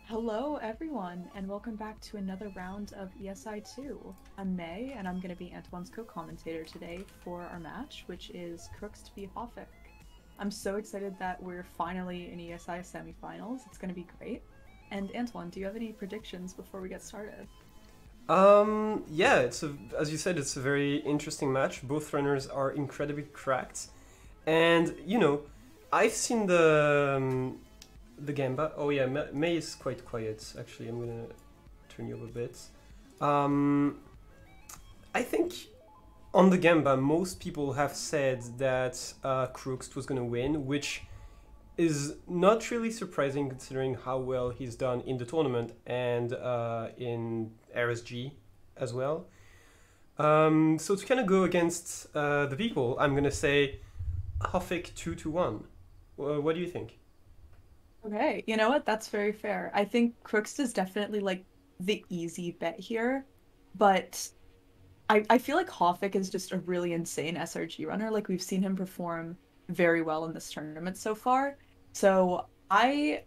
Hello everyone, and welcome back to another round of ESI 2. I'm May, and I'm going to be Antoine's co-commentator today for our match, which is Crookst v Hoffik. I'm so excited that we're finally in ESI semifinals. It's going to be great. And Antoine, do you have any predictions before we get started? Yeah, as you said, it's a very interesting match. Both runners are incredibly cracked. And, you know, I've seen the Gamba. Oh yeah, May is quite quiet. Actually, I'm gonna turn you up a bit. I think on the Gamba, most people have said that Crookst was gonna win, which is not really surprising considering how well he's done in the tournament and in RSG as well. So to kind of go against the people, I'm gonna say Hoffik 2-1. What do you think? Okay, you know what? That's very fair. I think Crookst is definitely like the easy bet here, but I feel like Hoffik is just a really insane SRG runner. Like we've seen him perform very well in this tournament so far. So I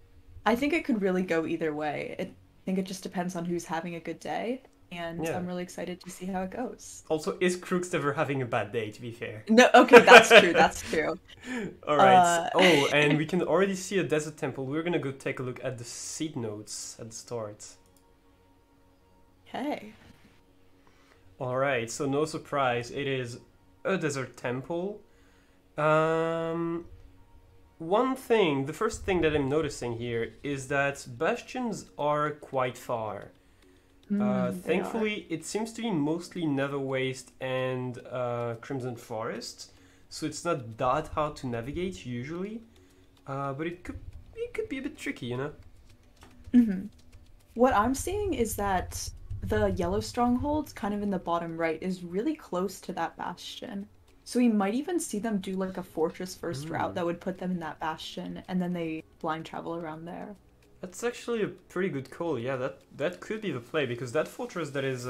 think it could really go either way. I think it just depends on who's having a good day, and Yeah. I'm really excited to see how it goes. Also, is Crookst ever having a bad day, to be fair? No, okay, that's true, that's true. Alright, oh, and we can already see a desert temple. We're gonna go take a look at the seed notes at the start. Okay. Alright, so no surprise, it is a desert temple. The first thing that I'm noticing here is that bastions are quite far. Thankfully, it seems to be mostly Nether Waste and Crimson Forest, so it's not that hard to navigate usually, but it could be a bit tricky, you know? Mm-hmm. What I'm seeing is that the yellow stronghold, kind of in the bottom right, is really close to that bastion. So we might even see them do like a fortress first route that would put them in that bastion, and then they blind travel around there. That's actually a pretty good call. Yeah, that could be the play, because that fortress that is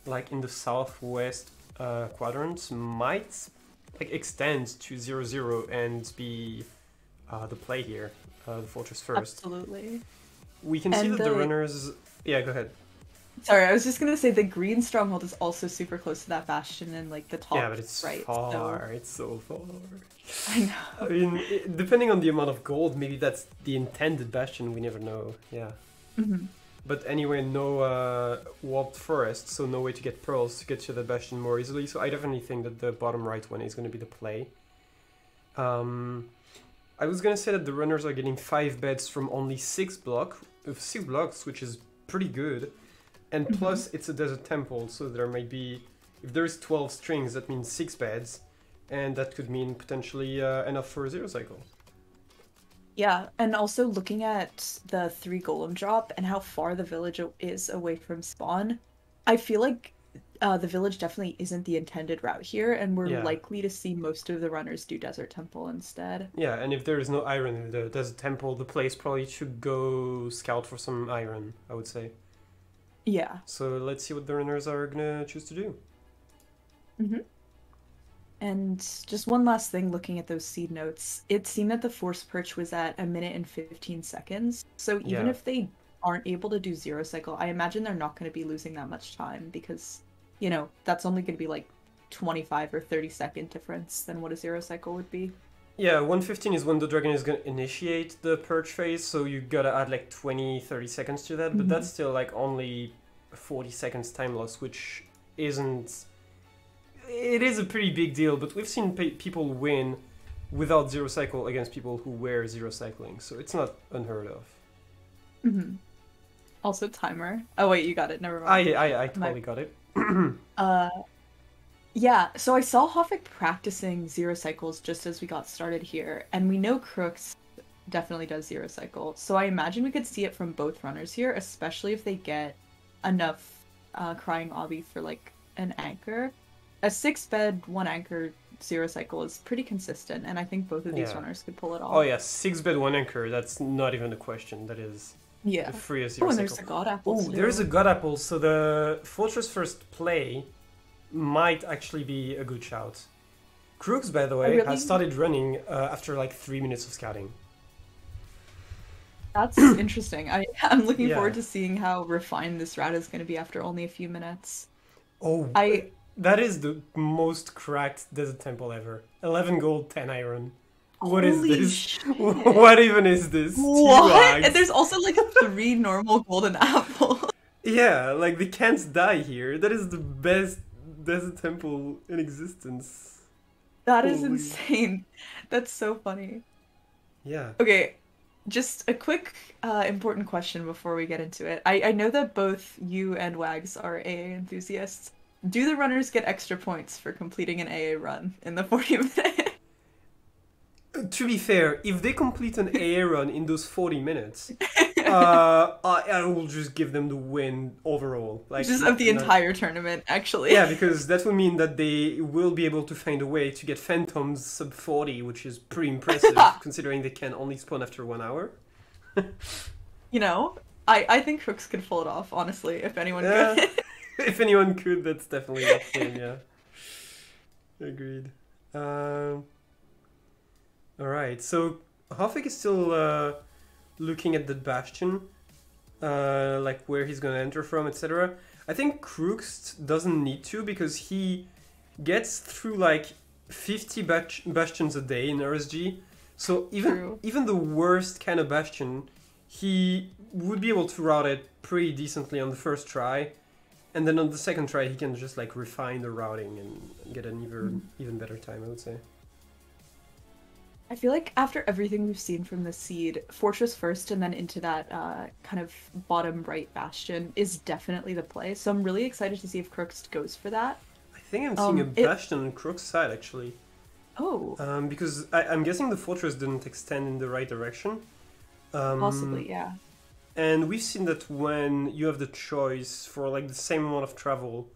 like in the southwest quadrant might like extend to 0-0 and be the play here. The fortress first. Absolutely. We can see that the runners. Yeah, go ahead. Sorry, I was just gonna say the green stronghold is also super close to that bastion and like the top. Yeah, but it's right, far. So... It's so far. I know. I mean, depending on the amount of gold, maybe that's the intended bastion. We never know. Yeah. Mm-hmm. But anyway, no warped forest, so no way to get pearls to get to the bastion more easily. So I definitely think that the bottom right one is going to be the play. I was going to say that the runners are getting 5 beds from only 6 blocks, which is pretty good. And plus, it's a desert temple, so there might be, if there's 12 strings, that means 6 beds, and that could mean potentially enough for a 0 cycle. Yeah, and also looking at the 3 golem drop and how far the village is away from spawn, I feel like the village definitely isn't the intended route here, and we're likely to see most of the runners do desert temple instead. Yeah, and if there is no iron in the desert temple, the place probably should go scout for some iron, I would say. Yeah. So let's see what the runners are gonna choose to do. And just one last thing, looking at those seed notes, it seemed that the force perch was at 1 minute and 15 seconds. So even Yeah. if they aren't able to do zero cycle, I imagine they're not going to be losing that much time because, that's only going to be like 25 or 30-second difference than what a zero cycle would be. Yeah, 115 is when the dragon is going to initiate the purge phase, so you gotta add like 20, 30 seconds to that, but that's Mhm. still like only 40 seconds time loss, which isn't. It is a pretty big deal, but we've seen people win without zero cycle against people who were zero cycling, so it's not unheard of. Mhm. Also timer. Oh wait, you got it. Never mind. I My totally got it. uh Yeah, so I saw Hoffik practicing zero cycles just as we got started here, and we know Crooks definitely does zero cycle. So I imagine we could see it from both runners here, especially if they get enough crying obby for like an anchor. A 6 bed, 1 anchor zero cycle is pretty consistent, and I think both of these Yeah. runners could pull it Oh off. yeah, 6 bed 1 anchor. That's not even a question. That is the Yeah. freest Oh, zero and there's cycle. the God Apple Oh, there's a too. god apple. So the Fortress first play might actually be a good shout. Crooks, by the I way, has really, started running after like 3 minutes of scouting. that's interesting. I'm looking Yeah. forward to seeing how refined this route is going to be after only a few minutes. Oh, I that is the most cracked desert temple ever. 11 gold, 10 iron. What is Holy this? shit. What even is this? Two What? And ags. there's also like 3 normal golden apples. Yeah, like they can't die here. That is the best desert temple in existence. That is Holy. insane. That's so funny. Yeah. Okay, just a quick important question before we get into it. I know that both you and Wags are AA enthusiasts. Do the runners get extra points for completing an AA run in the 40 minute? To be fair, if they complete an AA run in those 40 minutes, I will just give them the win overall. Like, Just of the not. entire tournament, actually. Yeah, because that would mean that they will be able to find a way to get Phantoms sub 40, which is pretty impressive considering they can only spawn after 1 hour. You know, I think Crooks could pull it off, honestly, if anyone Yeah, could. if anyone could, that's definitely the thing, yeah. Agreed. Um, Alright, so Hoffik is still looking at the Bastion, like where he's gonna enter from, etc. I think Crookst doesn't need to because he gets through like 50 bastions a day in RSG. So even True. even the worst kind of bastion, he would be able to route it pretty decently on the first try, and then on the second try he can just like refine the routing and get an even better time, I would say. I feel like after everything we've seen from the seed, Fortress first and then into that kind of bottom right bastion is definitely the play. So I'm really excited to see if Crooks goes for that. I think I'm seeing a It bastion on Crook's side actually, Oh, because I'm guessing the fortress didn't extend in the right direction. possibly, Um, yeah. And we've seen that when you have the choice for like the same amount of travel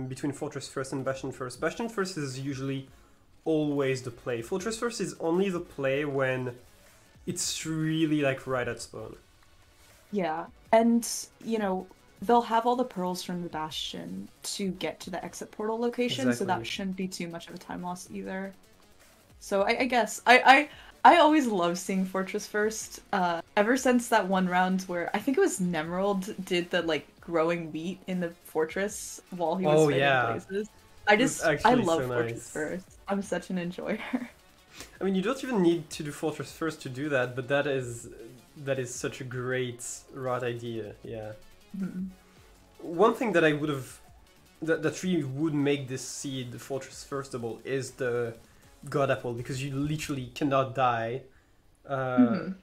between Fortress First and Bastion First is usually always the play. Fortress First is only the play when it's really like right at spawn. Yeah. And, they'll have all the pearls from the bastion to get to the exit portal location, so that Exactly. shouldn't be too much of a time loss either. So I guess I always love seeing Fortress first. Ever since that one round where I think it was Nemerald did the like growing wheat in the fortress while he was Oh fighting yeah, blazes. that's I actually love so Fortress nice. first. I'm such an enjoyer. I mean, you don't even need to do Fortress First to do that, but that is such a great route idea. Yeah. Mhm. One thing that I would have that really would make this seed Fortress Firstable is the God Apple because you literally cannot die. Uh, Mhm.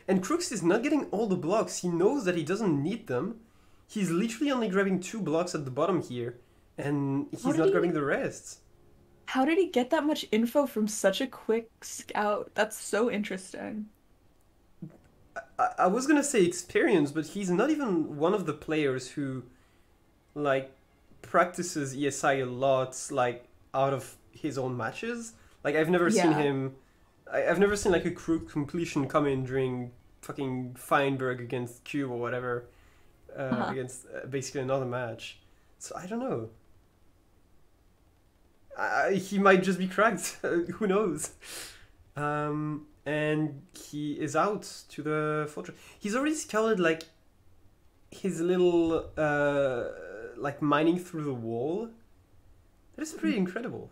and Crooks is not getting all the blocks. He knows that he doesn't need them. He's literally only grabbing 2 blocks at the bottom here, and How he's did not he grabbing the rest. how did he get that much info from such a quick scout? That's so interesting. I was gonna say experience, but he's not even one of the players who like practices ESI a lot, like out of his own matches. Like I've never seen Yeah. him. I've never seen like a crew completion come in during fucking Feinberg against Cube or whatever, Uh-huh. against basically another match. So I don't know. he might just be cracked. Who knows? And he is out to the fortress. He's already scouted like his little like mining through the wall. That is pretty incredible.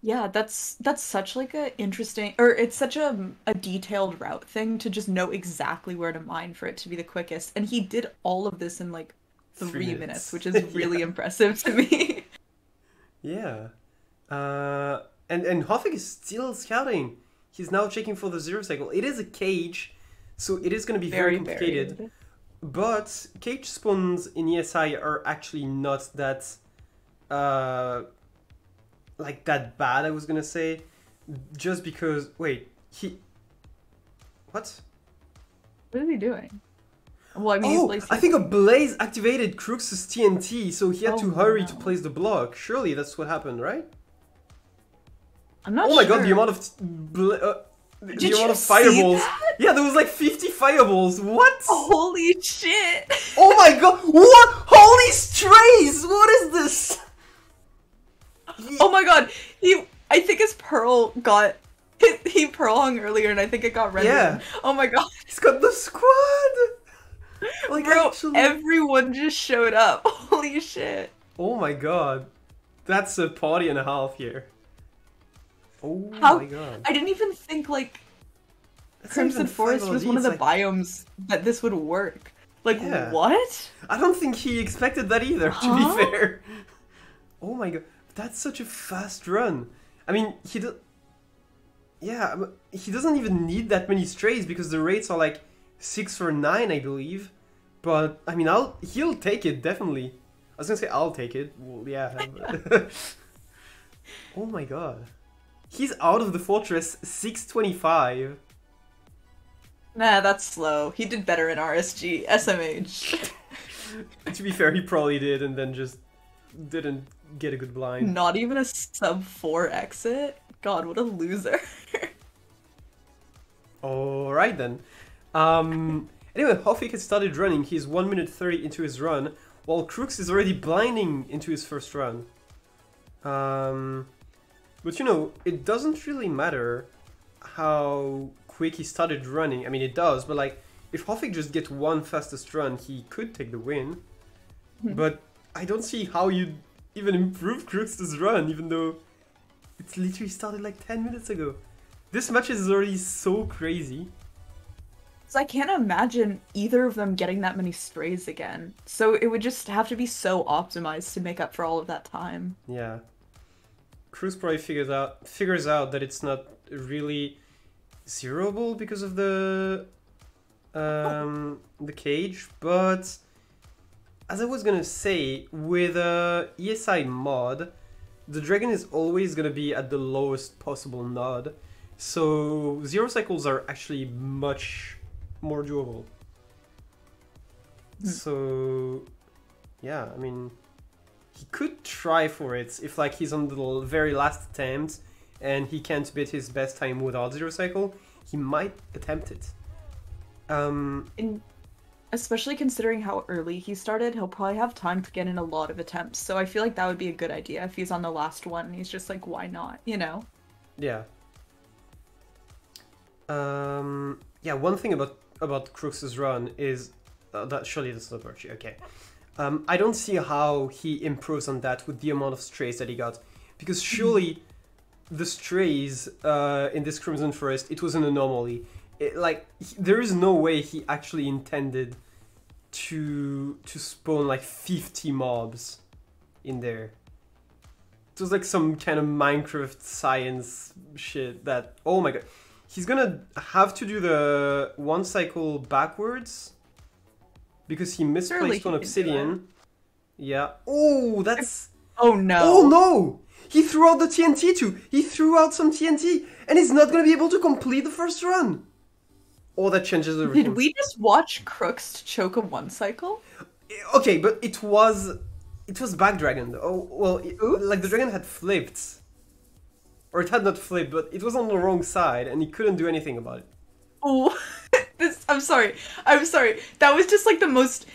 Yeah, that's such like a interesting, or it's such a detailed route thing to just know exactly where to mine for it to be the quickest. And he did all of this in like 3 minutes, 3 minutes. which is really Yeah. impressive to me. Yeah. And Hoffik is still scouting. He's now checking for the zero cycle. It is a cage, so it is going to be very Very complicated. varied. But cage spawns in ESI are actually not that like that bad, I was gonna say. Just because wait, what? What is he doing? Well, I mean, he's Oh, placing. I think a blaze activated Crookst's TNT, so he had to Oh, hurry to no. place the block. Surely that's what happened, right? I'm not Oh my sure. god, the amount of Did the you amount of see fireballs. that? Yeah, there was like 50 fireballs. What? Holy shit! Oh my god! What? Holy strays! What is this? Oh my god, I think his pearl got, he pearl hung earlier and I think it got rendered. Yeah. Oh my god. He's got the squad! Like, Bro, actually. everyone just showed up. Holy shit. Oh my god. That's a party and a half here. Oh How? my god. I didn't even think like That's not Crimson even Forest was 5 one of the LOD, it's biomes that this would work. Like, Yeah. what? I don't think he expected that either, to Huh? be fair. Oh my god. That's such a fast run. I mean, yeah, but he doesn't even need that many strays because the rates are like 6 or 9, I believe. But I mean, he'll take it definitely. I was gonna say I'll take it. Well, yeah. but- oh my god, he's out of the fortress 625. Nah, that's slow. He did better in RSG, SMH. To be fair, he probably did, and then just didn't get a good blind. Not even a sub 4 exit? God, what a loser. All right then. Anyway, Hoffik has started running. He's 1 minute 30 into his run, while Crookst is already blinding into his first run. But you know, it doesn't really matter how quick he started running. I mean, it does, but like, if Hoffik just gets one fastest run, he could take the win. But I don't see how you'd even improve Crookst's run, even though it's literally started like 10 minutes ago. This match is already so crazy. So I can't imagine either of them getting that many strays again. So it would just have to be so optimized to make up for all of that time. Yeah. Crookst probably figures out that it's not really zeroable because of the cage, but as I was gonna say, with a ESI mod, the dragon is always gonna be at the lowest possible node, so zero cycles are actually much more doable. So yeah, I mean, he could try for it if like he's on the very last attempt and he can't beat his best time without zero cycle. He might attempt it. And especially considering how early he started, he'll probably have time to get in a lot of attempts. So I feel like that would be a good idea if he's on the last one and he's just like, why not, you know? Yeah. Yeah, one thing about Crookst's run is that surely that's not virtue. Okay. I don't see how he improves on that with the amount of strays that he got, because surely the strays in this Crimson Forest, it was an anomaly. There is no way he actually intended to spawn like 50 mobs in there. It was like some kind of Minecraft science shit that, oh my god. He's gonna have to do the one cycle backwards because he misplaced on obsidian. Yeah. Oh, that's... Oh no. Oh no! He threw out the TNT too! He threw out some TNT and he's not gonna be able to complete the first run! Oh, that changes everything. Did we just watch Crookst choke a one cycle? Okay, but it was backdragoned. Oh, well, like the dragon had flipped. Or it had not flipped, but it was on the wrong side and he couldn't do anything about it. Oh, I'm sorry. That was just like the most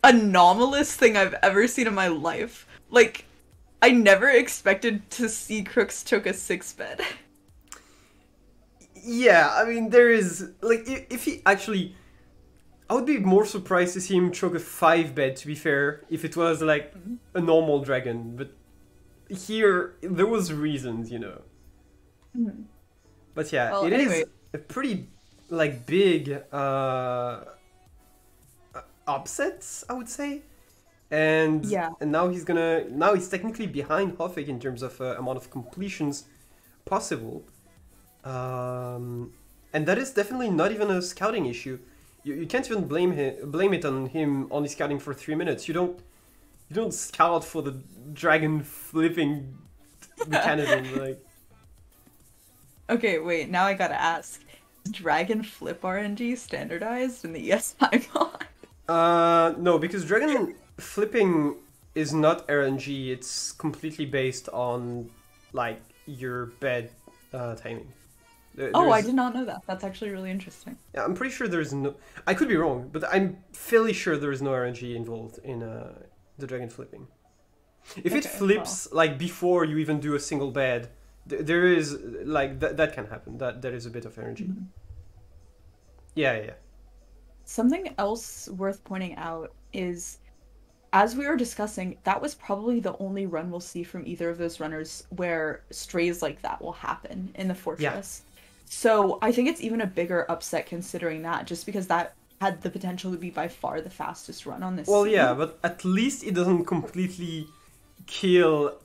anomalous thing I've ever seen in my life. Like, I never expected to see Crooks choke a 6-bet. Yeah, I mean, there is like if he actually, I would be more surprised to see him choke a 5-bet. To be fair, if it was like a normal dragon, but here there was reasons, you know. Mhm. But yeah, Well, it anyway. is a pretty like big upsets, I would say. Yeah. And now he's technically behind Hoffik in terms of amount of completions possible. And that is definitely not even a scouting issue. You can't even blame it on him only scouting for 3 minutes. You don't scout for the dragon flipping mechanism like. Okay, wait, now I gotta ask. Is Dragon Flip RNG standardized in the ESI mod? No, because dragon flipping is not RNG. It's completely based on like your bed timing. Oh, I There's did not know that. That's actually really interesting. Yeah, I'm pretty sure there's no. I could be wrong, but I'm fairly sure there is no RNG involved in the dragon flipping. If it Okay, flips like before you even do a single bed, there is like that can happen. That is a bit of RNG. Mhm. Yeah. Something else worth pointing out is, as we were discussing, that was probably the only run we'll see from either of those runners where strays like that will happen in the Yeah. fortress. So I think it's even a bigger upset considering that, just because that had the potential to be by far the fastest run on this Well, yeah, seed. but at least it doesn't completely kill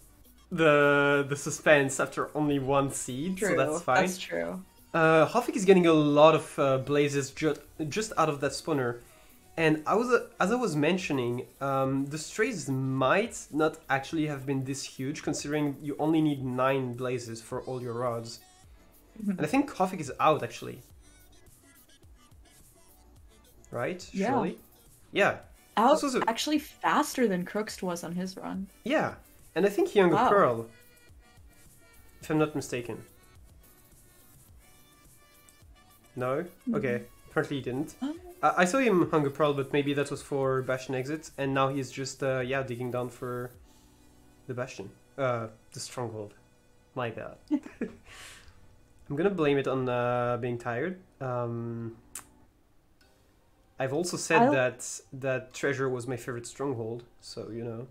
the suspense after only one seed, so that's True, fine. that's true. Hoffik is getting a lot of blazes just out of that spawner. And as I was mentioning, the strays might not actually have been this huge, considering you only need 9 blazes for all your rods. And I think Hoffik is out, actually. Right? Yeah. Surely? Yeah. Out This was a... actually faster than Crookst was on his run. Yeah. And I think he hung a Wow. pearl. If I'm not mistaken. No? Okay. Apparently he didn't. I saw him hung a pearl, but maybe that was for Bastion exit, and now he's just, yeah, digging down for the Bastion. The Stronghold. My god. I'm gonna blame it on being tired. I've also said that Treasure was my favorite Stronghold, so, you know.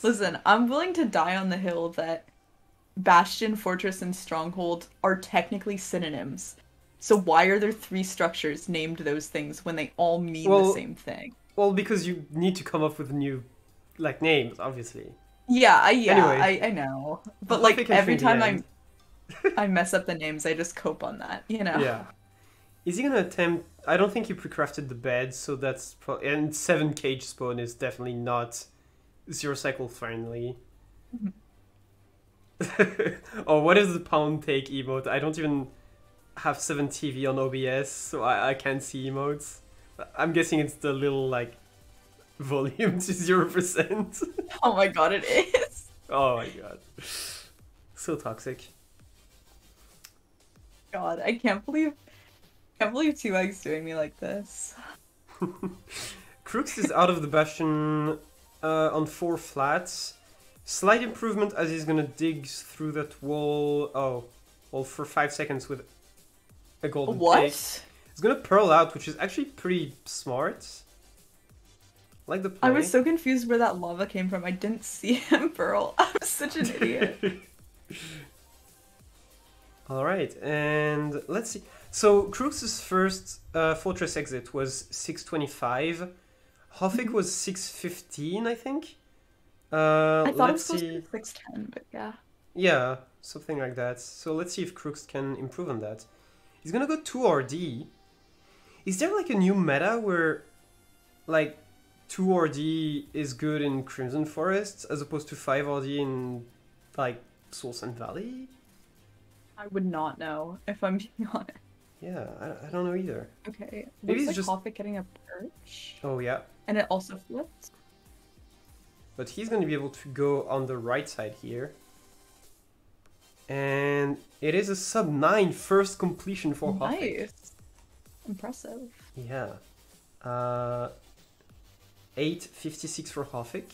Listen, I'm willing to die on the hill that Bastion, Fortress, and Stronghold are technically synonyms. So why are there 3 structures named those things when they all mean the same thing? Well, because you need to come up with new, like, names, obviously. Yeah, Anyway, I know. But Hoffik like and every Trinity time end. I mess up the names, I just cope on that, you know? Yeah. Is he gonna attempt? I don't think he pre-crafted the bed, so that's and 7 cage spawn is definitely not zero cycle friendly. Oh, what is the pound take emote? I don't even have 7 TV on OBS, so I can't see emotes. I'm guessing it's the little like volume to 0%. Oh my god, it is. Oh my god, so toxic. God, I can't believe T-Wag's doing me like this. Crookst is out of the Bastion on 4 flats. Slight improvement as he's gonna dig through that wall. Oh, well, for 5 seconds with a golden What? cake. He's gonna pearl out, which is actually pretty smart. Like the play. I was so confused where that lava came from. I didn't see him pearl. I'm such an idiot. Alright, and let's see. So, Crookst's first fortress exit was 625. Hoffik was 615, I think. I thought it was Let's supposed to see. be 610, but yeah. Yeah, something like that. So let's see if Crookst can improve on that. He's gonna go 2 RD. Is there like a new meta where like 2 RD is good in Crimson Forests as opposed to 5 RD in like Soul Sand Valley? I would not know if I'm being honest. Yeah, I don't know either. Okay, Maybe looks it's like just... Hoffik getting a perch. Oh yeah. And it also flipped. But he's gonna be able to go on the right side here. And it is a sub 9 first completion for Hoffik. Nice. Impressive. Yeah. 856 for Hoffik.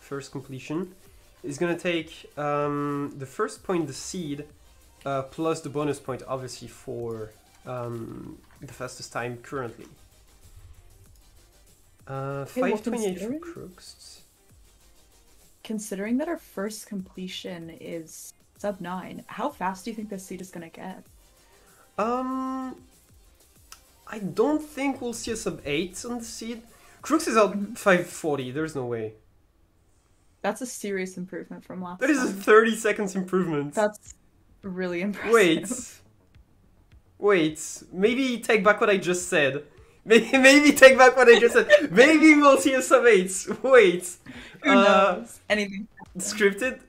first completion, is gonna take the first point, the seed, plus the bonus point, obviously, for the fastest time currently. 5:28 for Crookst. Considering that our first completion is sub 9, how fast do you think this seed is gonna get? I don't think we'll see a sub 8 on the seed. Crookst is out 5:40. There's no way. That's a serious improvement from last That is time. a 30 seconds improvement. That's really impressive. Wait. Maybe take back what I just said. Maybe take back what I just said. Maybe we'll see a sub 8. Wait. Who knows? Anything. Scripted.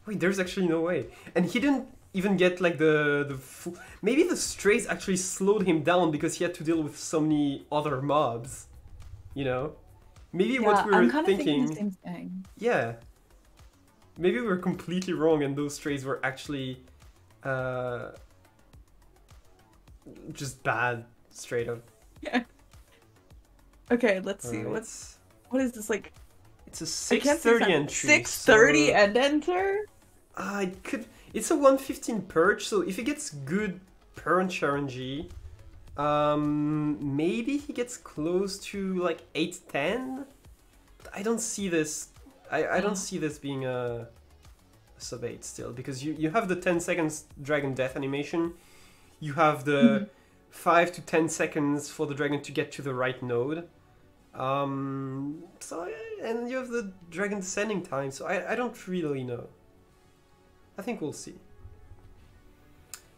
Wait, there's actually no way. And he didn't even get like the full... Maybe the strays actually slowed him down because he had to deal with so many other mobs. You know? Maybe what we were I'm kind of thinking the same thing. Yeah. Maybe we were completely wrong and those strays were actually just bad, straight up. Yeah. Okay, let's see. Right. What is this like? It's a 6:30 entry. 6:30 end enter? It's a 115 perch, so if he gets good perch RNG, maybe he gets close to like 8:10. But I don't see this. I don't see this being a sub 8 still, because you have the 10 seconds dragon death animation. You have the 5 to 10 seconds for the dragon to get to the right node. And you have the dragon descending time, so I don't really know. I think we'll see.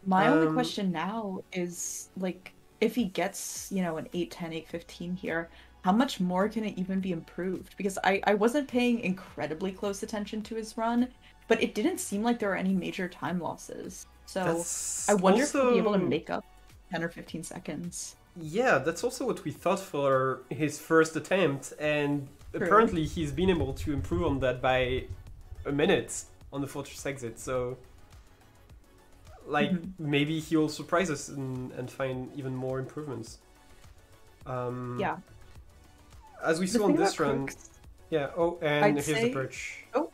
My only question now is, like, if he gets, an 8:10, 8:15 here, how much more can it even be improved? Because I wasn't paying incredibly close attention to his run, but it didn't seem like there were any major time losses. So I wonder if he'll be able to make up 10 or 15 seconds. Yeah, that's also what we thought for his first attempt, and True. Apparently he's been able to improve on that by a minute on the Fortress exit, so like maybe he'll surprise us and find even more improvements. Yeah. As we saw on this run. Yeah, and here's the perch. Oh,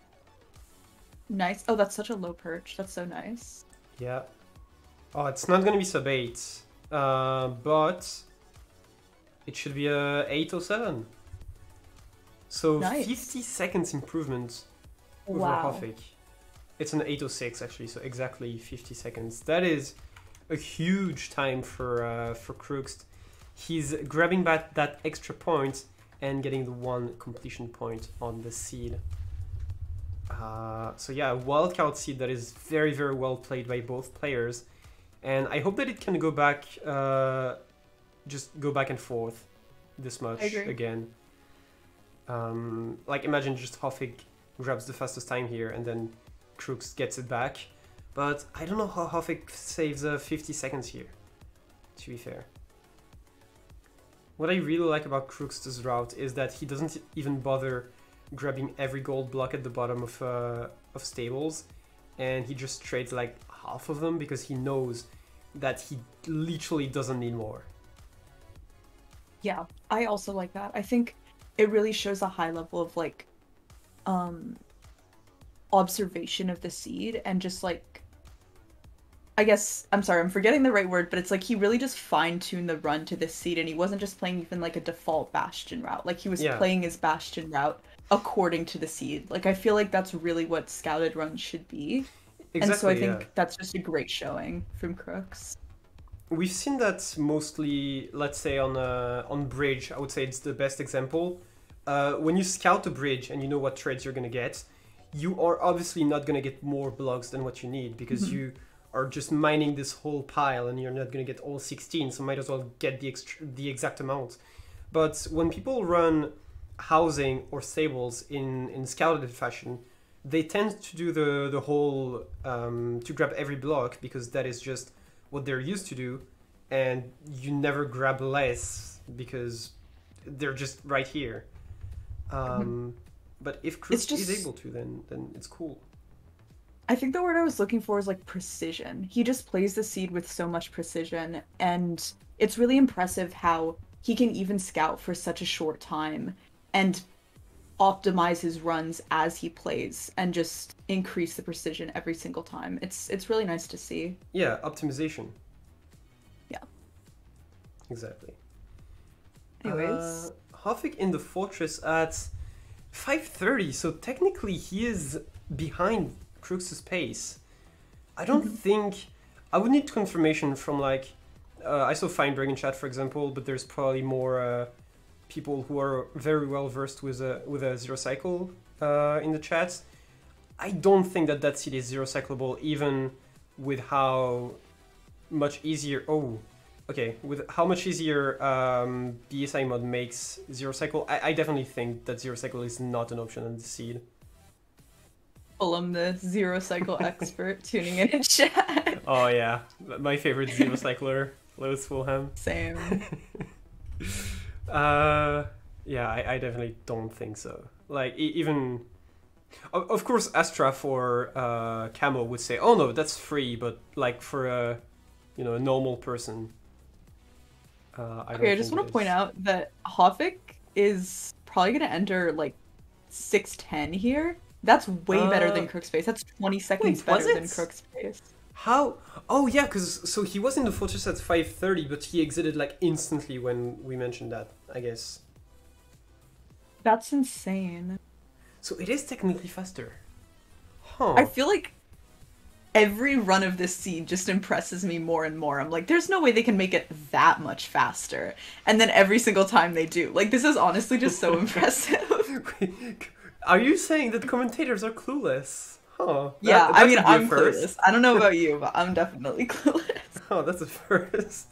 nice. Oh, that's such a low perch. That's so nice. Yeah. Oh, it's not gonna be sub 8, but it should be a 8:07. So nice. 50 seconds improvement over Hoffik. It's an 8:06 actually, so exactly 50 seconds. That is a huge time for Crookst. He's grabbing back that extra point and getting the one completion point on the seed. So yeah, a wildcard seed that is very, very well played by both players. And I hope that it can go back, just go back and forth this much again. Like imagine just Hoffik grabs the fastest time here and then Crookst gets it back. But I don't know how Hoffik saves 50 seconds here, to be fair. What I really like about Crookst's route is that he doesn't even bother grabbing every gold block at the bottom of stables, and he just trades like half of them because he knows that he literally doesn't need more. Yeah, I also like that. I think it really shows a high level of like observation of the seed and just like, I guess, I'm sorry, I'm forgetting the right word, but it's like he really just fine-tuned the run to this seed and he wasn't just playing even like a default Bastion route. Like he was playing his Bastion route according to the seed. Like I feel like that's really what scouted runs should be. Exactly, and so I think that's just a great showing from Crookst. We've seen that mostly, let's say on bridge. I would say it's the best example. When you scout a bridge and you know what trades you're gonna get, you are obviously not gonna get more blocks than what you need because you are just mining this whole pile and you're not gonna get all 16, so might as well get the exact amount. But when people run housing or stables in scouted fashion, they tend to do the whole to grab every block because that is just what they're used to do, and you never grab less because they're just right here. But if Crookst is able to, then it's cool. I think the word I was looking for is like precision. He just plays the seed with so much precision, and it's really impressive how he can even scout for such a short time and optimize his runs as he plays and just increase the precision every single time. It's really nice to see. Yeah, optimization. Yeah. Exactly. Anyways, Hoffik in the fortress at 5:30, so technically he is behind Crookst's pace. I don't think I would need confirmation from like I saw Feinberg in chat, for example, but there's probably more people who are very well versed with a zero cycle in the chat. I don't think that seed is zero cyclable, even with how much easier. Oh, okay, with how much easier the ESI mod makes zero cycle. I definitely think that zero cycle is not an option on the seed. Fulham, the zero cycle expert, tuning in chat. Oh yeah, my favorite zero cycler, Lewis Fulham. Same. Yeah, I definitely don't think so. Like even, of course, Astra for Camo would say, "Oh no, that's free," but like for a, a normal person, I don't. Okay, I just want to point out that Hoffik is probably gonna enter like 610 here. That's way better than Crook's pace. That's 20 seconds better than Crook's pace. How? Oh yeah, because so he was in the fortress at 5:30, but he exited like instantly when we mentioned that, I guess. That's insane. So it is technically faster. Huh. I feel like every run of this seed just impresses me more and more. I'm like, there's no way they can make it that much faster. And then every single time they do. Like, this is honestly just so impressive. Are you saying that commentators are clueless? Huh. Yeah, I mean, I'm clueless. I don't know about you, but I'm definitely clueless. Oh, that's a first.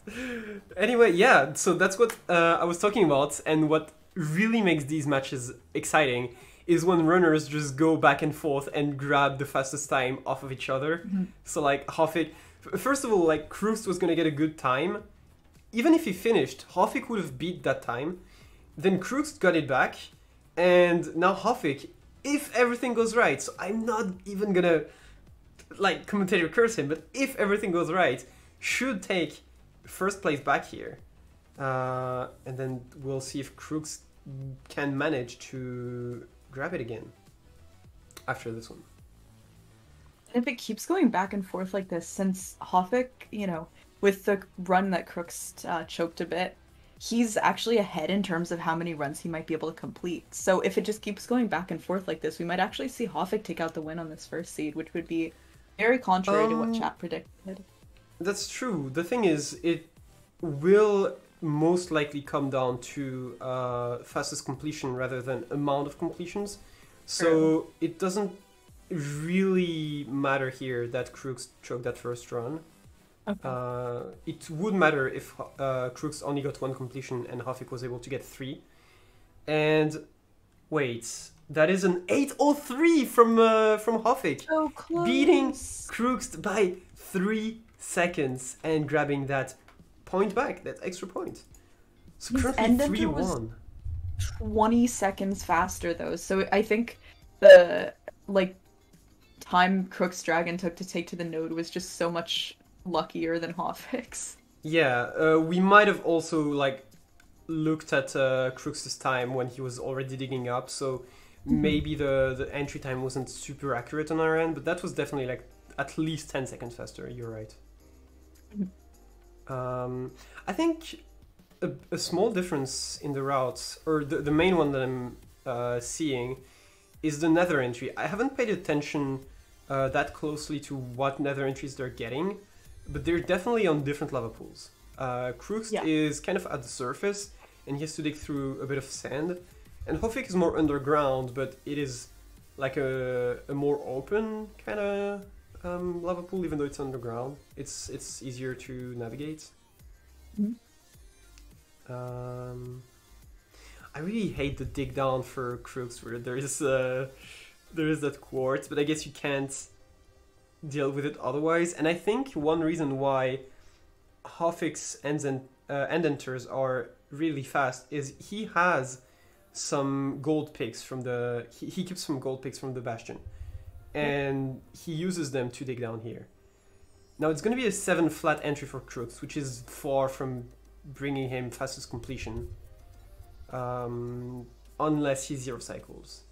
Anyway, yeah, so that's what I was talking about, and what really makes these matches exciting is when runners just go back and forth and grab the fastest time off of each other. Mm-hmm. So like Hoffik, first of all, like Crookst was gonna get a good time. Even if he finished, Hoffik would have beat that time. Then Crookst got it back, and now Hoffik, if everything goes right, so I'm not even gonna like commentator curse him, but if everything goes right, should take first place back here. And then we'll see if Crookst can manage to grab it again after this one. If it keeps going back and forth like this, since Hoffik, with the run that Crookst choked a bit, he's actually ahead in terms of how many runs he might be able to complete. So if it just keeps going back and forth like this, we might actually see Hoffik take out the win on this first seed, which would be very contrary to what chat predicted. That's true. The thing is, it will most likely come down to fastest completion rather than amount of completions. So it doesn't really matter here that Crookst choked that first run. Okay. It would matter if Crookst only got one completion and Hoffik was able to get 3. And wait, that is an 8:03 from Hoffik, so close. Beating Crookst by 3 seconds and grabbing that point back, that extra point. So currently 3-1. 20 seconds faster though, so I think the time Crookst Dragon took to take to the node was just so much luckier than Hoffik's. Yeah, we might have also looked at Crookst's time when he was already digging up, so maybe the entry time wasn't super accurate on our end, but that was definitely at least 10 seconds faster. You're right. I think a small difference in the routes, or the main one that I'm seeing, is the nether entry. I haven't paid attention that closely to what nether entries they're getting, but they're definitely on different lava pools. Crookst is kind of at the surface, and he has to dig through a bit of sand. And Hoffik is more underground, but it is like a more open kind of lava pool, even though it's underground. It's easier to navigate. Mm-hmm. I really hate the dig down for Crookst where there is that quartz, but I guess you can't deal with it otherwise. And I think one reason why Hoffik's end enters are really fast is he has some gold picks from he keeps some gold picks from the bastion, and he uses them to dig down here. Now it's going to be a 7 flat entry for Crookst, which is far from bringing him fastest completion. unless he zero cycles.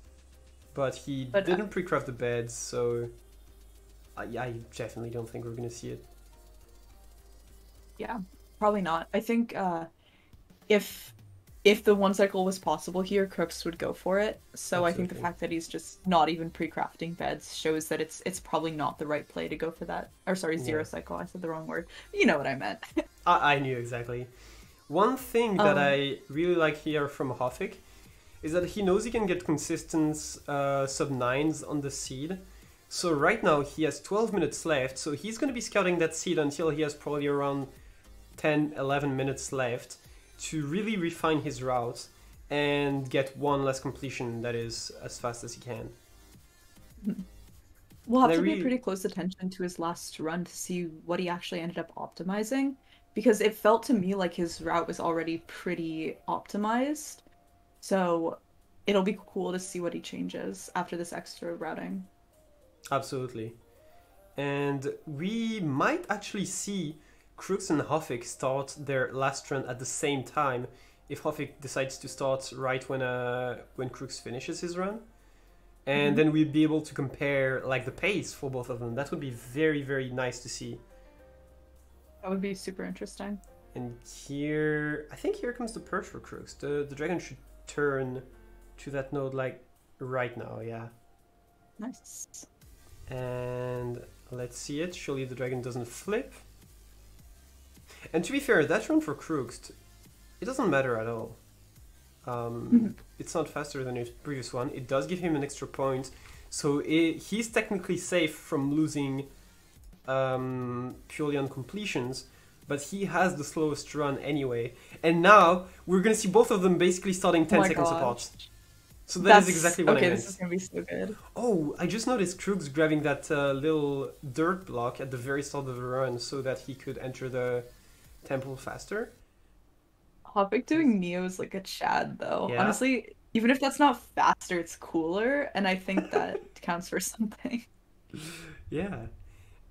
But he But didn't pre-craft the beds, so I definitely don't think we're gonna see it. yeah, probably not. I think if if the one cycle was possible here, Crooks would go for it. So I think the Absolutely. fact that he's just not even pre-crafting beds shows that it's probably not the right play to go for that. Or sorry, zero Yeah, cycle. I said the wrong word. You know what I meant. I knew exactly. One thing that Um, I really like here from Hoffik is that he knows he can get consistent sub 9s on the seed. So right now he has 12 minutes left, so he's going to be scouting that seed until he has probably around 10, 11 minutes left to really refine his route and get one less completion that is as fast as he can. we'll And have I to pay really, pretty close attention to his last run to see what he actually ended up optimizing, because it felt to me like his route was already pretty optimized. So it'll be cool to see what he changes after this extra routing. absolutely. And we might actually see Crookst and Hoffik start their last run at the same time if Hoffik decides to start right when Crookst finishes his run. And Mhm. then we'd be able to compare like the pace for both of them. That would be very, very nice to see. That would be super interesting. And here, I think here comes the perch for Crookst. The dragon should turn to that node like right now, yeah. Nice. And let's see it. Surely the dragon doesn't flip. And to be fair, that run for Crookst, it doesn't matter at all. Mhm. It's not faster than his previous one. It does give him an extra point, so he's technically safe from losing purely on completions, but he has the slowest run anyway. And now we're gonna see both of them basically starting Oh 10 my seconds god. apart. So that is That's exactly what I okay, this is meant. gonna be so good. Oh, I just noticed Krug's grabbing that little dirt block at the very start of the run so that he could enter the temple faster. Hoppik doing Neo is like a Chad though. Yeah, Honestly, even if that's not faster, it's cooler, and I think that counts for something. yeah.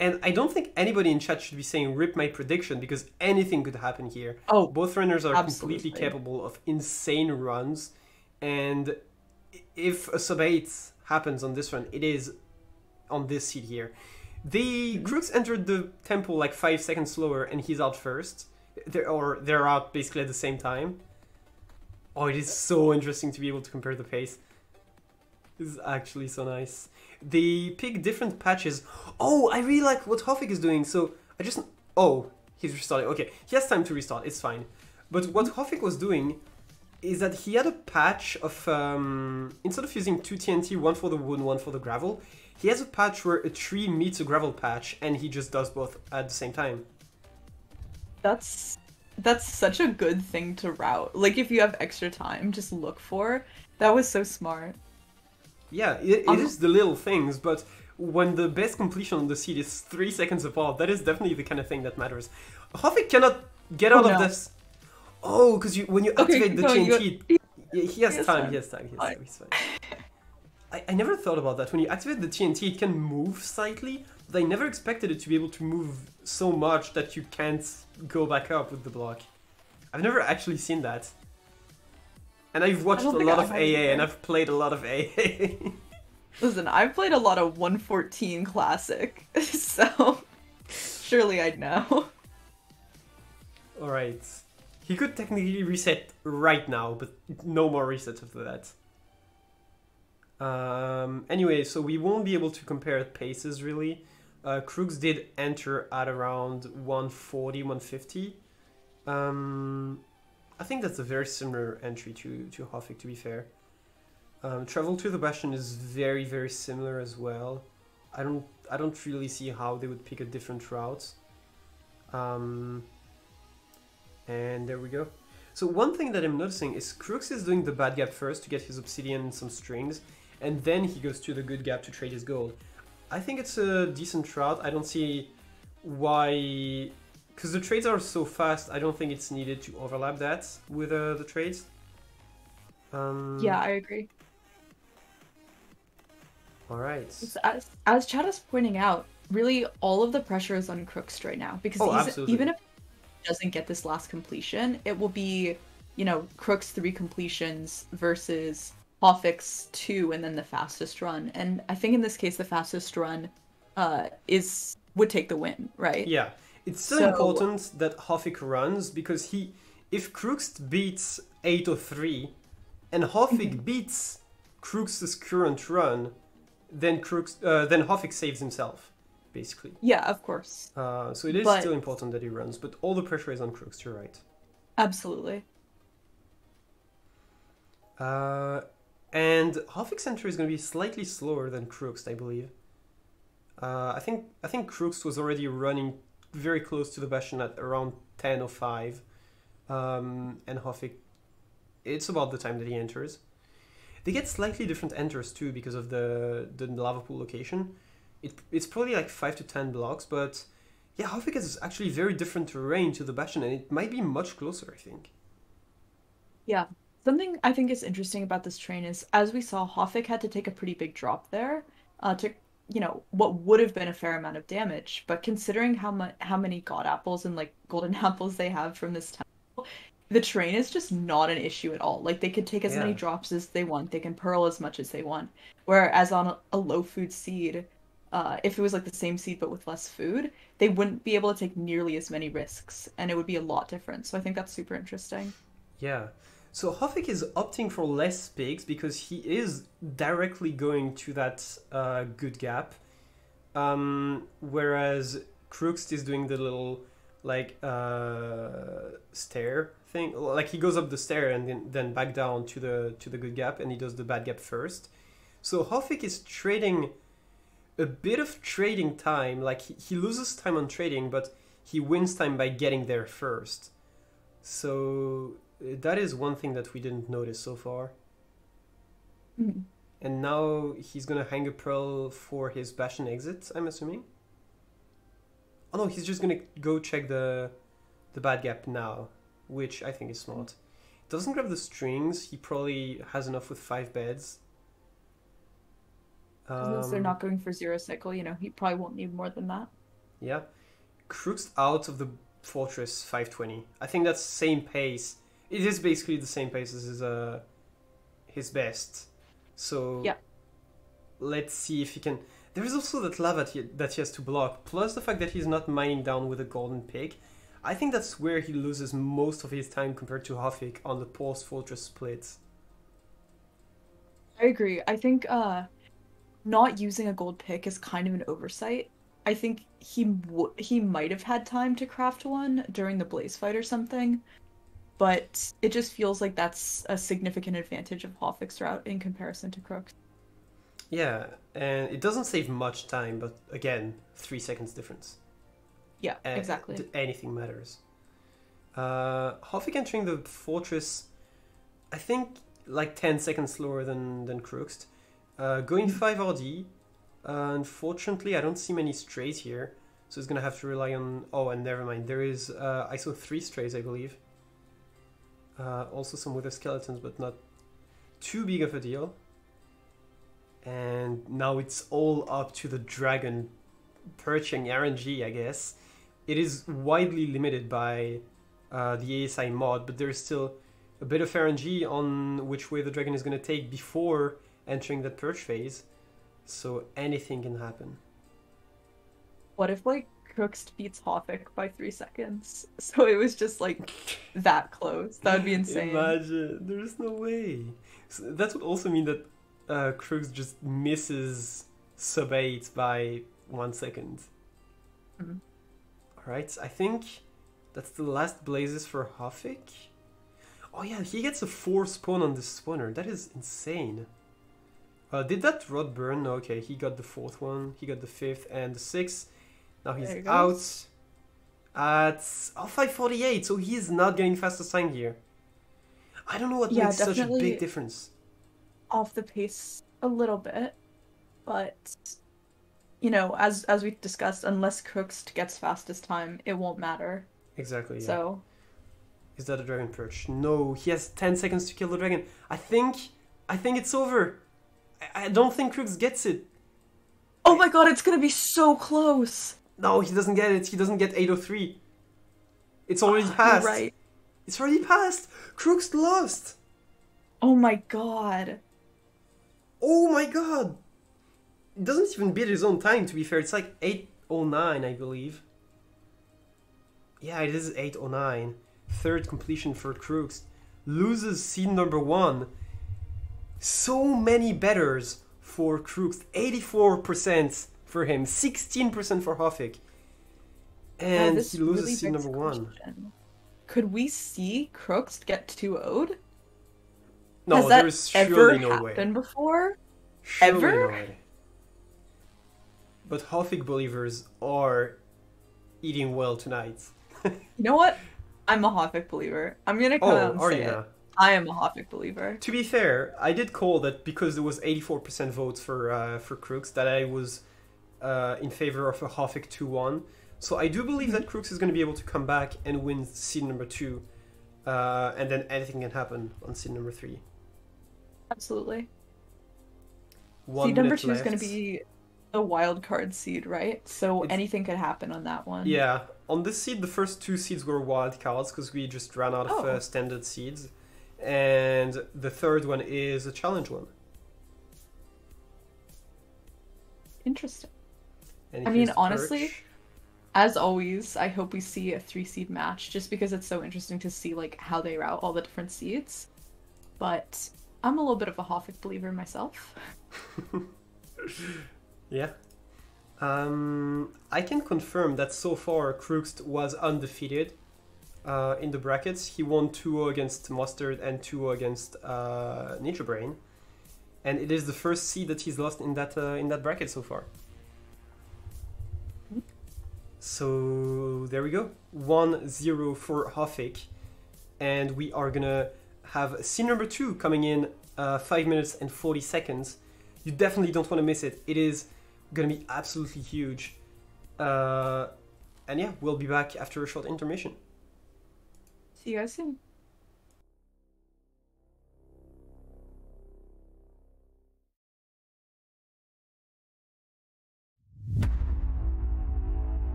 And I don't think anybody in chat should be saying rip my prediction because anything could happen here. Oh, Both runners are completely absolutely. capable of insane runs, and if a sub 8 happens on this run, it is on this seed here. The Mhm. Crooks entered the temple like 5 seconds slower and he's out first. They're out basically at the same time. Oh, it is so interesting to be able to compare the pace. This is actually so nice. They pick different patches. Oh, I really like what Hoffik is doing. So I just... Oh, he's restarting. Okay, he has time to restart. It's fine. But what Hoffik was doing is that he had a patch of... instead of using 2 TNT, one for the wood, one for the gravel, he has a patch where a tree meets a gravel patch and he just does both at the same time. That's that's such a good thing to route. Like if you have extra time, just look for. That was so smart. Yeah, it Um, is the little things, but when the best completion on the seed is 3 seconds apart, that is definitely the kind of thing that matters. Hoffik cannot get oh out of no. this. Oh, because when you Okay, activate keep the going. TNT, he He has has time, he time. has time, he has Fine. time, he's fine. I never thought about that. When you activate the TNT, it can move slightly, but I never expected it to be able to move so much that you can't go back up with the block. I've never actually seen that. And I've I watched don't a think lot I of have AA, and either. I've played a lot of AA. Listen, I've played a lot of 114 Classic, so surely I'd know. Alright. He could technically reset right now, but no more resets after that. Anyway, so we won't be able to compare paces really. Krug's did enter at around 140, 150. I think that's a very similar entry to Hoffik, to be fair. Travel to the Bastion is very, very similar as well. I don't really see how they would pick a different route. And there we go. So one thing that I'm noticing is Crooks is doing the bad gap first to get his obsidian and some strings, and then he goes to the good gap to trade his gold. I think it's a decent route. I don't see why... Because the trades are so fast, I don't think it's needed to overlap that with the trades. Yeah, I agree. Alright. As Chad is pointing out, really all of the pressure is on Crookst right now because Oh, even absolutely. if he doesn't get this last completion, it will be Crook's 3 completions versus Hoffik's 2 and then the fastest run. And I think in this case the fastest run is would take the win, right? Yeah, it's still So important that Hoffik runs because if Crookst beats 803 and mhm. Hoffik beats Crookst's current run, then then Hoffik saves himself, basically. Yeah, of course. So it is But still important that he runs, but all the pressure is on Crookst. You're right. absolutely. Uh, and Hoffik's entry is going to be slightly slower than Crookst, I believe. I think Crookst was already running very close to the Bastion at around 10:05, and Hoffik, it's about the time that he enters. They get slightly different enters too because of the lava pool location. It's probably like 5 to 10 blocks, but yeah, Hoffik is actually very different terrain to the Bastion, and it might be much closer, I think. Yeah. Something I think is interesting about this train is, as we saw, Hoffik had to take a pretty big drop there, to, what would have been a fair amount of damage. But considering how many god apples and like golden apples they have from this temple, the train is just not an issue at all. Like they could take as many Yeah, drops as they want, they can pearl as much as they want. Whereas on a low food seed, if it was like the same seed but with less food, they wouldn't be able to take nearly as many risks, and it would be a lot different. So I think that's super interesting. yeah. So Hoffik is opting for less pigs because he is directly going to that good gap. Whereas Crookst is doing the little like stair thing. Like he goes up the stair and then back down to the good gap, and he does the bad gap first. So Hoffik is trading a bit of trading time. Like he loses time on trading, but he wins time by getting there first. So that is one thing that we didn't notice so far. Mhm. And now he's gonna hang a pearl for his Bastion exit, I'm assuming. Oh no, he's just gonna go check the bad gap now, which I think is smart. Doesn't grab the strings. He probably has enough with 5 beds. Since they're Um, not going for zero cycle, he probably won't need more than that. yeah, Crook's out of the fortress 520. I think that's same pace. It is basically the same pace as his best. So Yeah. let's see if he can. There is also that lava that he has to block, plus the fact that he's not mining down with a golden pig. I think that's where he loses most of his time compared to Hoffik on the post fortress splits. I agree. I think not using a gold pick is kind of an oversight. I think he might have had time to craft one during the blaze fight or something, but it just feels like that's a significant advantage of Hoffik's route in comparison to Crook's. Yeah, and it doesn't save much time, but again, 3 seconds difference. Yeah, exactly. Anything matters. Hoffik entering the fortress, I think like 10 seconds slower than Crookst. Going Mhm. 5 RD. Unfortunately, I don't see many strays here, so he's gonna have to rely on. Oh, and never mind. There is I saw 3 strays, I believe. Also some wither skeletons, but not too big of a deal. And now it's all up to the dragon perching RNG, I guess. It is widely limited by the ESI mod, but there is still a bit of RNG on which way the dragon is going to take before entering that perch phase. So anything can happen. What if like Crook's beats Hoffik by 3 seconds? So it was just like that close. That would be insane. Imagine, there's no way. So that would also mean that Krug's just misses sub 8 by 1 second. Mhm. Alright, I think that's the last blazes for Hoffik. Oh yeah, he gets a 4 spawn on this spawner. That is insane. Did that rod burn? No, okay, he got the 4th one. He got the 5th and the 6th. Now he's There it out goes. at 548, so he's not getting fastest time here. I don't know what Yeah, makes such a big definitely difference. off the pace a little bit, but as we discussed, unless Crook's gets fastest time, it won't matter. Exactly, yeah. So, Is that a dragon perch? No, he has 10 seconds to kill the dragon. I think it's over. I don't think Crooks gets it. oh my God, it's gonna be so close. No, he doesn't get it. He doesn't get 803. It's already You're passed. right. It's already passed! Crookst lost! Oh my god. Oh my god! It doesn't even beat his own time, to be fair. It's like 8:09, I believe. Yeah, it is 8:09. Third completion for Crookst. Loses seed number 1. So many betters for Crookst. 84% for him, 16% for Hoffik. And he loses really seed number 1. Could we see Crookst get 2-0'd? No, Has that there's ever surely no way. happened before? Surely Ever? no way. But Hoffik believers are eating well tonight. You know what? I'm a Hoffik believer. I'm gonna come out and are say you it. now? I am a Hoffik believer. To be fair, I did call that because there was 84% votes for Crookst, that I was in favor of a Hoffik 2-1. So I do believe that Crookst is going to be able to come back and win seed number 2, and then anything can happen on seed number 3. Absolutely. 1 Seed number minute 2 is going left. to be a wild card seed, right? So It's- anything could happen on that one. Yeah, on this seed, the first 2 seeds were wild cards because we just ran out of Oh. standard seeds, and the third one is a challenge one. Interesting. And I mean, here's the honestly, perch. as always, I hope we see a 3-seed match just because it's so interesting to see like how they route all the different seeds. But I'm a little bit of a Hoffik believer myself. Yeah. I can confirm that so far Crookst was undefeated in the brackets. He won 2-0 against Mustard and 2-0 against Ninja Brain, and it is the first seed that he's lost in that bracket so far. So there we go, 1-0 for Hoffik, and we are gonna have seed number 2 coming in 5 minutes and 40 seconds. You definitely don't want to miss it. It is gonna be absolutely huge. And yeah, we'll be back after a short intermission. See you guys soon.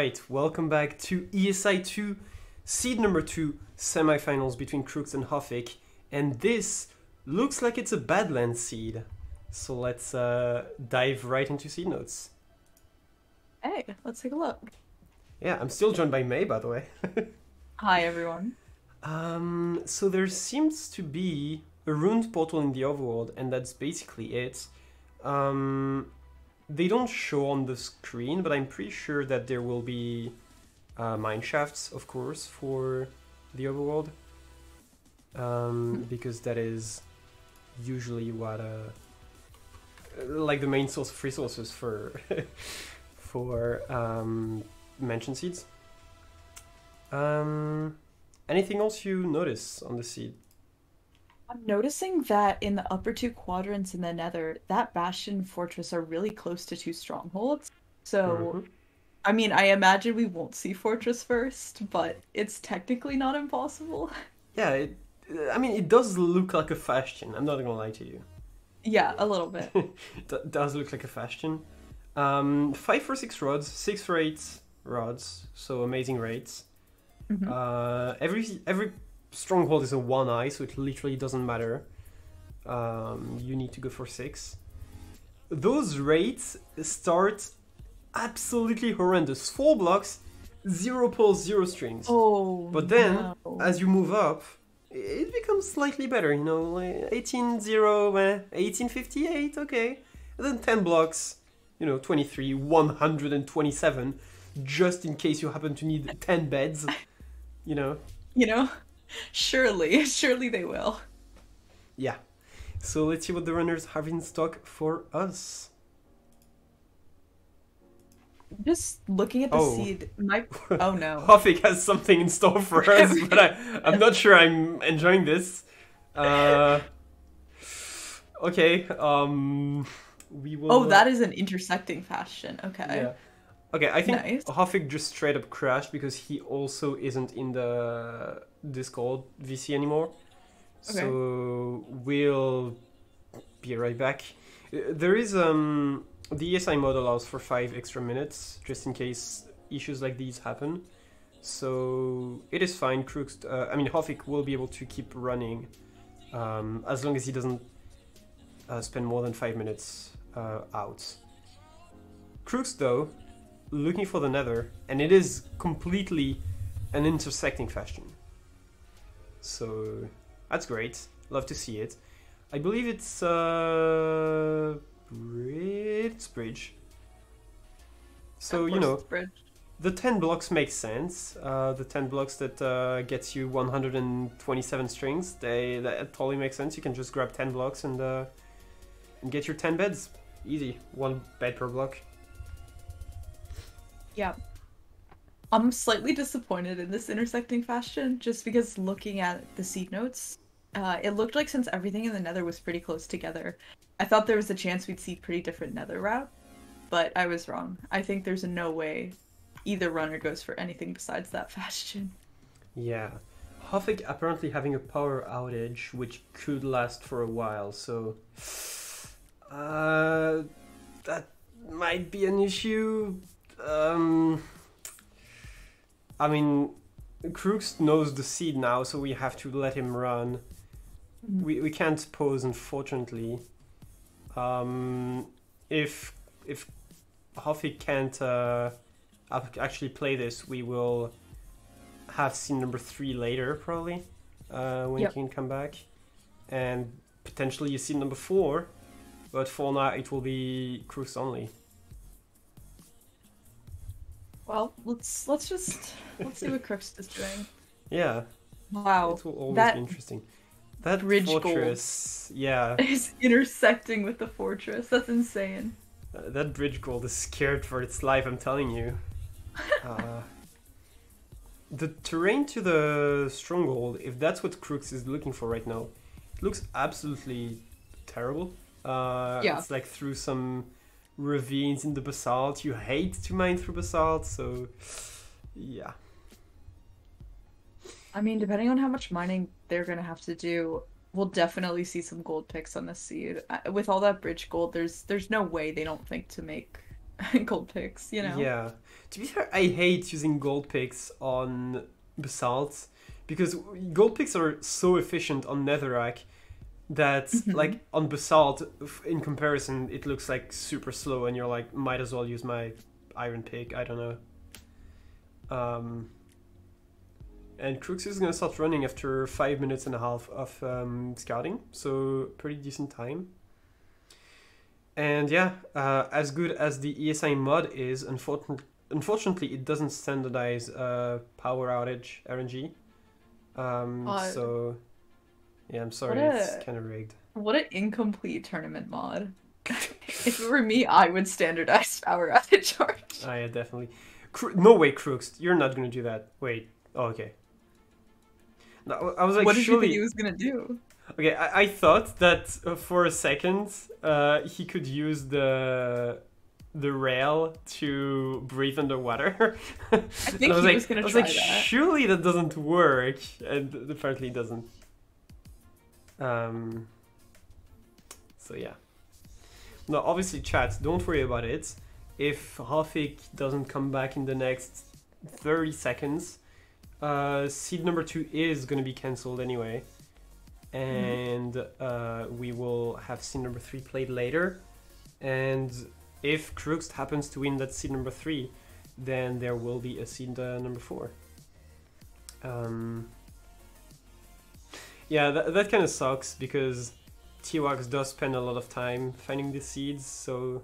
right, welcome back to ESI 2, seed number 2, semifinals between Crookst and Hoffik. And this looks like it's a Badlands seed. So let's dive right into seed notes. Hey, let's take a look. Yeah, I'm still joined by May, by the way. Hi, everyone. So there seems to be a ruined portal in the overworld, and that's basically it. They don't show on the screen, but I'm pretty sure that there will be mine shafts, of course, for the overworld. Because that is usually what, like the main source of resources for for mansion seeds. Anything else you notice on the seed? I'm noticing that in the upper two quadrants in the Nether, that Bastion and Fortress are really close to two strongholds. So, I mean, I imagine we won't see Fortress first, but it's technically not impossible. Yeah, I mean, it does look like a Bastion. I'm not gonna lie to you. Yeah, a little bit. It does look like a Bastion. 5 for 6 rods, 6 for 8 rods, so amazing rates. Every stronghold is a 1-eye, so it literally doesn't matter. You need to go for 6. Those rates start absolutely horrendous. 4 blocks, 0 pulls, 0 strings. Oh, but then, no. as you move up, it becomes slightly better, you know, like 18, 0, 1858, okay. And then 10 blocks, you know, 23, 127, just in case you happen to need 10 beds, you know. You know, surely they will. Yeah. So let's see what the runners have in stock for us. Just looking at the seed, oh no. Hoffik has something in store for us, but I'm not sure I'm enjoying this. Okay, we will... Oh, that is an intersecting Bastion, okay. Yeah. Okay, I think nice. Hoffik just straight up crashed because he also isn't in the Discord VC anymore. Okay. So we'll be right back. There is the ESI mode allows for 5 extra minutes just in case issues like these happen. So it is fine. Crookst, I mean Hoffik will be able to keep running as long as he doesn't spend more than 5 minutes out. Crookst though, looking for the Nether, and it is completely an intersecting Bastion. So that's great. Love to see it. I believe it's bridge. So you know, the 10 blocks make sense. The 10 blocks that gets you 127 strings, that totally makes sense. You can just grab 10 blocks and get your 10 beds. Easy, 1 bed per block. Yeah. I'm slightly disappointed in this intersecting Bastion, just because looking at the seed notes, it looked like since everything in the Nether was pretty close together, I thought there was a chance we'd see pretty different Nether route, but I was wrong. I think there's no way either runner goes for anything besides that Bastion. Yeah. Hoffik apparently having a power outage, which could last for a while, so... that might be an issue. I mean, Crookst knows the seed now, so we have to let him run. We can't pause, unfortunately. If Hoffik can't actually play this, we will have scene number 3 later, probably, when he can come back, and potentially you see number 4. But for now, it will be Crookst only. Well, let's see what Crookst is doing. Yeah. Wow. It will always be interesting. That bridge fortress, yeah, is intersecting with the fortress. That's insane. That bridge gold is scared for its life. I'm telling you. The terrain to the stronghold, if that's what Crookst is looking for right now, it looks absolutely terrible. It's like through some ravines in the basalt. You hate to mine through basalt, so yeah. I mean, depending on how much mining they're gonna have to do, we'll definitely see some gold picks on the seed. With all that bridge gold, there's no way they don't think to make gold picks, you know? Yeah. To be fair, I hate using gold picks on Basalt because gold picks are so efficient on Netherrack that, Hmm. like, on Basalt, in comparison, it looks like super slow, and you're like, might as well use my iron pick. I don't know. Um, and Crookst is gonna start running after 5 minutes and a half of scouting, so pretty decent time. And yeah, as good as the ESI mod is, unfortunately, it doesn't standardize power outage RNG. God, So yeah, I'm what sorry, it's a kind of rigged. what an incomplete tournament mod. If it were me, I would standardize power outage charge. Yeah, definitely. No way, Crookst, you're not gonna do that. Wait. Oh, okay. No, I was like, What did you think he surely. was gonna do? Okay, I thought that for a second he could use the rail to breathe underwater, I and think he was I gonna was like, try that. surely that doesn't work, and apparently it doesn't. Um, so yeah. No, obviously, chat, don't worry about it. If Hoffik doesn't come back in the next 30 seconds, seed number 2 is gonna be cancelled anyway. Mhm. And we will have seed number 3 played later. And if Crookst happens to win that seed number 3, then there will be a seed number 4. Yeah, that kind of sucks because T-Wax does spend a lot of time finding the seeds, so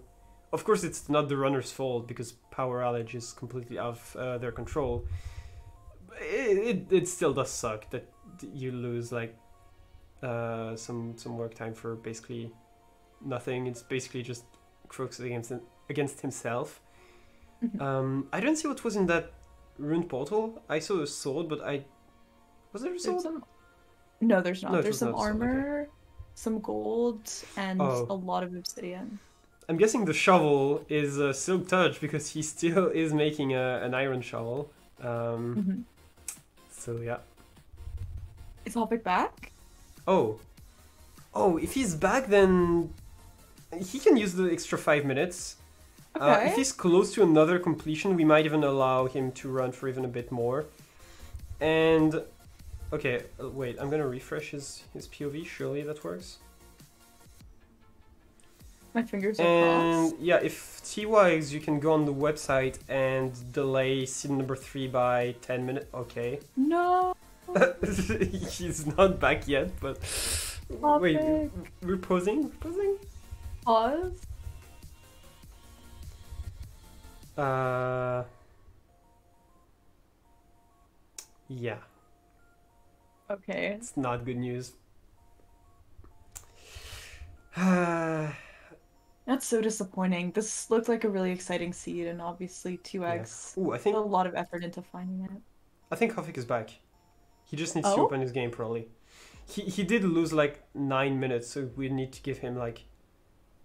of course it's not the runner's fault because power outage is completely out of their control. It still does suck that you lose like some work time for basically nothing. It's basically just Crookst against himself. Mhm. I don't see what was in that ruined portal. I saw a sword, but I was there a There's sword? some. No, there's No, not. it There's was some not a sword. Okay. armor, some gold, and Oh, a lot of obsidian. I'm guessing the shovel is a silk touch because he still is making an iron shovel. Um, Hmm. so yeah. Is Hoppik back? Oh, if he's back, then he can use the extra 5 minutes. If Okay. he's close to another completion, we might even allow him to run for even a bit more. And okay, wait, I'm gonna refresh his POV. Surely that works. My fingers are And crossed. yeah, if T-Wise, you can go on the website and delay scene number 3 by 10 minutes. Okay. No, He's not back yet, but wait, Hoppik. we're pausing? Pause. Uh, yeah, Okay. it's not good news. That's so disappointing. This looked like a really exciting seed, and obviously Yeah. 2x Ooh, put a lot of effort into finding it. I think Hoffik is back. He just needs to Oh? open his game probably. He did lose like 9 minutes, so we need to give him like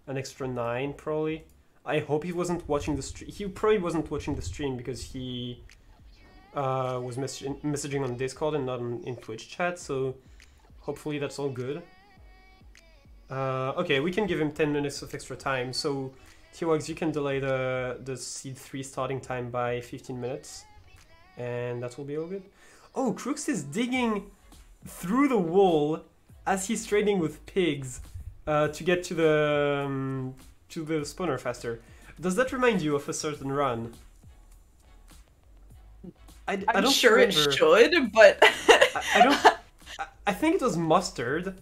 an extra 9 probably. I hope he wasn't watching the stream. He probably wasn't watching the stream because he was messaging on Discord and not in Twitch chat. So hopefully that's all good. Okay, we can give him 10 minutes of extra time. So T-Wags, you can delay the seed 3 starting time by 15 minutes, and that will be all good. Oh, Crookst is digging through the wall as he's trading with pigs to get to the spawner faster. Does that remind you of a certain run? I I'm don't sure it remember. should, but I don't. I think it was Mustard,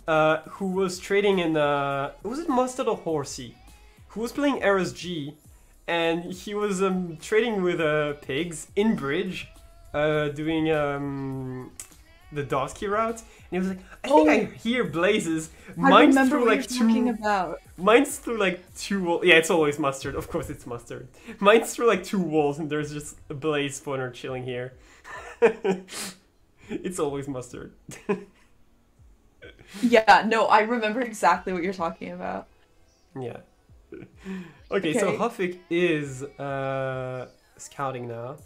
who was trading in. Was it Mustard or Horsey? Who was playing RSG, and he was trading with pigs in bridge, doing the Dosky route. And he was like, I think I oh, hear blazes. I Mine's remember through what you're like talking two. about. Mine's through like two walls. Yeah, it's always Mustard. Of course, it's Mustard. Mine's through like two walls, and there's just a blaze spawner chilling here. It's always Mustard. Yeah, no, I remember exactly what you're talking about. Yeah. Okay, so Okay. Hoffik is scouting now.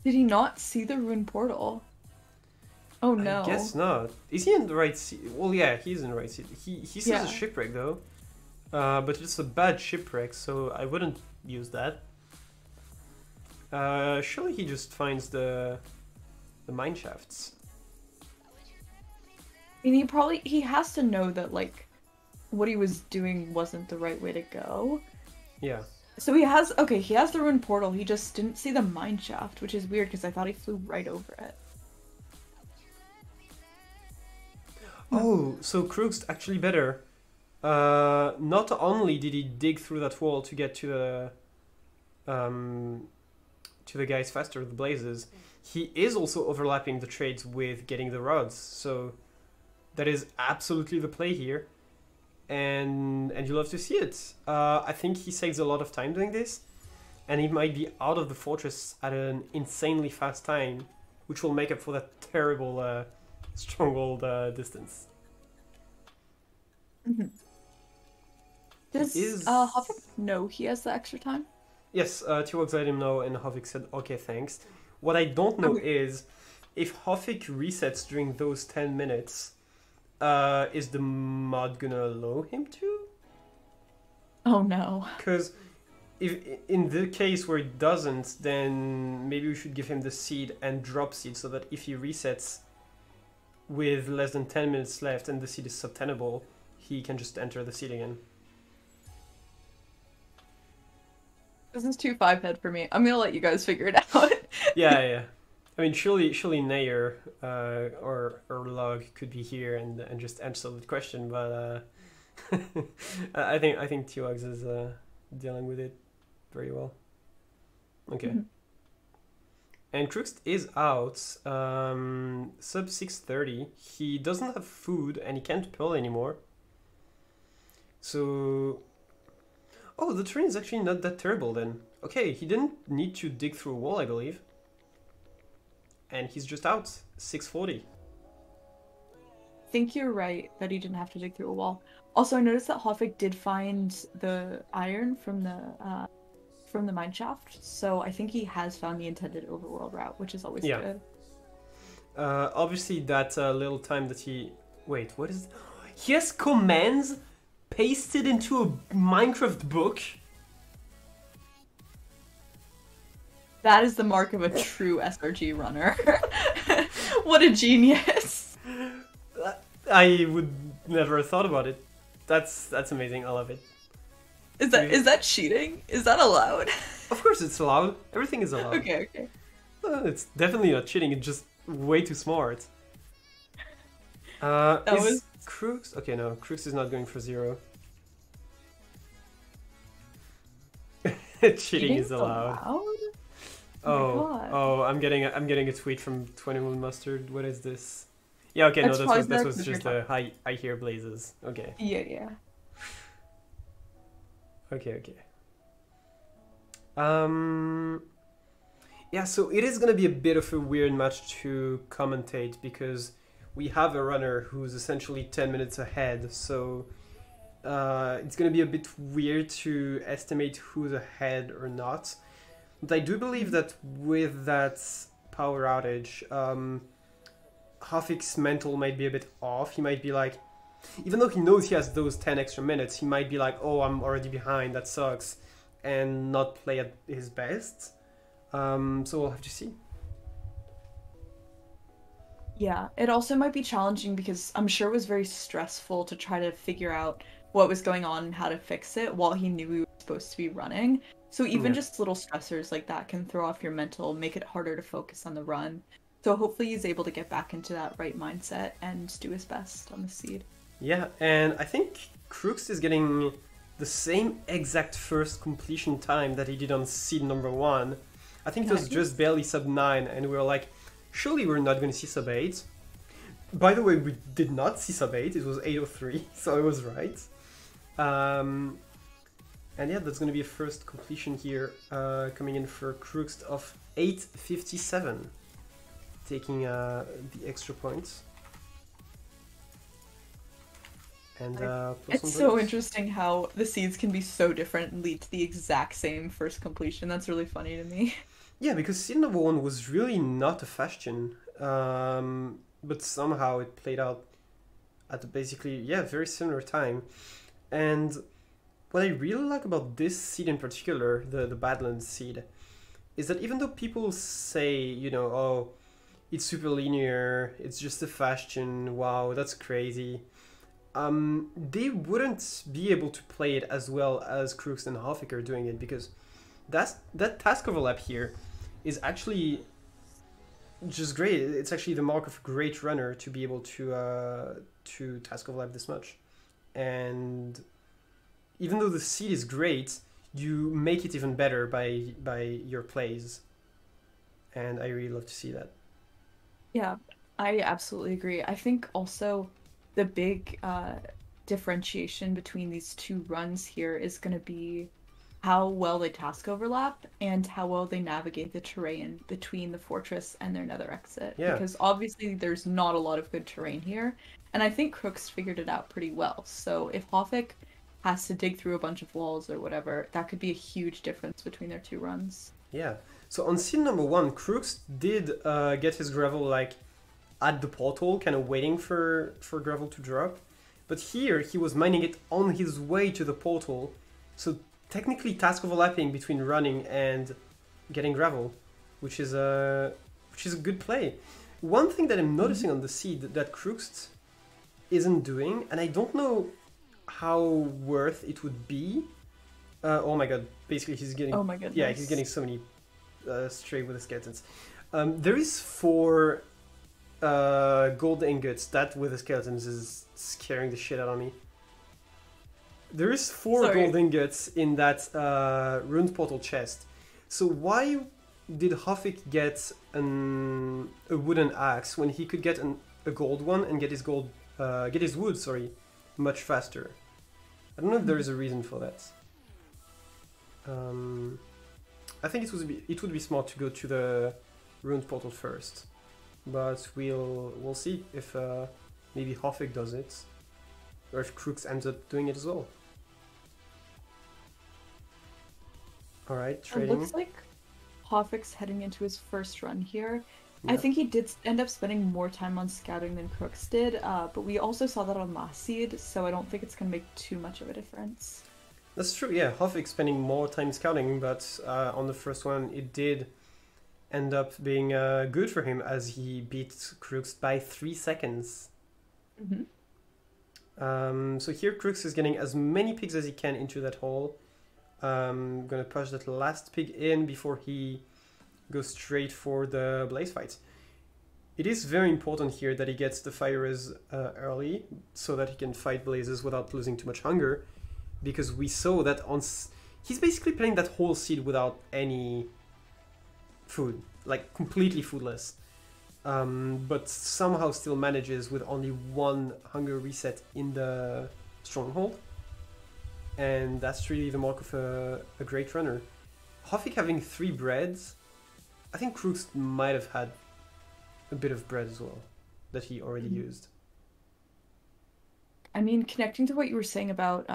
Did he not see the rune portal? Oh I guess no. not. Is he in the right seat? Well, yeah, he's in the right seat. He sees a Yeah. shipwreck though. But it's a bad shipwreck, so I wouldn't use that. Surely he just finds the mine shafts. And he has to know that like what he was doing wasn't the right way to go. Yeah. So he has the ruined portal. He just didn't see the mine shaft, which is weird because I thought he flew right over it. Oh, so Crookst actually better. Not only did he dig through that wall to get to the guys faster, the blazes, he is also overlapping the trades with getting the rods. So that is absolutely the play here, and you love to see it. I think he saves a lot of time doing this, and he might be out of the fortress at an insanely fast time, which will make up for that terrible stronghold distance. Mm-hmm. Does Hoffik know he has the extra time? Yes, T-Rox let him know, and Hoffik said, okay, thanks. What I don't know is, if Hoffik resets during those 10 minutes, is the mod gonna allow him to? Oh no. Because if in the case where it doesn't, then maybe we should give him the seed and drop seed, so that if he resets with less than 10 minutes left and the seed is subtenable, he can just enter the seed again. This is too 5-head for me. I'm gonna let you guys figure it out. Yeah. I mean, surely Nair or Log could be here and just answer the question, but I think T-Logs is dealing with it very well. Okay. Mm-hmm. And Crookst is out, sub 630. He doesn't have food and he can't pearl anymore. So... Oh, the terrain is actually not that terrible then. Okay, he didn't need to dig through a wall, I believe. And he's just out, 640. I think you're right that he didn't have to dig through a wall. Also, I noticed that Hoffik did find the iron from the mine shaft, so I think he has found the intended overworld route, which is always good. Obviously, that little time that he... Wait, what is... He has commands pasted into a Minecraft book? That is the mark of a true SRG runner. What a genius. I would never have thought about it. That's amazing. I love it. Is that cheating? Is that allowed? Of course it's allowed. Everything is allowed. Okay. It's definitely not cheating. It's just way too smart. Crookst? Okay, no. Crookst is not going for 0. Cheating is allowed. Oh, I'm getting a tweet from 21 Mustard. What is this? Yeah, okay, no, that was just a I hear blazes. Okay. Yeah. Okay. Yeah, so it is gonna be a bit of a weird match to commentate because we have a runner who's essentially 10 minutes ahead, so it's gonna be a bit weird to estimate who's ahead or not. But I do believe that with that power outage, Hoffik's mental might be a bit off. He might be like, even though he knows he has those 10 extra minutes, he might be like, oh, I'm already behind, that sucks, and not play at his best. So we'll have to see. Yeah, it also might be challenging because I'm sure it was very stressful to try to figure out what was going on and how to fix it while he knew he was supposed to be running. So even just little stressors like that can throw off your mental, make it harder to focus on the run. So hopefully he's able to get back into that right mindset and do his best on the seed. Yeah, and I think Crookst is getting the same exact first completion time that he did on seed number 1. I think it was just barely sub 9, and we were like, surely we're not going to see sub 8. By the way, we did not see sub 8, it was 803, so I was right. And yeah, that's going to be a first completion here, coming in for Crookst of 857, taking the extra points. And it's so interesting how the seeds can be so different and lead to the exact same first completion. That's really funny to me. Yeah, because seed number 1 was really not a fashion, but somehow it played out at basically, very similar time. And what I really like about this seed in particular, the Badlands seed, is that even though people say, you know, oh, it's super linear, it's just a fashion, wow, that's crazy, they wouldn't be able to play it as well as Crookst and Hoffik are doing it, because that task overlap here is actually just great. It's actually the mark of a great runner to be able to task overlap this much. And even though the seed is great, you make it even better by your plays. And I really love to see that. Yeah, I absolutely agree. I think also the big differentiation between these two runs here is going to be how well they task overlap and how well they navigate the terrain between the fortress and their nether exit. Yeah, Because obviously there's not a lot of good terrain here, and I think Crooks figured it out pretty well. So if Hoffik has to dig through a bunch of walls or whatever, that could be a huge difference between their two runs. yeah. So on scene number one, Crooks did get his gravel like at the portal, kind of waiting for gravel to drop. But here he was mining it on his way to the portal, so technically task overlapping between running and getting gravel, which is a good play. One thing that I'm noticing on the seed that Crookst isn't doing, and I don't know how worth it would be. Oh my god! Basically, he's getting. Oh my goodness. Yeah, he's getting so many stray with the skeletons. There is 4 gold ingots. That with the skeletons is scaring the shit out of me. There is 4 Sorry. gold ingots in that ruined portal chest. So why did Hoffik get a wooden axe when he could get a gold one and get his wood, sorry, much faster? I don't know if there is a reason for that. I think it would be smart to go to the ruined portal first, but we'll see if maybe Hoffik does it, or if Crooks ends up doing it as well. All right, It trading. looks like Hoffik's heading into his first run here. Yeah. I think he did end up spending more time on scouting than Crooks did, but we also saw that on last seed, so I don't think it's going to make too much of a difference. That's true, yeah. Hoffik spending more time scouting, but on the first one it did end up being good for him as he beat Crooks by 3 seconds. So here Crooks is getting as many pigs as he can into that hole. Gonna push that last pig in before he goes straight for the blaze fight. It is very important here that he gets the fires early so that he can fight blazes without losing too much hunger, because we saw that he's basically playing that whole seed without any food, like completely foodless, but somehow still manages with only 1 hunger reset in the stronghold. And that's really the mark of a great runner. Hoffik having 3 breads, I think Crooks might have had a bit of bread as well that he already used. I mean, connecting to what you were saying about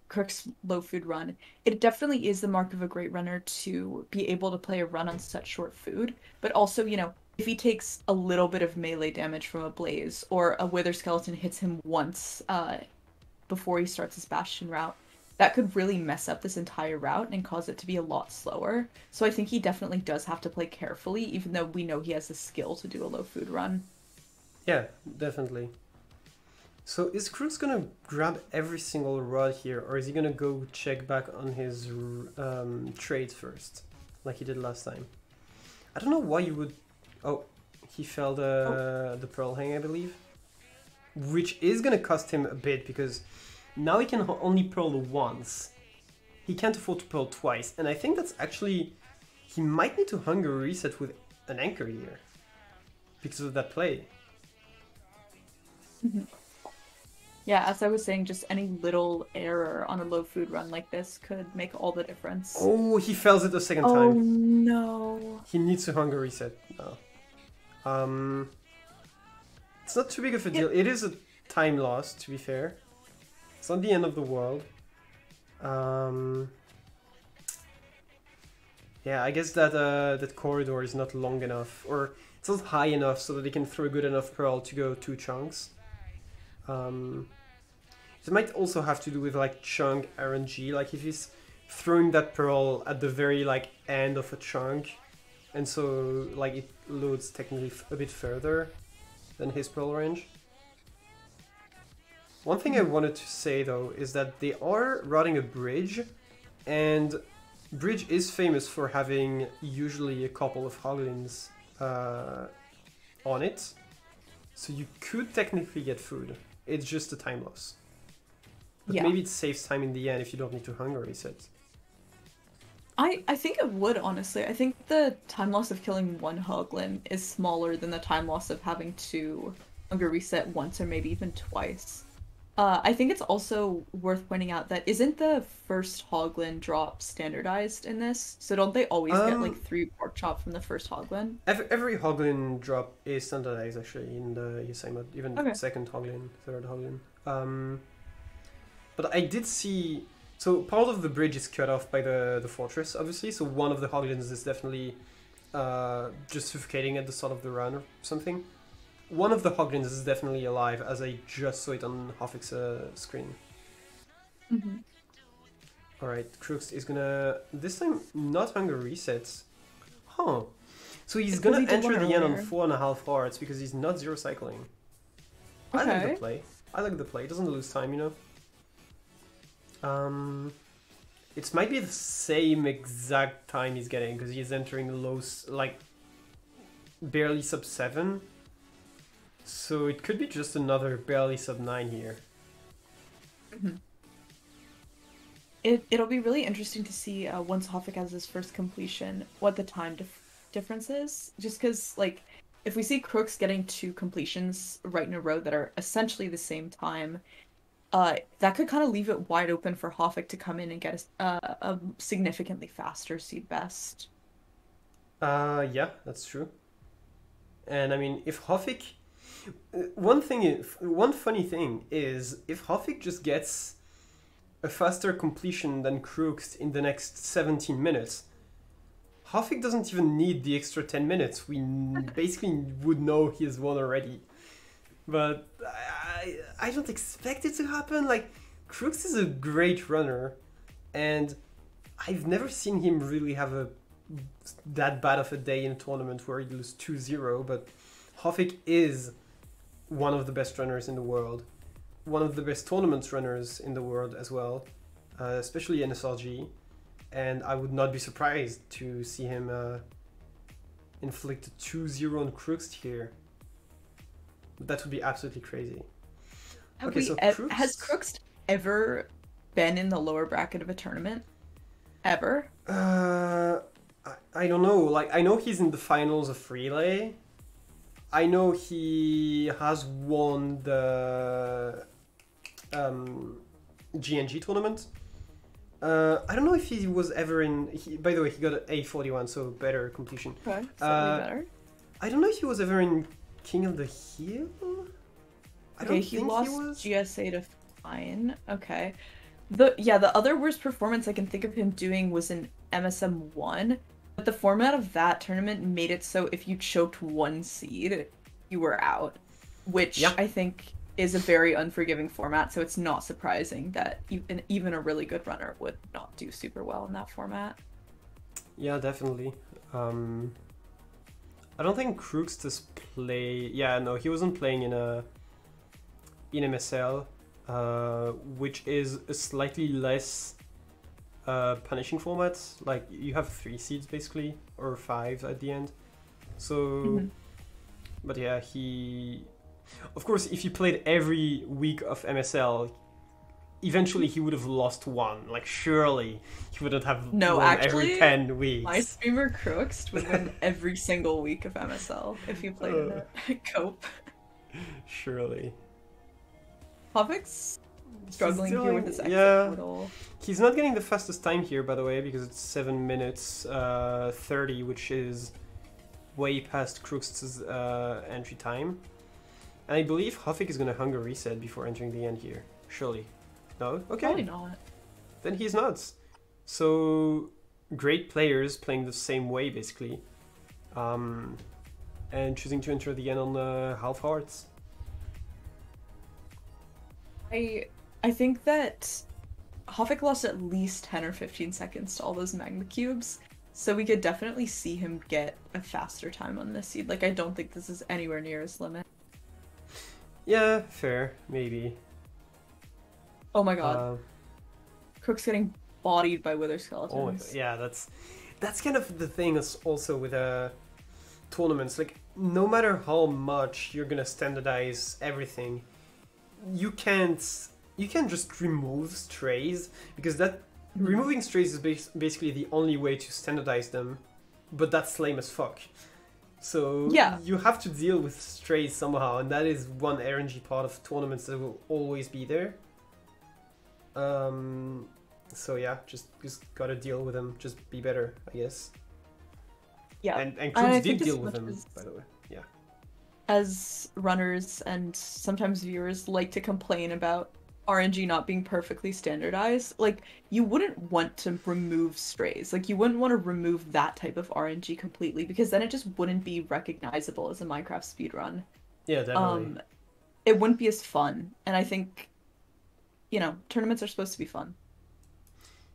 Crook's low food run, it definitely is the mark of a great runner to be able to play a run on such short food, but also, you know, if he takes a little bit of melee damage from a blaze or a wither skeleton hits him once before he starts his bastion route, that could really mess up this entire route and cause it to be a lot slower. So I think he definitely does have to play carefully, even though we know he has the skill to do a low food run. Yeah, definitely. So is Crooks gonna grab every single rod here, or is he gonna go check back on his trades first, like he did last time? I don't know why you would... Oh, he fell the pearl hang, I believe. Which is gonna cost him a bit, because now he can only pearl once. He can't afford to pearl twice, and I think that's actually... He might need to hunger reset with an anchor here, because of that play. Yeah, as I was saying, just any little error on a low food run like this could make all the difference. Oh, he fails it the second time. Oh no. He needs to hunger reset now. It's not too big of a deal. It is a time loss, to be fair. It's not the end of the world. Yeah, I guess that that corridor is not long enough, or it's not high enough so that they can throw a good enough pearl to go 2 chunks. It might also have to do with like chunk RNG, like if he's throwing that pearl at the very like end of a chunk, and so like it loads technically a bit further than his pearl range. One thing I wanted to say though is that they are routing a bridge, and bridge is famous for having usually a couple of hoglins on it, so you could technically get food. It's just a time loss. But maybe it saves time in the end if you don't need to hunger reset. I think it would, honestly. I think the time loss of killing one hoglin is smaller than the time loss of having to hunger reset once or maybe even twice. I think it's also worth pointing out that isn't the first hoglin drop standardized in this? So don't they always get like 3 pork chop from the first hoglin? Every hoglin drop is standardized actually in the ESI mode, even second hoglin, third hoglin. But I did see, so part of the bridge is cut off by the fortress, obviously. So one of the hoglins is definitely just suffocating at the start of the run or something. One of the hoglins is definitely alive, as I just saw it on Hoffik's screen. Alright, Crookst is gonna, this time, not hunger resets. Huh. So he's gonna enter the end on 4.5 hearts because he's not zero cycling. I like the play. I like the play. It doesn't lose time, you know? It might be the same exact time he's getting because he's entering the low, like, barely sub 7. So it could be just another barely sub 9 here. It'll be really interesting to see once Hoffik has his first completion what the time difference is. Just because, like, if we see Crookst getting 2 completions right in a row that are essentially the same time, that could kind of leave it wide open for Hoffik to come in and get a significantly faster seed best. Yeah, that's true. And I mean, if Hoffik, one funny thing is if Hoffik just gets a faster completion than Crookst in the next 17 minutes, Hoffik doesn't even need the extra 10 minutes. We basically would know he has won already. But I don't expect it to happen. Like, Crookst is a great runner, and I've never seen him really have that bad of a day in a tournament where he loses 2-0, but Hoffik is one of the best runners in the world. One of the best tournament runners in the world as well, especially in SRG. And I would not be surprised to see him inflict a 2-0 on Crookst here. That would be absolutely crazy. Has Crookst ever been in the lower bracket of a tournament? Ever? I don't know. Like, I know he's in the finals of Relay. I know he has won the GNG tournament. I don't know if he was ever in. By the way, he got an A41, so better completion. Okay, slightly better. I don't know if he was ever in King of the Hill. I don't think he lost GSA to Fine. Okay. The other worst performance I can think of him doing was in MSM1, but the format of that tournament made it so if you choked 1 seed, you were out, which I think is a very unforgiving format, so it's not surprising that even a really good runner would not do super well in that format. Yeah, definitely. I don't think Crookst has played. Yeah, no, he wasn't playing in MSL, which is a slightly less punishing format. Like, you have 3 seeds basically, or 5 at the end. So, but yeah, of course, if he played every week of MSL, eventually he would have lost 1. Like, surely he wouldn't have won every 10 weeks. My streamer Crookst would win every single week of MSL if he played in a cope. Surely. Hoffik's struggling here with his exit portal. He's not getting the fastest time here, by the way, because it's 7 minutes 30, which is way past Crookst's entry time. And I believe Hoffik is going to hunger reset before entering the end here. Surely. No? Okay. Probably not. Then he's not. So, great players playing the same way, basically. And choosing to enter the end on half hearts. I I think that Hoffik lost at least 10 or 15 seconds to all those magma cubes, so we could definitely see him get a faster time on this seed. Like, I don't think this is anywhere near his limit. Yeah, fair, maybe. Oh my god. Crook's getting bodied by wither Oh my god, skeletons. yeah, that's kind of the thing also with tournaments. Like, no matter how much you're gonna standardize everything, you can't just remove strays, because that removing strays is basically the only way to standardize them, but that's lame as fuck. So Yeah. you have to deal with strays somehow, and that is one RNG part of tournaments that will always be there. So yeah, just gotta deal with them. Just be better, I guess. Yeah. And Crookst did deal with them, by the way. Yeah. As runners and sometimes viewers like to complain about RNG not being perfectly standardized, like, you wouldn't want to remove strays. Like, you wouldn't want to remove that type of RNG completely, because then it just wouldn't be recognizable as a Minecraft speedrun. Yeah, definitely. It wouldn't be as fun. And I think, you know, tournaments are supposed to be fun.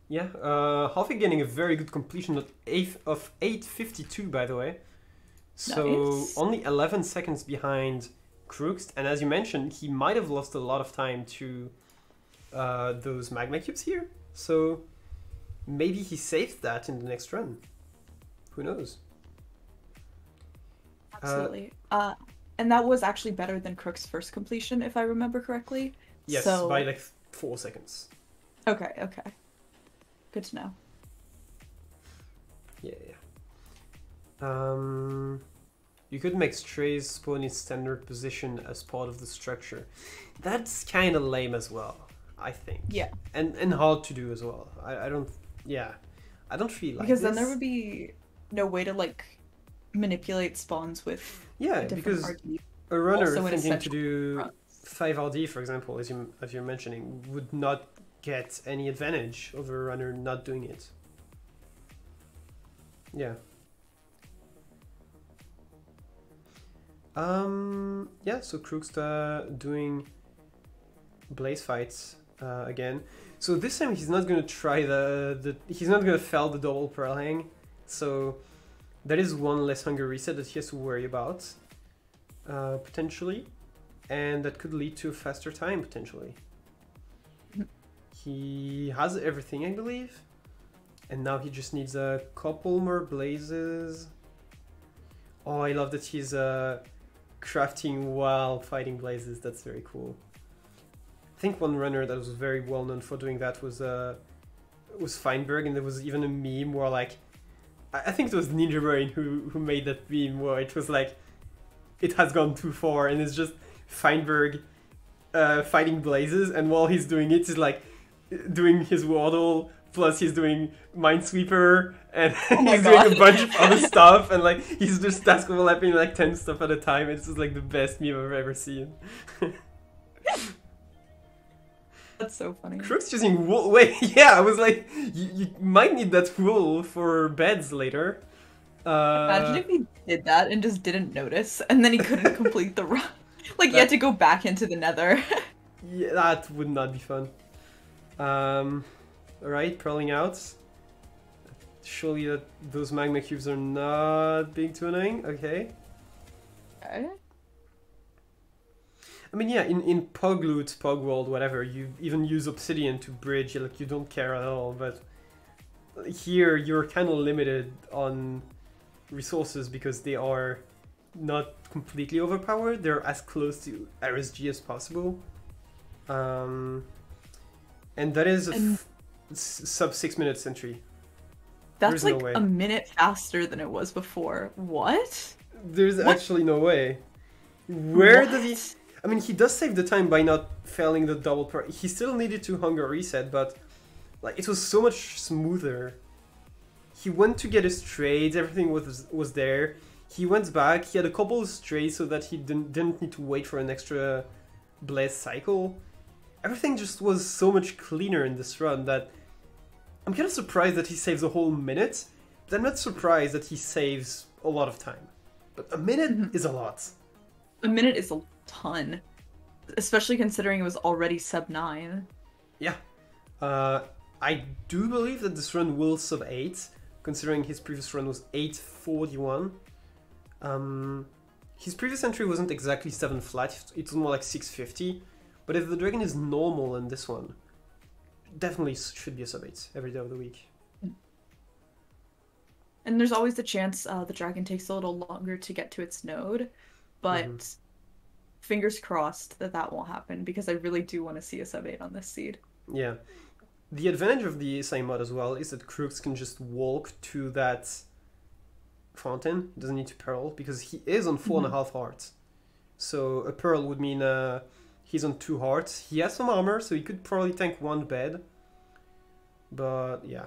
Yeah, Hoffik getting a very good completion of 8:52, by the way. So Nice. only 11 seconds behind Crookst, and as you mentioned, he might have lost a lot of time to those magma cubes here. So maybe he saved that in the next run. Who knows? Absolutely. And that was actually better than Crook's first completion, if I remember correctly. Yes, So... by like 4 seconds. Okay, okay. Good to know. Yeah, yeah. You could make strays spawn in standard position as part of the structure. That's kind of lame as well, I think. Yeah. And hard to do as well. I don't... Yeah. I don't feel like Because this. then there would be no way to, like, manipulate spawns with different because RD. a runner Also an thinking to essential do front. 5 RD, for example, as you're mentioning, would not get any advantage over a runner not doing it. Yeah. Yeah, so Crookst doing blaze fights again. So this time he's not gonna try he's not gonna fail the double pearl hang. So that is one less hunger reset that he has to worry about potentially, and that could lead to a faster time potentially. He has everything, I believe, and now he just needs a couple more blazes. Oh, I love that he's crafting while fighting blazes. That's very cool. I think one runner that was very well known for doing that was Feinberg, and there was even a meme where, like, I think it was Ninja Brain who made that meme where it was like, it has gone too far, and it's just Feinberg fighting blazes, and while he's doing it, he's like doing his Wardle, plus he's doing Minesweeper, and he's doing a bunch of other stuff, and like he's just task overlapping like 10 stuff at a time. It's just like the best meme I've ever seen. That's so funny. Crookst using wool. Wait, yeah, I was like, you might need that wool for beds later. Imagine if he did that and just didn't notice, and then he couldn't complete the run. Like, you had to go back into the nether. Yeah, that would not be fun. Alright, pearling out. Surely that those magma cubes are not being too annoying. Okay. Okay. I mean, yeah, in Pug Loot, Pug World, whatever, you even use obsidian to bridge, like, you don't care at all, but here you're kind of limited on resources because they are not completely overpowered. They're as close to RSG as possible. And that is a sub 6 minute sentry. That's There's like no way. a minute faster than it was before. What? There's What? actually no way. Where What? does he... I mean, he does save the time by not failing the double per... He still needed to hunger reset, but like it was so much smoother. He went to get his trades, everything was there. He went back, he had a couple of strays so that he didn't need to wait for an extra blaze cycle. Everything just was so much cleaner in this run that I'm kind of surprised that he saves a whole minute, but I'm not surprised that he saves a lot of time. But a minute is a lot. A minute is a ton. Especially considering it was already sub 9. Yeah. Uh, I do believe that this run will sub 8, considering his previous run was 841. His previous entry wasn't exactly 7 flat, it was more like 650. But if the dragon is normal in this one, definitely should be a sub 8 every day of the week. And there's always the chance the dragon takes a little longer to get to its node, but fingers crossed that that won't happen because I really do want to see a sub 8 on this seed. Yeah. The advantage of the ESI mod as well is that Crookst can just walk to that fountain. He doesn't need to pearl because he is on 4.5 hearts. So a pearl would mean he's on 2 hearts. He has some armor, so he could probably tank 1 bed. But yeah.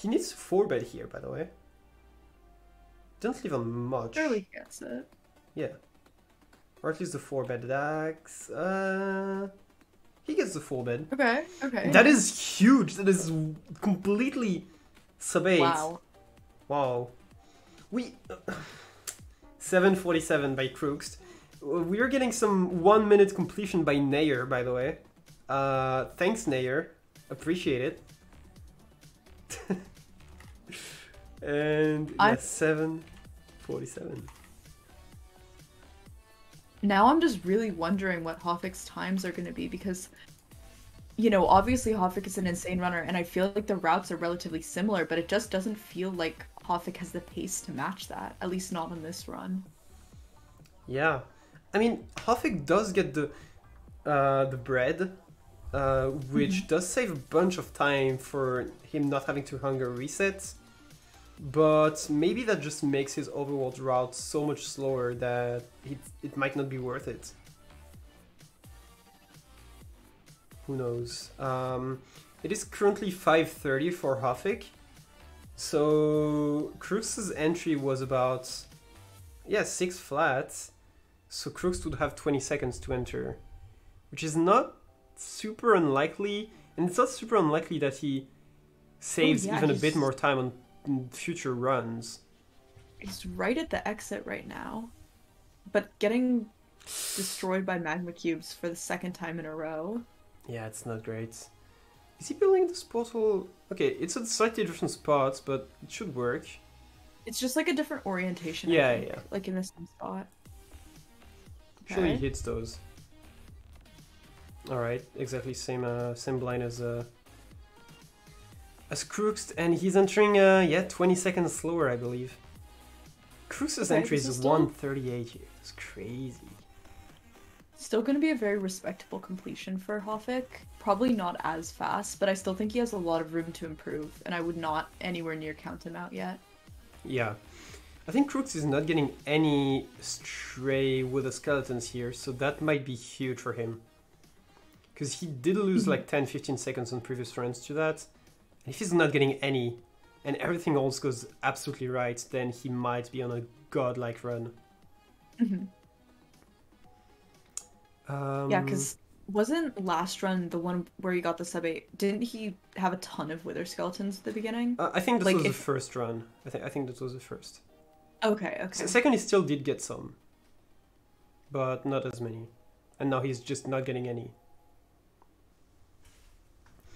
He needs 4 bed here, by the way. Doesn't leave on much. Surely gets it. Yeah. Or at least the 4 bed dax. He gets the 4 bed. Okay, okay. That is huge. That is completely sub 8. Wow. Wow. We 747 by Crookst. We are getting some 1 minute completion by Nair, by the way. Thanks, Nair. Appreciate it. And yeah, 747. Now I'm just really wondering what Hoffik's times are going to be because, you know, obviously Hoffik is an insane runner and I feel like the routes are relatively similar, but it just doesn't feel like Hoffik has the pace to match that, at least not on this run. Yeah. I mean, Hoffik does get the bread, which does save a bunch of time for him not having to hunger reset. But maybe that just makes his overworld route so much slower that it might not be worth it. Who knows? It is currently 5:30 for Hoffik. So Crookst's entry was about 6 flats. So Crookst would have 20 seconds to enter, which is not super unlikely, and it's not super unlikely that he saves even a bit more time on future runs. He's right at the exit right now, but getting destroyed by magma cubes for the 2nd time in a row. Yeah, it's not great. Is he building this portal? Okay, it's at slightly different spots, but it should work. It's just like a different orientation. Yeah, I think, like in the same spot. Sure, he hits those. All right, exactly same blind as Crookst, and he's entering 20 seconds slower, I believe. Crookst's entry is 138 here. It's crazy. Still going to be a very respectable completion for Hoffik. Probably not as fast, but I still think he has a lot of room to improve, and I would not anywhere near count him out yet. Yeah. I think Crookst is not getting any stray with the skeletons here, so that might be huge for him. Because he did lose like 10-15 seconds on previous runs to that. And if he's not getting any, and everything else goes absolutely right, then he might be on a godlike run. Yeah, because wasn't last run the one where he got the sub 8? Didn't he have a ton of wither skeletons at the beginning? I think this was the first run. I think that was the first. Okay, okay. Second, he still did get some, but not as many. And now he's just not getting any.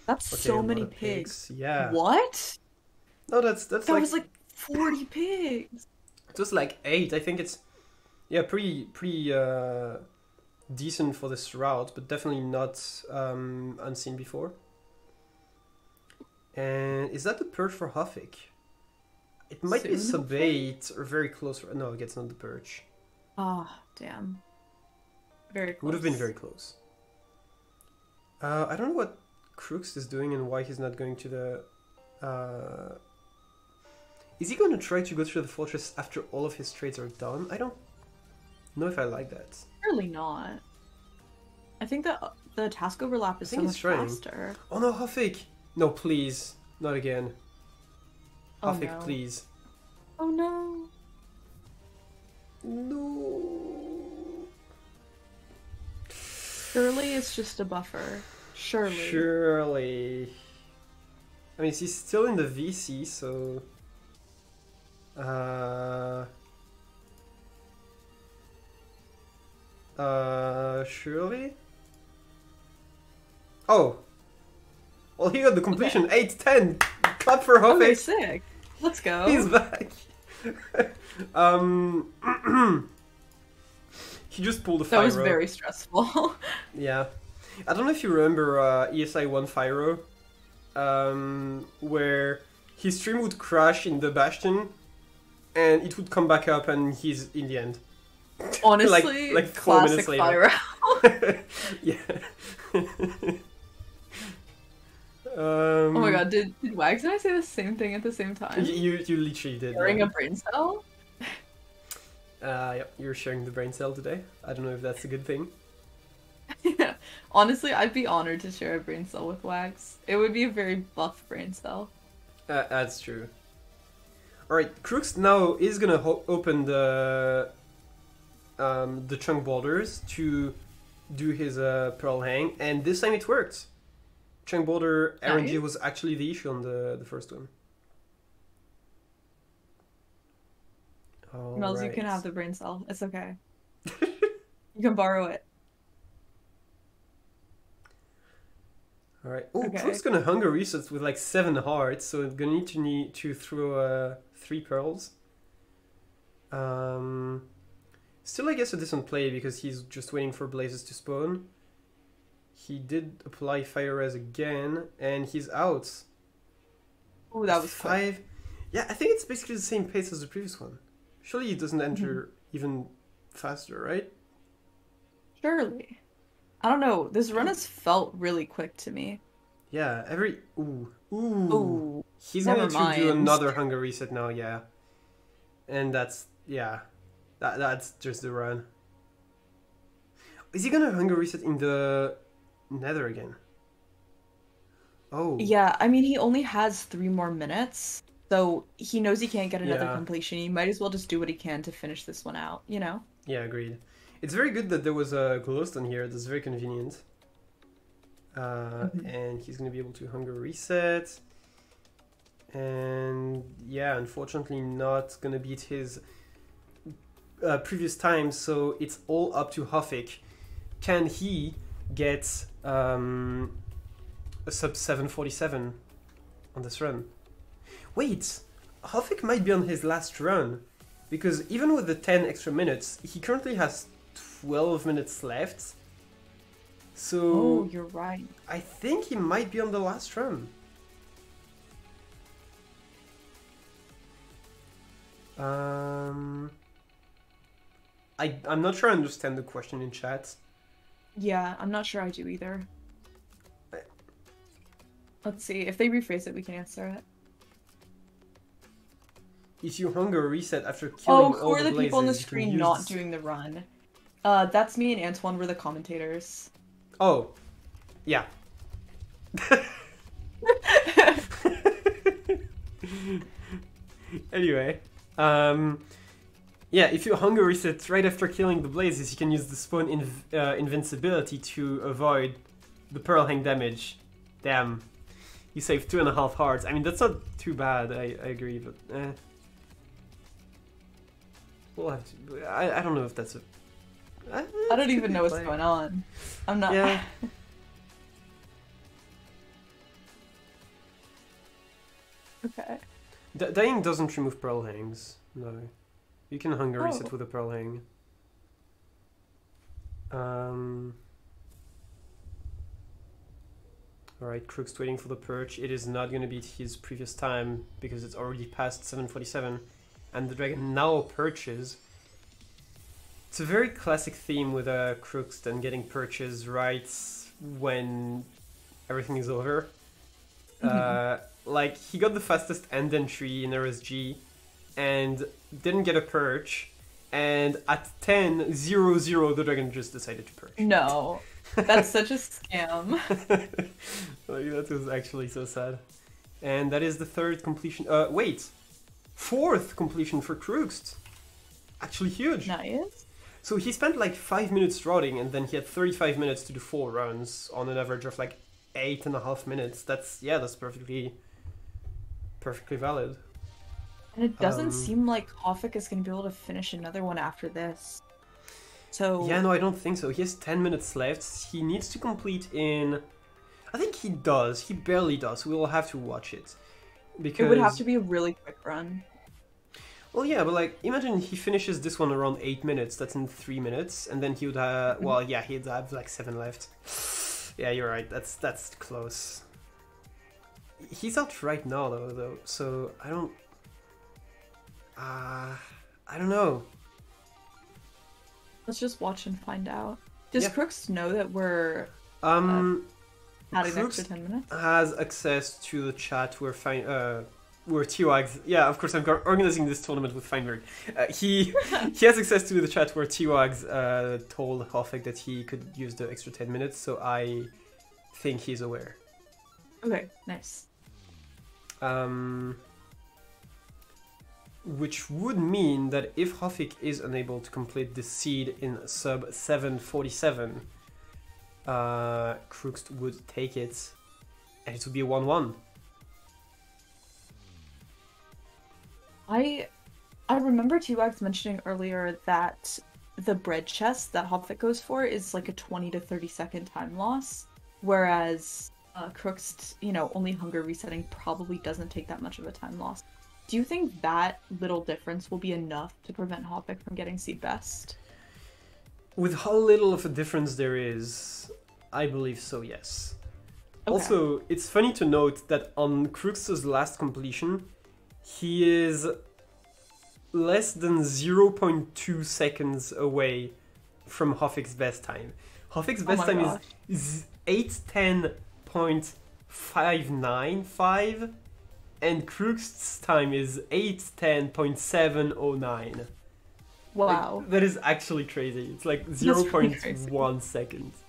That's okay, so many pigs. Yeah. What? No, that like... was like 40 pigs. It was like 8. I think it's pretty decent for this route, but definitely not unseen before. And is that the perch for Hoffik? It might be sub 8 or very close. No, it's not the perch. Ah, damn. Very close. Would have been very close. I don't know what Crookst is doing and why he's not going to the... Is he going to try to go through the fortress after all of his trades are done? I don't know if I like that. Really not. I think that the task overlap is so much faster. Oh no, Hoffik! No, please. Not again. Oh, Hoffik, no. please. Oh no. No. Surely it's just a buffer. Surely. Surely. I mean, he's still in the VC, so... surely? Oh, well, he got the completion. Okay. 8-10. Clap for Okay, Hoffik. sick. Let's He's go. back. um, he just pulled a That was Fyro. very stressful. Yeah. I don't know if you remember ESI 1 Fyro, where his stream would crash in the Bastion, and it would come back up, and he's in the end. Honestly, like 4 minutes classic later. fire. Yeah. Oh my god, did Wags and I say the same thing at the same time? You literally did. Sharing Yeah. a brain cell? Yeah, you're sharing the brain cell today. I don't know if that's a good thing. Yeah. Honestly, I'd be honored to share a brain cell with Wags. It would be a very buff brain cell. That's true. Alright, Crookst now is gonna open the chunk borders to do his Pearl Hang, and this time it worked. Chunk border RNG Nice. was actually the issue on the first one. Mel's, you can have the brain cell. It's okay. You can borrow it. Alright. Oh, Okay. Crook's gonna hunger resets with like 7 hearts, so it's gonna need to throw 3 pearls. Still, I guess a decent play because he's just waiting for blazes to spawn. He did apply fire res again, and he's out. Oh, that was quick. 5. Yeah, I think it's basically the same pace as the previous one. Surely it doesn't enter even faster, right? Surely. I don't know. This run has felt really quick to me. Yeah, every... Ooh. Ooh. He's Never going to do mind. another hunger reset now, yeah. And that's... Yeah. That's just the run. Is he gonna hunger reset in the nether again? Oh. Yeah, I mean, he only has 3 more minutes, so he knows he can't get another Yeah. completion. He might as well just do what he can to finish this one out, you know? Yeah, agreed. It's very good that there was a glowstone here. That's very convenient. And he's gonna be able to hunger reset. And yeah, unfortunately not gonna beat his previous time, so it's all up to Hoffik. Can he get a sub 747 on this run? Wait, Hoffik might be on his last run, because even with the 10 extra minutes, he currently has 12 minutes left. So Oh, you're right. I think he might be on the last run. I'm not sure I understand the question in chat. Yeah, I'm not sure I do either. Let's see. If they rephrase it, we can answer it. If you hunger reset after killing Oh, all who are the blazes, people on the you can screen use not this- doing the run? That's me and Antoine were the commentators. Oh, yeah. Anyway, yeah, if you hunger reset right after killing the blazes, you can use the spawn invincibility to avoid the Pearl Hang damage. Damn, you saved 2.5 hearts. I mean, that's not too bad. I agree, but we'll have to. I don't know if that's a. I don't even know what's going on. I'm not. Yeah. Okay. Dying doesn't remove Pearl Hangs. No, you can hunger reset Oh. with a Pearl Hang. Alright, Crookst waiting for the perch. It is not going to beat his previous time because it's already past 747 and the dragon now perches. It's a very classic theme with Crookst and getting perches right when everything is over. Like, he got the fastest end entry in RSG and didn't get a perch, and at 10:00 the dragon just decided to perch. No. That's such a scam. Like, that was actually so sad. And that is the 3rd completion. Wait! 4th completion for Crookst! Actually huge! Nice. So he spent like 5 minutes routing, and then he had 35 minutes to do 4 runs on an average of like 8.5 minutes. That's perfectly valid. And it doesn't seem like Hoffik is going to be able to finish another one after this. So Yeah, no, I don't think so. He has 10 minutes left. He needs to complete in... I think he does. He barely does. We'll have to watch it. It would have Because, to be a really quick run. well, yeah, but like, imagine he finishes this one around 8 minutes. That's in 3 minutes. And then he would have, well, yeah, he'd have like 7 left. Yeah, you're right. That's close. He's out right now, though. So, I don't know. Let's just watch and find out. Does Yeah. Crookst know that we're adding an extra Crookst 10 minutes? has access to the chat where T-Wags, yeah, of course I'm organizing this tournament with Feinberg. He has access to the chat where T-Wags told Hoffik that he could use the extra 10 minutes, so I think he's aware. Okay, nice. Which would mean that if Hoffik is unable to complete the seed in sub 747, Crookst would take it, and it would be a 1-1. I remember T-Wags mentioning earlier that the bread chest that Hoffik goes for is like a 20 to 30 second time loss, whereas Crookst, only hunger resetting probably doesn't take that much of a time loss. Do you think that little difference will be enough to prevent Hoffik from getting seed best? With how little of a difference there is, I believe so, yes. Okay. Also, it's funny to note that on Crookst's last completion, he is less than 0.2 seconds away from Hoffik's best time. Hoffik's best time is 8:10.595, and Crookst's time is 8:10.709. Wow. Like, that is actually crazy. It's like 0.1 seconds.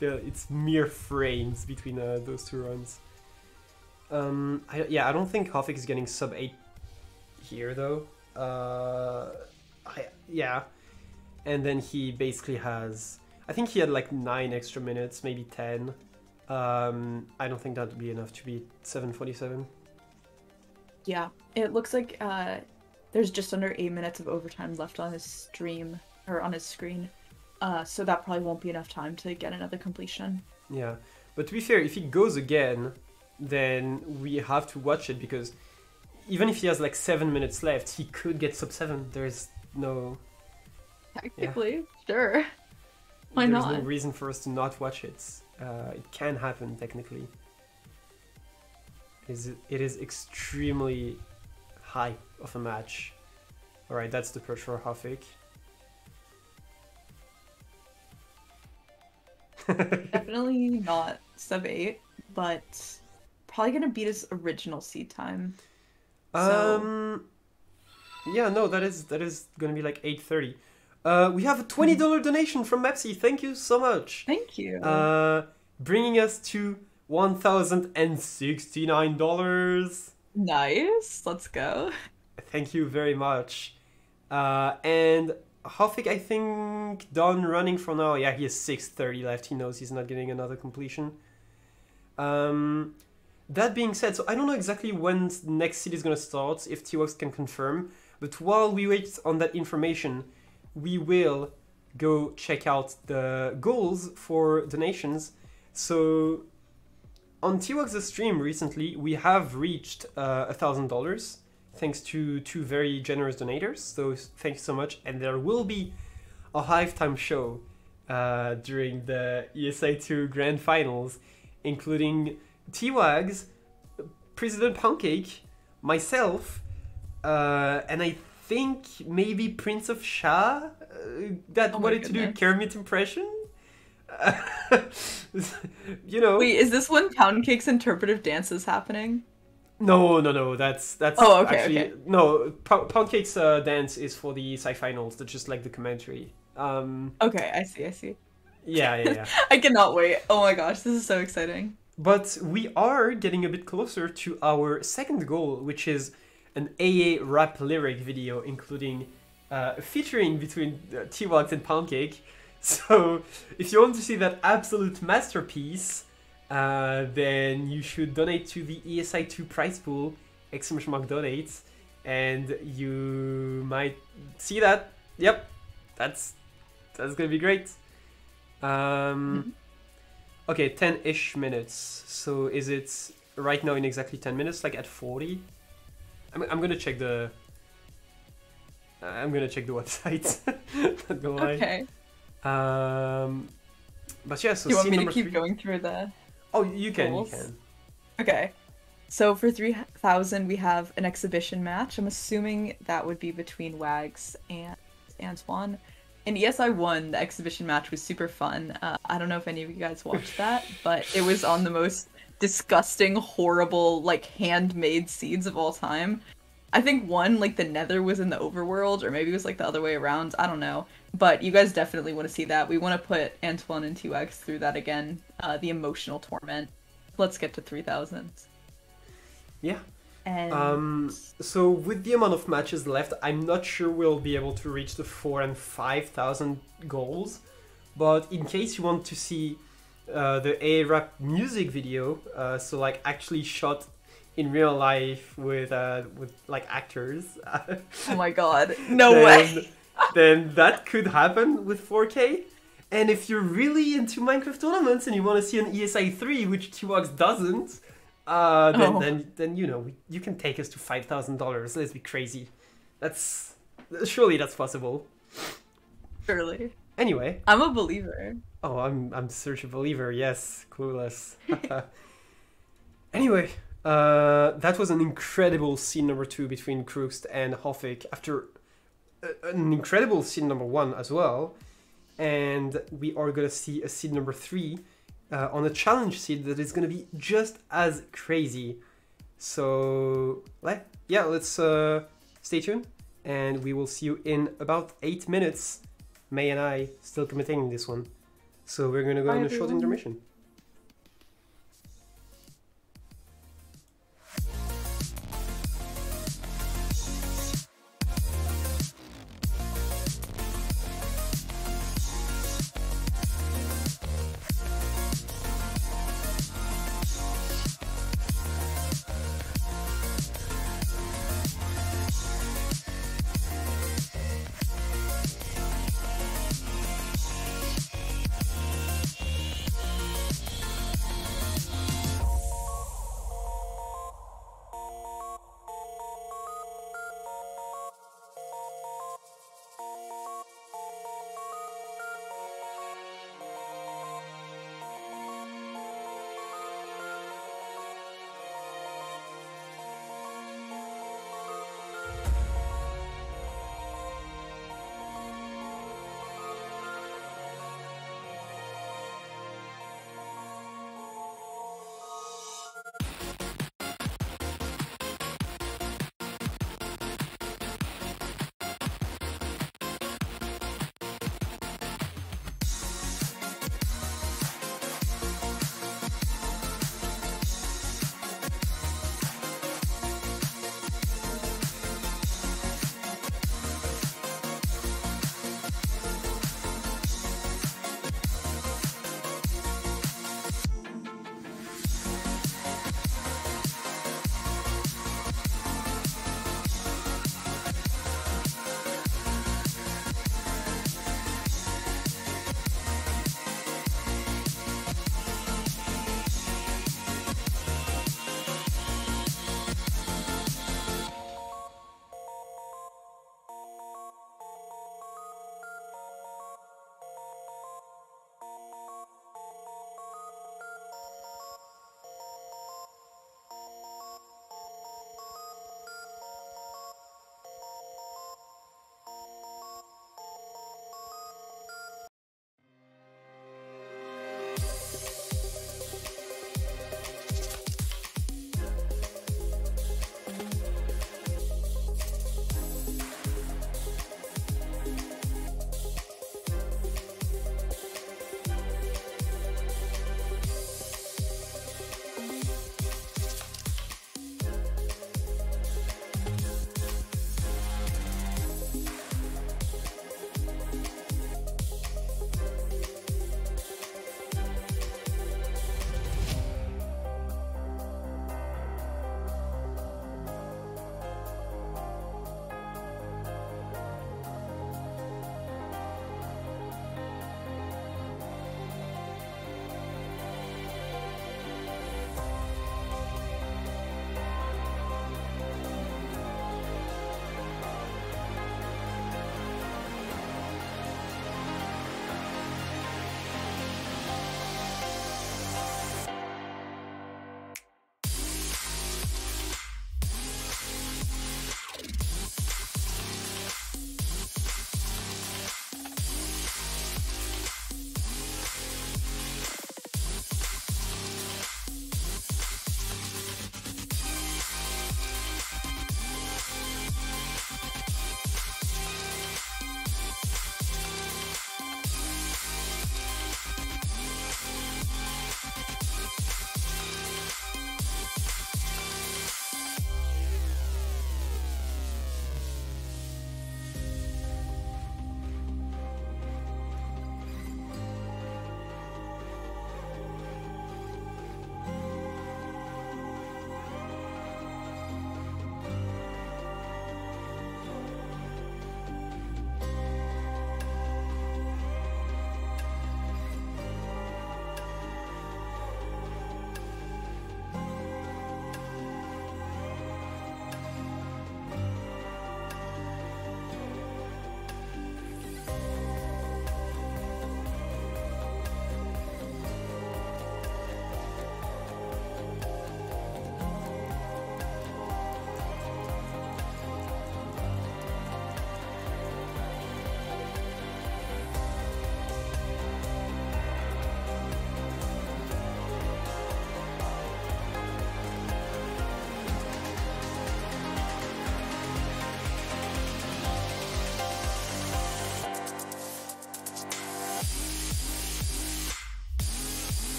It's mere frames between those two runs. I don't think Hoffik is getting sub 8 here though. And then he basically has, I think he had like 9 extra minutes, maybe 10. I don't think that would be enough to beat 747. Yeah, it looks like there's just under 8 minutes of overtime left on his stream, or on his screen. So that probably won't be enough time to get another completion. Yeah, but to be fair, if he goes again, then we have to watch it, because even if he has like 7 minutes left, he could get sub 7. There's no... Technically, sure. Why not? There's no reason for us to not watch it. It can happen, technically. It is extremely high of a match. Alright, that's the push for Hoffik. Definitely not sub 8, but probably gonna beat his original seed time. So... yeah, no, that is gonna be like 8:30. We have a $20 donation from Mepsi. Thank you so much. Thank you. Bringing us to $1,069. Nice. Let's go. Thank you very much. And Hoffik, I think, done running for now. Yeah, he has 6:30 left. He knows he's not getting another completion. That being said, so I don't know exactly when the next seed is going to start, if T-Wags can confirm. But while we wait on that information, we will go check out the goals for donations. So on T-Wags' stream recently, we have reached $1,000 thanks to 2 very generous donators. So thank you so much. And there will be a halftime show during the ESI 2 Grand Finals, including T-Wags, President Pancake, myself, and I think maybe Prince of Shah that wanted to do a Kermit impression. Wait, is this when Pound Cake's interpretive dance is happening? No. That's oh, okay, actually okay. No. Pound Cake's dance is for the Semifinals. That's just like the commentary. Okay, I see. Yeah. I cannot wait. Oh my gosh, this is so exciting. But we are getting a bit closer to our second goal, which is an AA rap lyric video, including featuring between T-Wags and Pancake. So if you want to see that absolute masterpiece, then you should donate to the ESI 2 prize pool, !donate, and you might see that. Yep, that's gonna be great. Okay, 10-ish minutes. So is it right now in exactly 10 minutes, like at 40? I'm gonna check the... I'm gonna check the website. Not gonna lie. Okay. But yeah, so Do you want scene me to number keep 3. going through the Oh, you can, you goals? can. Okay. So for 3,000, we have an exhibition match. I'm assuming that would be between Wags and Antoine. In ESI 1, the exhibition match was super fun. I don't know if any of you guys watched that, but it was on the most disgusting, horrible, like, handmade seeds of all time. I think one, like, the Nether was in the overworld, or maybe it was, like, the other way around. I don't know. But you guys definitely want to see that. We want to put Antoine and 2X through that again. The emotional torment. Let's get to 3,000. Yeah. And So with the amount of matches left, I'm not sure we'll be able to reach the 4,000 and 5,000 goals. But in case you want to see the A-Rap music video, so like actually shot in real life with like actors. oh my god, no then, way! then that could happen with 4K. And if you're really into Minecraft tournaments and you want to see an ESI 3, which T-Wax doesn't, then you know you can take us to $5,000. Let's be crazy. Surely that's possible. Surely. Anyway. I'm a believer. Oh, I'm such a believer. Yes, clueless. Anyway, that was an incredible scene number 2 between Crookst and Hoffik after an incredible scene number 1 as well. And we are gonna see a scene number 3 on a challenge seed that is gonna be just as crazy. So yeah, let's stay tuned, and we will see you in about 8 minutes. May and I still commentating this one, so we're gonna go on a short intermission.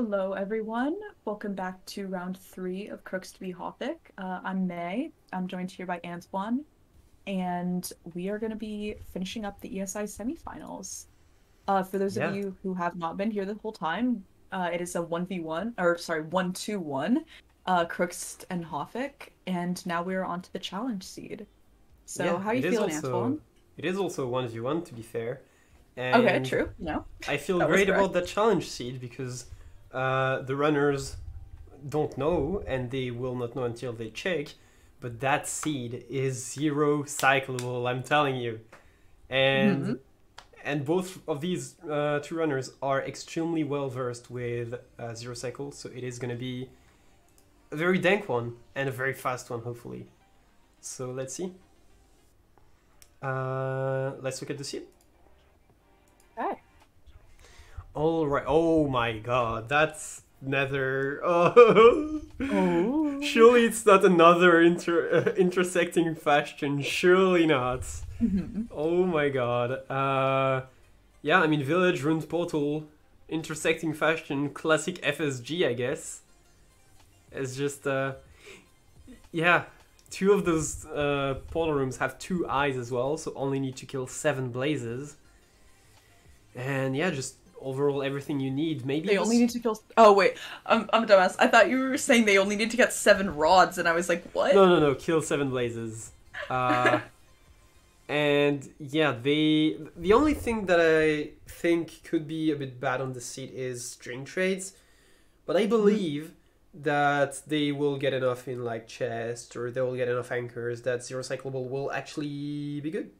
Hello, everyone. Welcome back to round three of Crookst v. Hoffik. I'm May. I'm joined here by Antoine, and we are going to be finishing up the ESI semifinals. For those of Yeah, you who have not been here the whole time, it is a 1v1, or sorry, 1-2-1, Crookst and Hoffik, and now we're on to the challenge seed. So, yeah. how are you feeling, Antoine? It is also 1v1 to be fair, Okay, and true. I feel That was great correct. about that challenge seed because the runners don't know and they will not know until they check. But that seed is zero cyclable, I'm telling you, Hmm. and both of these two runners are extremely well versed with zero cycle, so it is going to be a very dank one and a very fast one, hopefully. So let's see. Let's look at the seed. Okay. All right. Oh my God, that's Nether. Oh, Oh. surely it's not another intersecting fashion. Surely not. Mhm. Oh my God. Yeah. I mean, village ruined portal, intersecting fashion, classic FSG, I guess. It's just yeah. Two of those portal rooms have two eyes as well, so only need to kill 7 blazes. And yeah, just overall everything you need. Maybe They only this. need to kill. Oh wait, I'm a dumbass. I thought you were saying they only need to get 7 rods, and I was like, what? No, no, no. Kill 7 blazes. Uh, and yeah, the only thing that I think could be a bit bad on the seat is string trades, but I Mhm. believe that they will get enough in like chest or they will get enough anchors that zero cyclable will actually be good.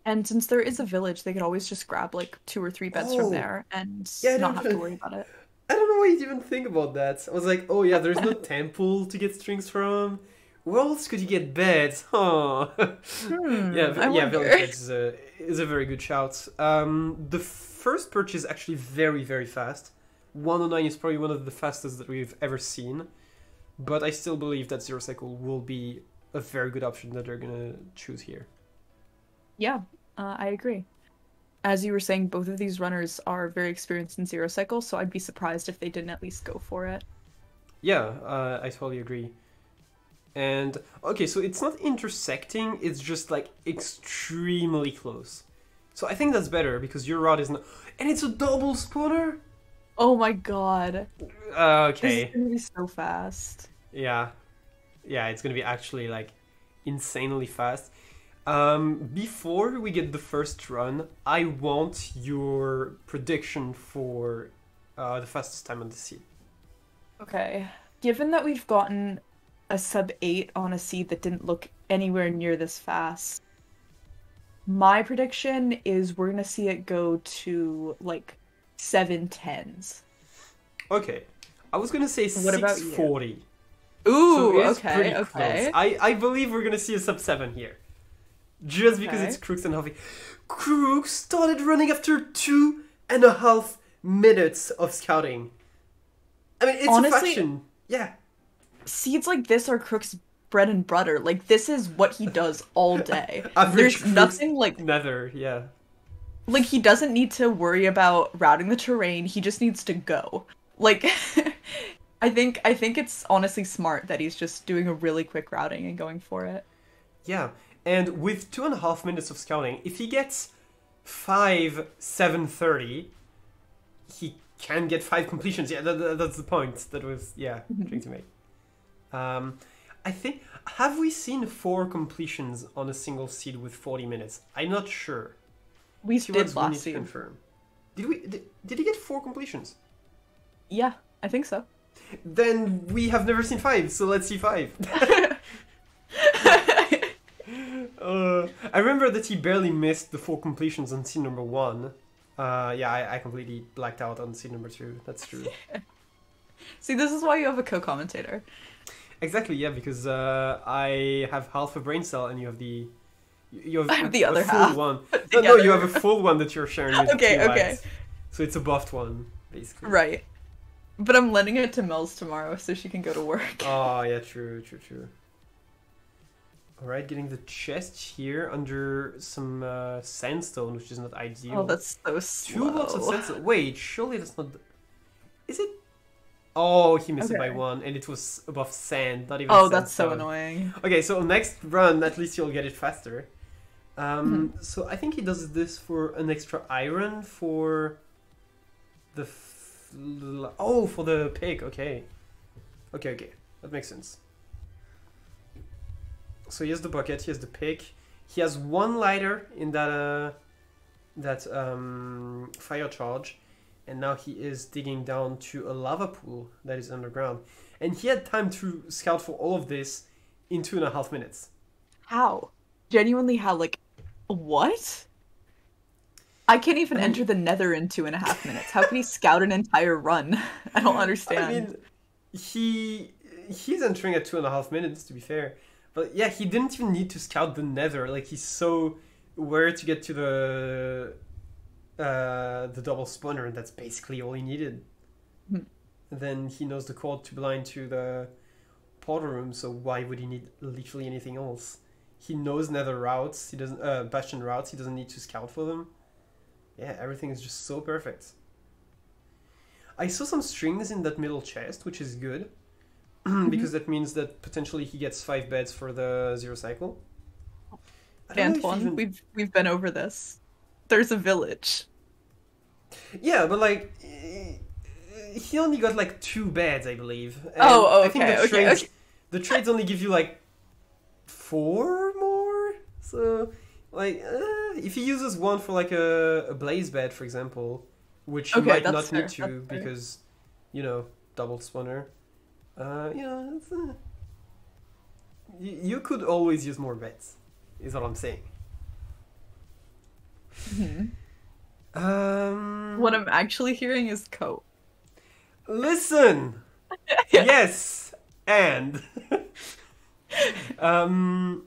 And since there is a village, they could always just grab like 2 or 3 beds from Oh, there and yeah, I not don't have to know. worry about it. I don't know why you'd even think about that. I was like, oh yeah, there's no temple to get strings from. Where else could you get beds? Huh. Yeah, I yeah, wonder. village beds is a very good shout. The first perch is actually very very fast. 109 is probably one of the fastest that we've ever seen, but I still believe that zero cycle will be a very good option that they're gonna choose here. Yeah, I agree. As you were saying, both of these runners are very experienced in zero cycle, so I'd be surprised if they didn't at least go for it. Yeah, I totally agree. And okay, so it's not intersecting, it's just like extremely close. So I think that's better because your rod is not. And it's a double spawner? Oh my god. This is Okay. gonna be so fast. Yeah. Yeah, it's gonna be actually like insanely fast. Before we get the first run, I want your prediction for the fastest time on the seed. Okay. Given that we've gotten a sub 8 on a seed that didn't look anywhere near this fast, my prediction is we're gonna see it go to like 7 10s. Okay. I was gonna say What about you? 640. So Ooh, it is okay, pretty close. okay, I believe we're gonna see a sub 7 here. Just because it's okay. Crooks and Hoffik. Crooks started running after 2.5 minutes of scouting. I mean, it's a Honestly, faction. Yeah. seeds like this are Crook's bread and butter. Like this is what he does all day. Average There's Crooks nothing Nether, yeah. like he doesn't need to worry about routing the terrain. He just needs to go. Like I think it's honestly smart that he's just doing a really quick routing and going for it. Yeah. And with 2.5 minutes of scouting, if he gets 5 730, he can get 5 completions. Yeah, that's the point that was, yeah, trying to make. Um, I think, have we seen 4 completions on a single seed with 40 minutes? I'm not sure. We Keywords did will need last to seed. confirm. Did he get 4 completions? Yeah, I think so. Then we have never seen 5, so let's see 5. I remember that he barely missed the 4 completions on seed number 1. Yeah, I completely blacked out on seed number 2. That's true. See, this is why you have a co-commentator. Exactly, yeah, because I have half a brain cell and you have you have I have the a other full half one. put No, you have together. a full one that you're sharing with Okay, two okay. lads. So it's a buffed one, basically. Right. But I'm lending it to Mel's tomorrow so she can go to work. Oh, yeah, true, true, true. Alright, getting the chest here under some sandstone, which is not Oh, ideal. that's so 2 blocks of slow. sandstone. Wait, surely that's not. Is it? Oh, he missed it by Okay. 1, and it was above sand, not even Oh, that's so sandstone. annoying. Okay, so next run, at least you'll get it faster. Mhm. So I think he does this for an extra iron for the... Oh, for the pig, okay. Okay, that makes sense. So he has the bucket, he has the pick. He has 1 lighter in that fire charge, and now he is digging down to a lava pool that is underground. And he had time to scout for all of this in 2.5 minutes. How? Genuinely, how? Like, what? I can't even I enter mean, the Nether in 2.5 minutes. How can he scout an entire run? I don't I understand. mean, he's entering at 2.5 minutes, to be fair. But yeah, he didn't even need to scout the Nether. Like, he's so aware to get to the double spawner, and that's basically all he needed. Hmm. And then he knows the code to blind to the portal room, so why would he need literally anything else? He knows Nether routes. He doesn't Bastion routes. He doesn't need to scout for them. Yeah, everything is just so perfect. I saw some strings in that middle chest, which is good. Because that means that potentially he gets 5 beds for the 0 cycle. I don't know if Antoine, even... we've been over this. There's a village. Yeah, but like... He only got like 2 beds, I believe. And Oh, I think okay, okay, okay. the trades only give you like 4 more? So, like, if he uses 1 for like a blaze bed, for example, which he Okay, might that's not need fair. That's to fair. because, double spawner. It's, you could always use more beds, is what I'm saying. Mhm. What Um, I'm actually hearing is coat. listen! Yeah. Yes! And... um,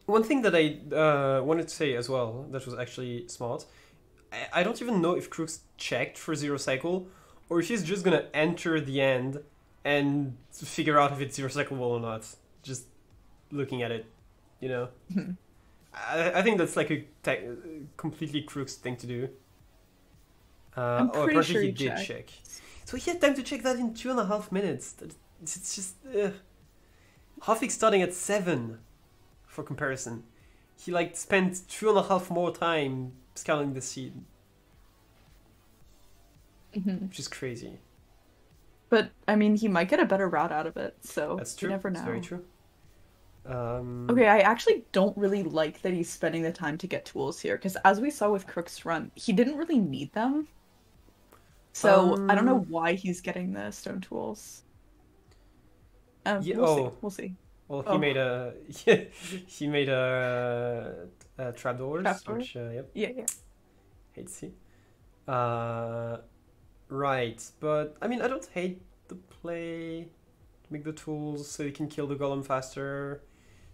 one thing that I wanted to say as well, that was actually smart, I don't even know if Crookst checked for 0 cycle, or if he's just gonna enter the end and figure out if it's 0 cyclable or not. Just looking at it, you know? Mhm. I think that's like a completely Crookst thing to do. I'm Oh, pretty apparently sure he he did checked. check. So he had time to check that in 2.5 minutes. It's just... Hoffik starting at 7, for comparison. He like spent 2.5 more time scouting the seed, Mhm. which is crazy. But I mean, he might get a better route out of it, so That's you true. never It's very know. true. Okay, I actually don't really like that he's spending the time to get tools here, because as we saw with Crook's run, he didn't really need them. So I don't know um, why he's getting the stone tools. yeah. We'll see. Oh, We'll see. well, he Oh, made a he made trapdoors, trapdoor? which yep, Yeah, yeah. hate to see. Uh, right, but I mean, I don't hate the play. Make the tools so you can kill the golem faster.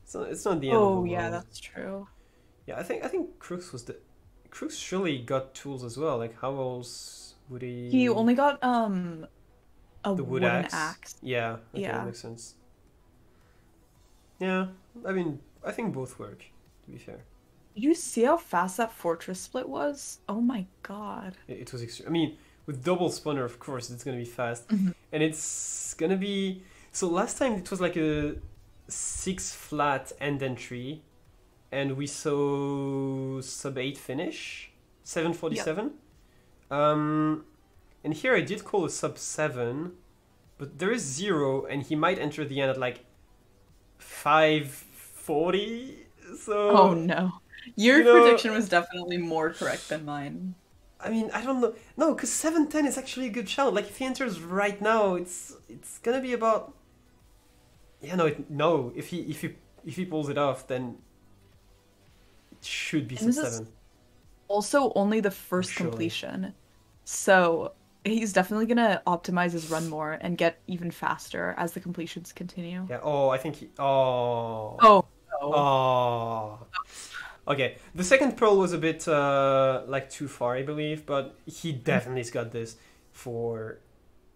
It's not the end of the Oh, yeah, world. that's true. Yeah, I think Crooks surely got tools as well. Like how else would He he... only got a The wood wooden axe? axe. Yeah, okay, that Yeah. makes sense. Yeah, I mean, I think both work, to be fair. Did you see how fast that fortress split was? Oh my God. It was extreme. I mean, with double spawner, of course, it's gonna be fast. Mhm. And it's gonna be... So last time it was like a 6 flat end entry, and we saw sub 8 finish, Yep. 747. Um, and here I did call a sub 7, but there is 0, and he might enter the end at like 540. Oh So, no. you Your know, prediction was definitely more correct than mine. I mean, I don't know. No, because 710 is actually a good shout. Like, if he enters right now, it's gonna be about... Yeah, no. If he pulls it off, then it should be And sub this is 7. also only the Oh, first surely. completion. So he's definitely gonna optimize his run more and get even faster as the completions continue. Yeah. Oh, I think he... Oh. Oh no. Oh. Okay. The second pearl was a bit like too far, I believe, but he definitely's got this for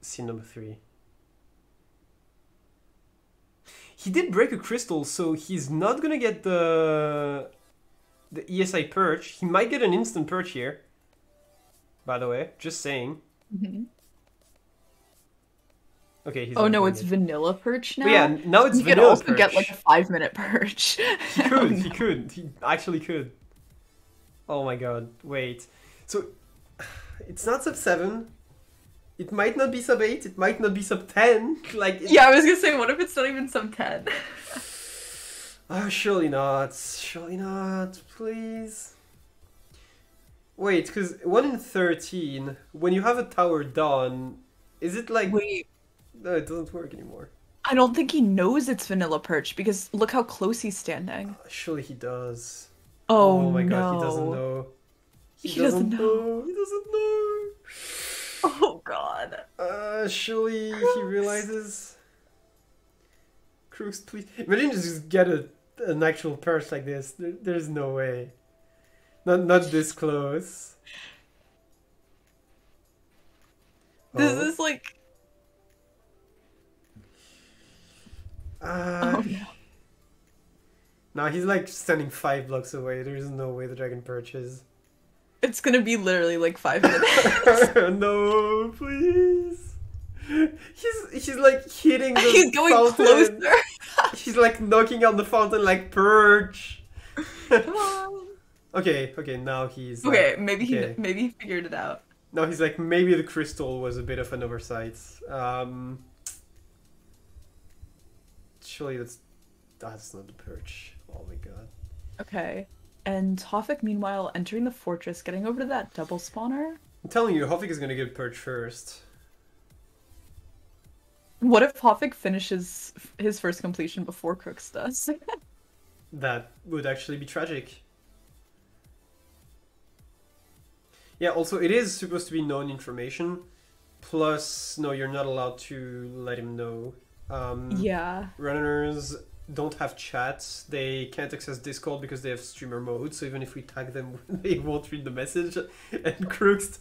scene number 3. He did break a crystal, so he's not gonna get the ESI perch. He might get an instant perch here. By the way, just saying. Mhm. Okay, he's Oh not no, doing it's it. vanilla perch But yeah, now. now So it's he could vanilla also get like a perch. 5 minute perch. He Oh could, he no. could, he actually could. Oh my god, wait. So, it's not sub 7. It might not be sub 8, it might not be sub 10. Like, it. Yeah, I was gonna say, what if it's not even sub 10? Oh, surely not. Surely not. Please. Wait, because 1 in 13, when you have a tower done, is it like. Wait, No, it doesn't work anymore. I don't think he knows it's vanilla perch because look how close he's standing. Surely he does. Oh Oh my god, he doesn't no. know. He He doesn't doesn't know. know. He doesn't know. Oh god. Surely he Crooks. realizes. Crookst, please. Imagine just get an actual perch like this. There's no way. Not this close. This Oh. is like, Uh, oh no. now he's like standing 5 blocks away. There's no way the dragon perches. It's gonna be literally like 5 minutes. No, please. He's like hitting the He's going fountain. closer. He's like knocking on the fountain like perch. Come on. Okay, now he's Okay, like, maybe okay. maybe he figured it out. Now he's like, maybe the crystal was a bit of an oversight. Surely that's not the perch. Oh my god. Okay. And Hoffik, meanwhile, entering the fortress, getting over to that double spawner. I'm telling you, Hoffik is gonna get perch first. What if Hoffik finishes his first completion before Crooks does? That would actually be tragic. Yeah, also it is supposed to be known information. Plus, no, you're not allowed to let him know. Yeah. Runners don't have chats. They can't access Discord because they have streamer mode. So even if we tag them, they won't read the message. And Crookst,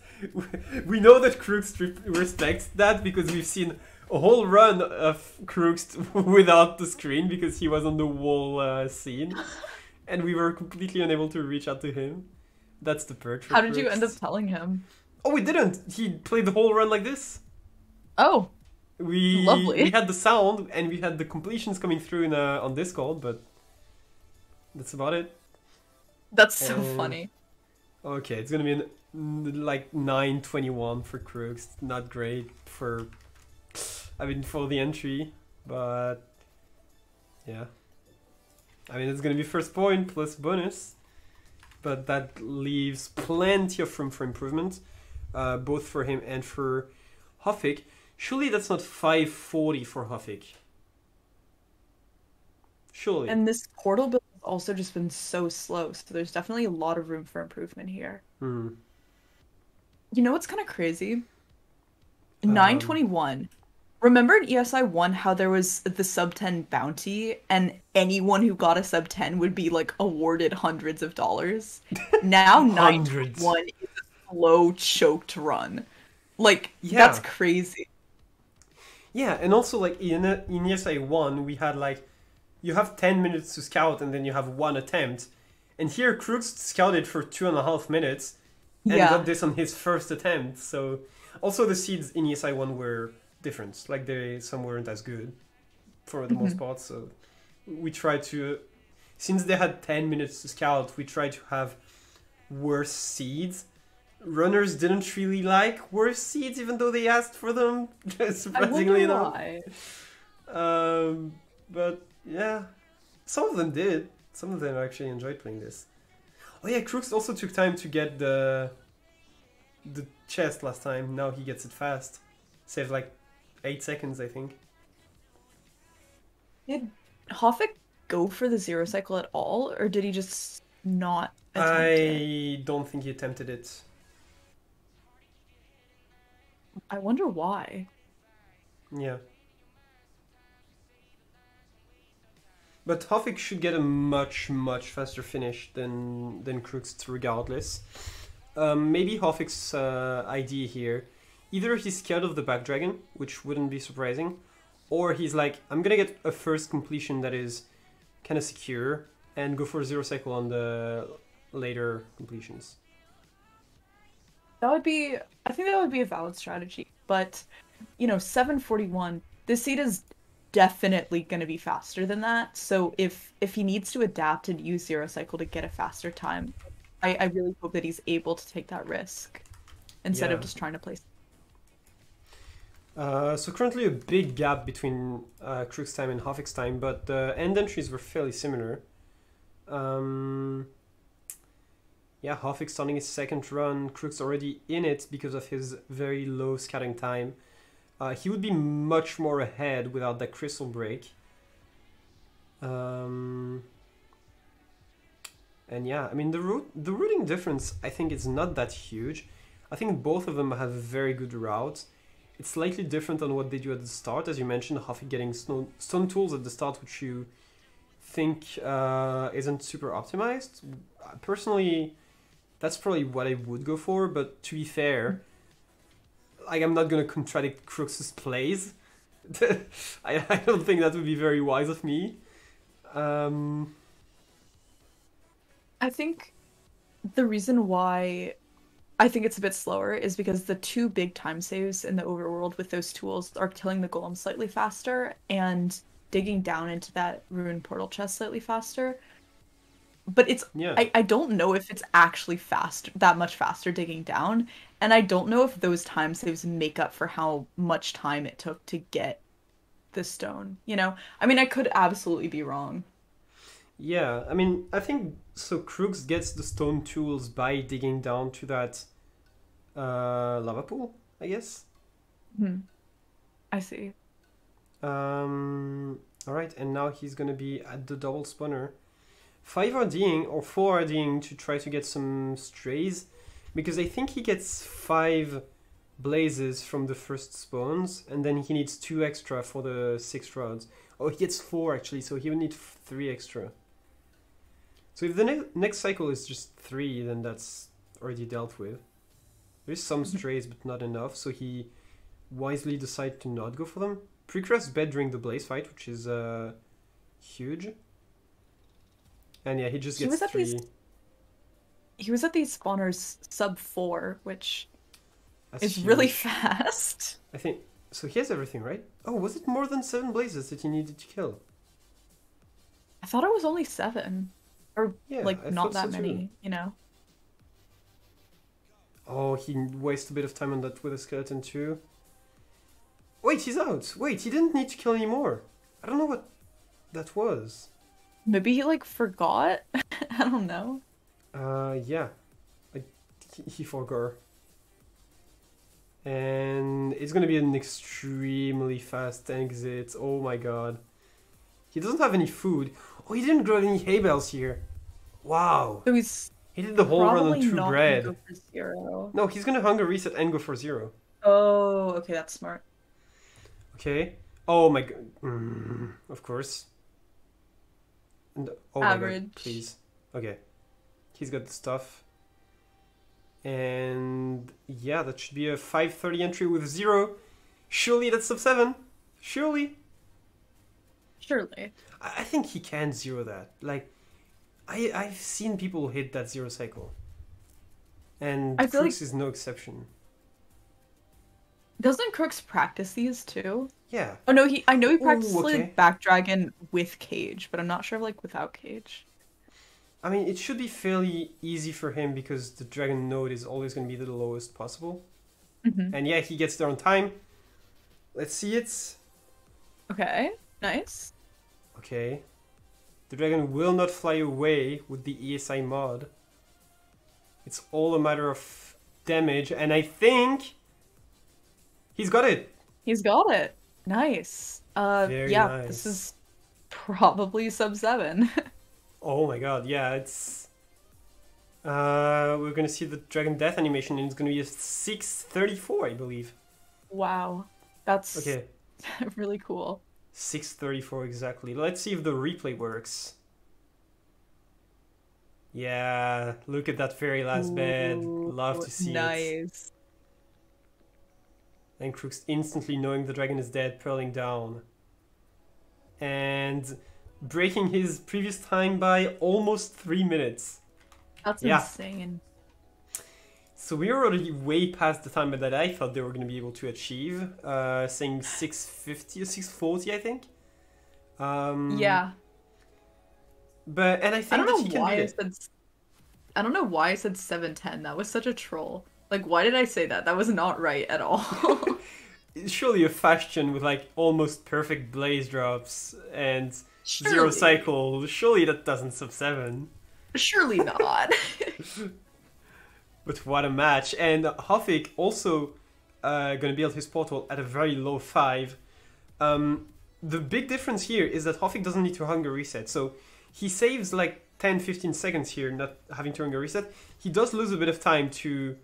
we know that Crookst respects that because we've seen a whole run of Crookst without the screen because he was on the wall scene, and we were completely unable to reach out to him. That's the perch for How did you end up Crookst. telling him? Oh, we didn't. He played the whole run like this. Oh, We lovely. had the sound and we had the completions coming through on Discord, but that's about it. That's so And- funny. Okay, it's gonna be like 9:21 for Crooks. Not great for, for the entry, but yeah. I mean, it's gonna be first point plus bonus, but that leaves plenty of room for improvement, both for him and for Hoffik. Surely that's not 540 for Hoffik. Surely. And this portal build has also just been so slow, so there's definitely a lot of room for improvement here. Hmm. You know what's kind of crazy? Um, 921. Remember in ESI 1 how there was the sub 10 bounty and anyone who got a sub 10 would be like awarded hundreds of dollars? Now Hundreds. 921 is a slow choked run. Like Yeah. that's crazy. Yeah, and also like in ESI 1, we had like, you have 10 minutes to scout and then you have one attempt. And here Crooks scouted for 2.5 minutes and Yeah. got this on his first attempt. So also the seeds in ESI 1 were different. Like some weren't as good for the most part. So we tried to, since they had 10 minutes to scout, we tried to have worse seeds. Runners didn't really like worse seeds even though they asked for them, I surprisingly wonder enough. why. But yeah, some of them did. Some of them actually enjoyed playing this. Oh yeah, Crooks also took time to get the chest last time. Now he gets it fast. Saved like 8 seconds, I think. Did Hoffik go for the zero cycle at all, or did he just not attempt it? I don't think he attempted it. I wonder why. Yeah. But Hoffik should get a much faster finish than Crooks regardless. Maybe Hoffik's idea here, either he's scared of the back dragon, which wouldn't be surprising, or he's like, I'm gonna get a first completion that is kind of secure and go for zero cycle on the later completions. I think that would be a valid strategy. But, 741, this seed is definitely going to be faster than that. So if he needs to adapt and use Zero Cycle to get a faster time, I really hope that he's able to take that risk instead of Yeah. just trying to place. So currently a big gap between Crook's time and Hoffik's time, but the end entries were fairly similar. Um, yeah, Hoffik starting his second run, Crook's already in it because of his very low scouting time. He would be much more ahead without that crystal break. And yeah, I mean the routing difference I think is not that huge. I think both of them have very good routes. It's slightly different on what they do at the start, as you mentioned, Hoffik getting stone tools at the start, which you think isn't super optimized. Personally, that's probably what I would go for, but to be fair, like I'm not gonna contradict Crooks's plays. I don't think that would be very wise of me. I think the reason why I think it's a bit slower is because the two big time saves in the overworld with those tools are killing the golem slightly faster and digging down into that ruined portal chest slightly faster. But it's Yeah. I don't know if it's actually fast that much faster digging down, and I don't know if those time saves make up for how much time it took to get the stone, you know? I mean, I could absolutely be wrong. Yeah, I mean, I think so. Crooks gets the stone tools by digging down to that lava pool, I guess. Hmm. I see. All right, and now he's gonna be at the double spawner. 5 RDing or 4 RDing to try to get some strays, because I think he gets 5 blazes from the first spawns, and then he needs 2 extra for the 6 rods. Oh, he gets 4 actually, so he would need 3 extra. So if the next cycle is just 3, then that's already dealt with. There's some strays, but not enough, so he wisely decided to not go for them. Precrest bed during the blaze fight, which is huge. And yeah, he just He gets was at 3. these spawners sub 4, which That's is really huge. fast. I think, so he has everything, right? Oh, was it more than 7 blazes that he needed to kill? I thought it was only 7. Or Yeah, like I not thought so that too. many, you know? Oh, he wasted a bit of time on that with a skeleton too. Wait, he's out. Wait, he didn't need to kill any more. I don't know what that was. Maybe he like forgot? I don't know. Yeah. Like, he forgot. And it's gonna be an extremely fast exit. Oh my god. He doesn't have any food. Oh, he didn't grow any hay bales here. Wow. So he's He did the whole run on probably 2 not gonna bread. go for 0. No, he's gonna hunger reset and go for 0. Oh, okay, that's smart. Okay. Oh my god. Of course. And oh my god, Average. please. Okay. He's got the stuff. And yeah, that should be a 530 entry with 0. Surely that's sub 7. Surely. Surely. I think he can 0 that. Like, I've seen people hit that 0 cycle. And I feel Crooks like is no exception. doesn't Crooks practice these too? Yeah. Oh no, I know he Ooh, practiced okay. like back dragon with cage, but I'm not sure like without cage. I mean, it should be fairly easy for him because the dragon node is always going to be the lowest possible. Hmm. And yeah, he gets there on time. Let's see it. Okay, nice. Okay. The dragon will not fly away with the ESI mod. It's all a matter of damage, and I think he's got it. He's got it. Nice. Very Yeah, nice. this is probably sub 7. Oh my god, yeah, it's... we're gonna see the dragon death animation, and it's gonna be a 634, I believe. Wow. That's Okay, really cool. 634 exactly. Let's see if the replay works. Yeah, look at that very last bed. Ooh, Love to see it. nice. And Crookst instantly knowing the dragon is dead, pearling down. And breaking his previous time by almost 3 minutes. That's Yeah. insane. So we're already way past the time that I thought they were going to be able to achieve, saying 650 or 640, I think. Um, Yeah. and I I think don't that know he can why beat I it. said I don't know why I said 710. That was such a troll. Like, why did I say that? That was not right at all. Surely a Fashion with like almost perfect blaze drops and zero Surely. cycle, surely that doesn't sub 7. Surely not. But what a match. And Hoffik also going to build his portal at a very low 5. The big difference here is that Hoffik doesn't need to hunger reset. So he saves like 10-15 seconds here, not having to hunger reset. He does lose a bit of time to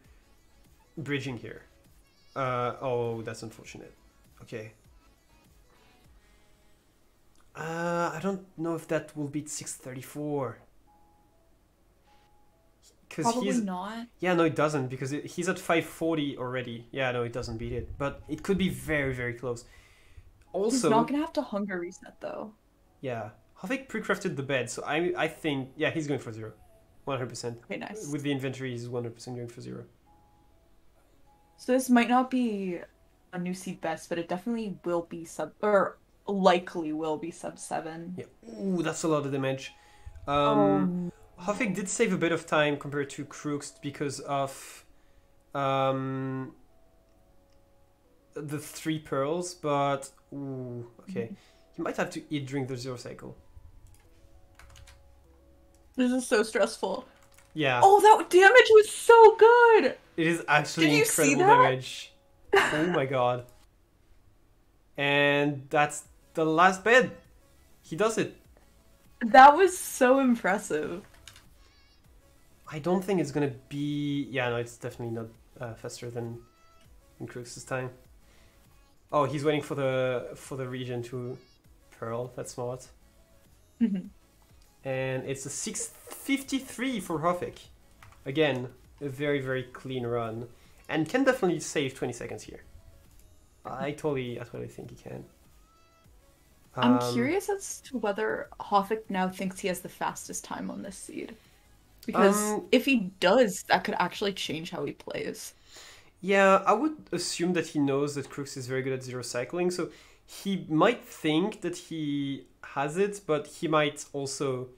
bridging here. Oh, that's unfortunate. Okay. I don't know if that will beat 634. Because Probably he's... not. Yeah, no, it doesn't, because he's at 540 already. Yeah, no, it doesn't beat it. But it could be very, very close. He's not Also, gonna have to hunger reset though. yeah, Havik pre-crafted the bed, so I think, yeah, he's going for 0. 100%. Okay, nice. With the inventory, he's 100% going for 0. So this might not be a new seed best, but it definitely will be sub or likely will be sub 7. Yeah, ooh, that's a lot of damage. Oh Hoffik no. did save a bit of time compared to Crookst because of um, the 3 pearls, but ooh, okay. He might have to eat during the 0 cycle. This is so stressful. Yeah, Oh, that damage was so good. it is Did actually you see incredible that? damage. Oh my god. And that's the last bed. He does it. That was so impressive. I don't think it's gonna be... Yeah, no, it's definitely not faster than in Crookst's time. Oh, he's waiting for the region to pearl. That's smart. Mhm. And it's a 653 for Hoffik. Again, a very, very clean run. And can definitely save 20 seconds here. I totally think he can. I'm Um, curious as to whether Hoffik now thinks he has the fastest time on this seed. Because um, if he does, that could actually change how he plays. yeah, I would assume that he knows that Crooks is very good at 0 cycling, so he might think that he has it, but he might also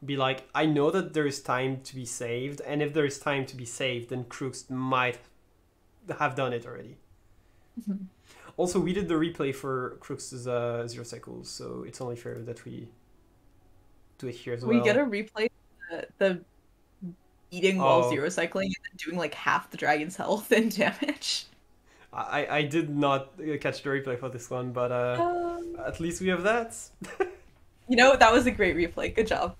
be like, I know that there is time to be saved, and if there is time to be saved, then Crooks might have done it already. Mhm. Also, we did the replay for Crooks's 0 cycles, so it's only fair that we do it here as We get a well. replay of the eating while Oh, zero cycling and then doing like half the dragon's health and damage. I did not catch the replay for this one, but Um, at least we have that. that was a great replay. Good job.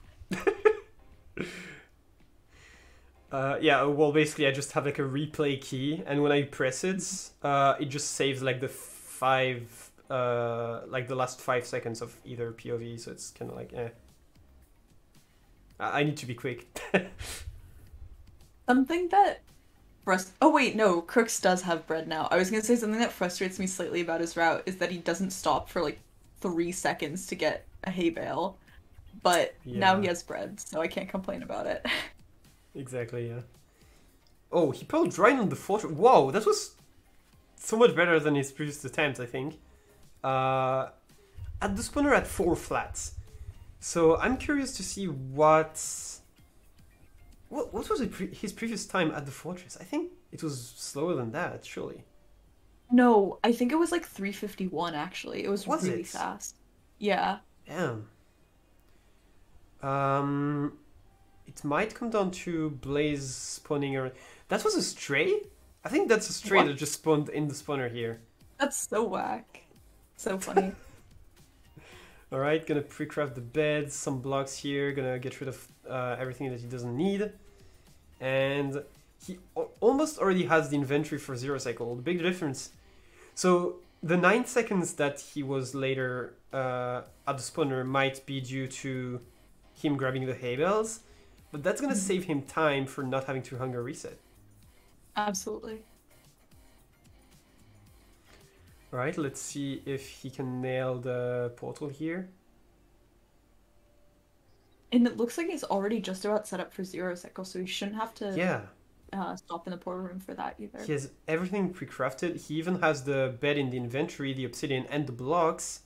Yeah, well, basically, I just have like a replay key, and when I press it, it just saves like like the last 5 seconds of either POV. So it's kind of like, eh. I need to be quick. Something that oh wait, no, Crooks does have bread now. I was gonna say something that frustrates me slightly about his route is that he doesn't stop for like 3 seconds to get a hay bale, but now he Yeah, has bread, so I can't complain about it. exactly. Yeah. Oh, he pulled right on the fortress. Whoa, that was so much better than his previous attempt, I think. Uh, at the spawner at 4 flats. So I'm curious to see what was his previous time at the fortress? I think it was slower than that, surely. No, I think it was like 351 actually. It was Was really it? fast. Yeah. Damn. Um, it might come down to Blaze spawning around. That was a stray? I think that's a stray What? that just spawned in the spawner here. That's so whack. So funny. Alright, gonna pre-craft the bed, some blocks here, gonna get rid of everything that he doesn't need. And he almost already has the inventory for 0 cycle. The big difference. So the 9 seconds that he was later at the spawner might be due to him grabbing the hay bales, but that's gonna Mhm. save him time for not having to hunger reset. Absolutely. Alright, let's see if he can nail the portal here. And it looks like he's already just about set up for zero cycle, so he shouldn't have to Yeah. stop in the portal room for that either. He has everything pre-crafted. He even has the bed in the inventory, the obsidian, and the blocks.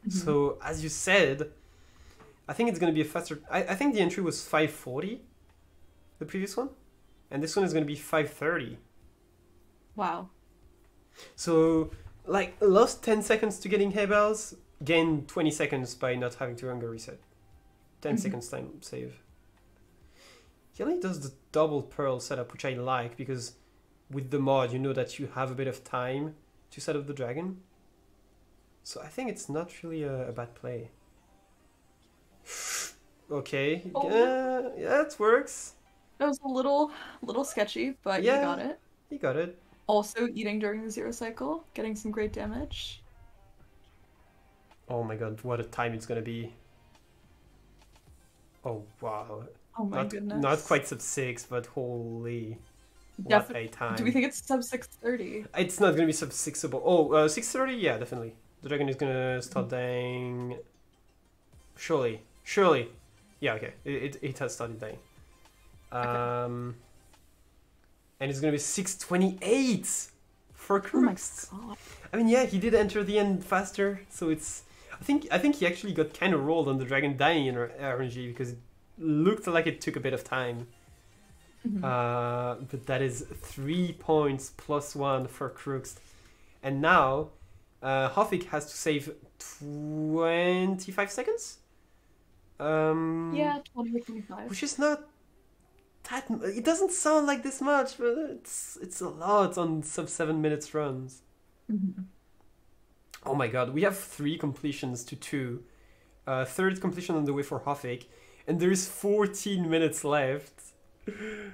Hmm. So, as you said, I think it's going to be a faster... I think the entry was 540, the previous one. And this one is going to be 530. Wow. So, like, lost 10 seconds to getting hay bales, gained 20 seconds by not having to hunger reset. 10 Hmm. seconds time save. He only does the double pearl setup, which I like, because with the mod, you know that you have a bit of time to set up the dragon. So I think it's not really a bad play. Okay, Oh, yeah, it works. that was a little sketchy, but you Yeah, got it. he got it. Also eating during the zero cycle, getting some great damage. Oh my god, what a time it's gonna be. Oh wow. Oh my Not goodness. quite sub 6, but holy, what a Do we time. think it's sub 630? It's not gonna be sub 6able. Oh, 630? Yeah, definitely. The dragon is gonna start dying. Surely. Surely. Yeah, okay. It has started dying. Okay. And it's gonna be 628 for Oh my Crookst. god. I mean, yeah, he did enter the end faster, so it's. I think he actually got kind of rolled on the dragon dying in RNG because it looked like it took a bit of time. Mhm. But that is 3 points plus 1 for Crookst. And now, Hoffik has to save 25 seconds? Yeah, 20 or 25. Which is not that... It doesn't sound like this much, but it's a lot on sub 7 minutes runs. Mhm. Oh my god, we have 3 completions to 2. Third completion on the way for Hoffik. And there's 14 minutes left.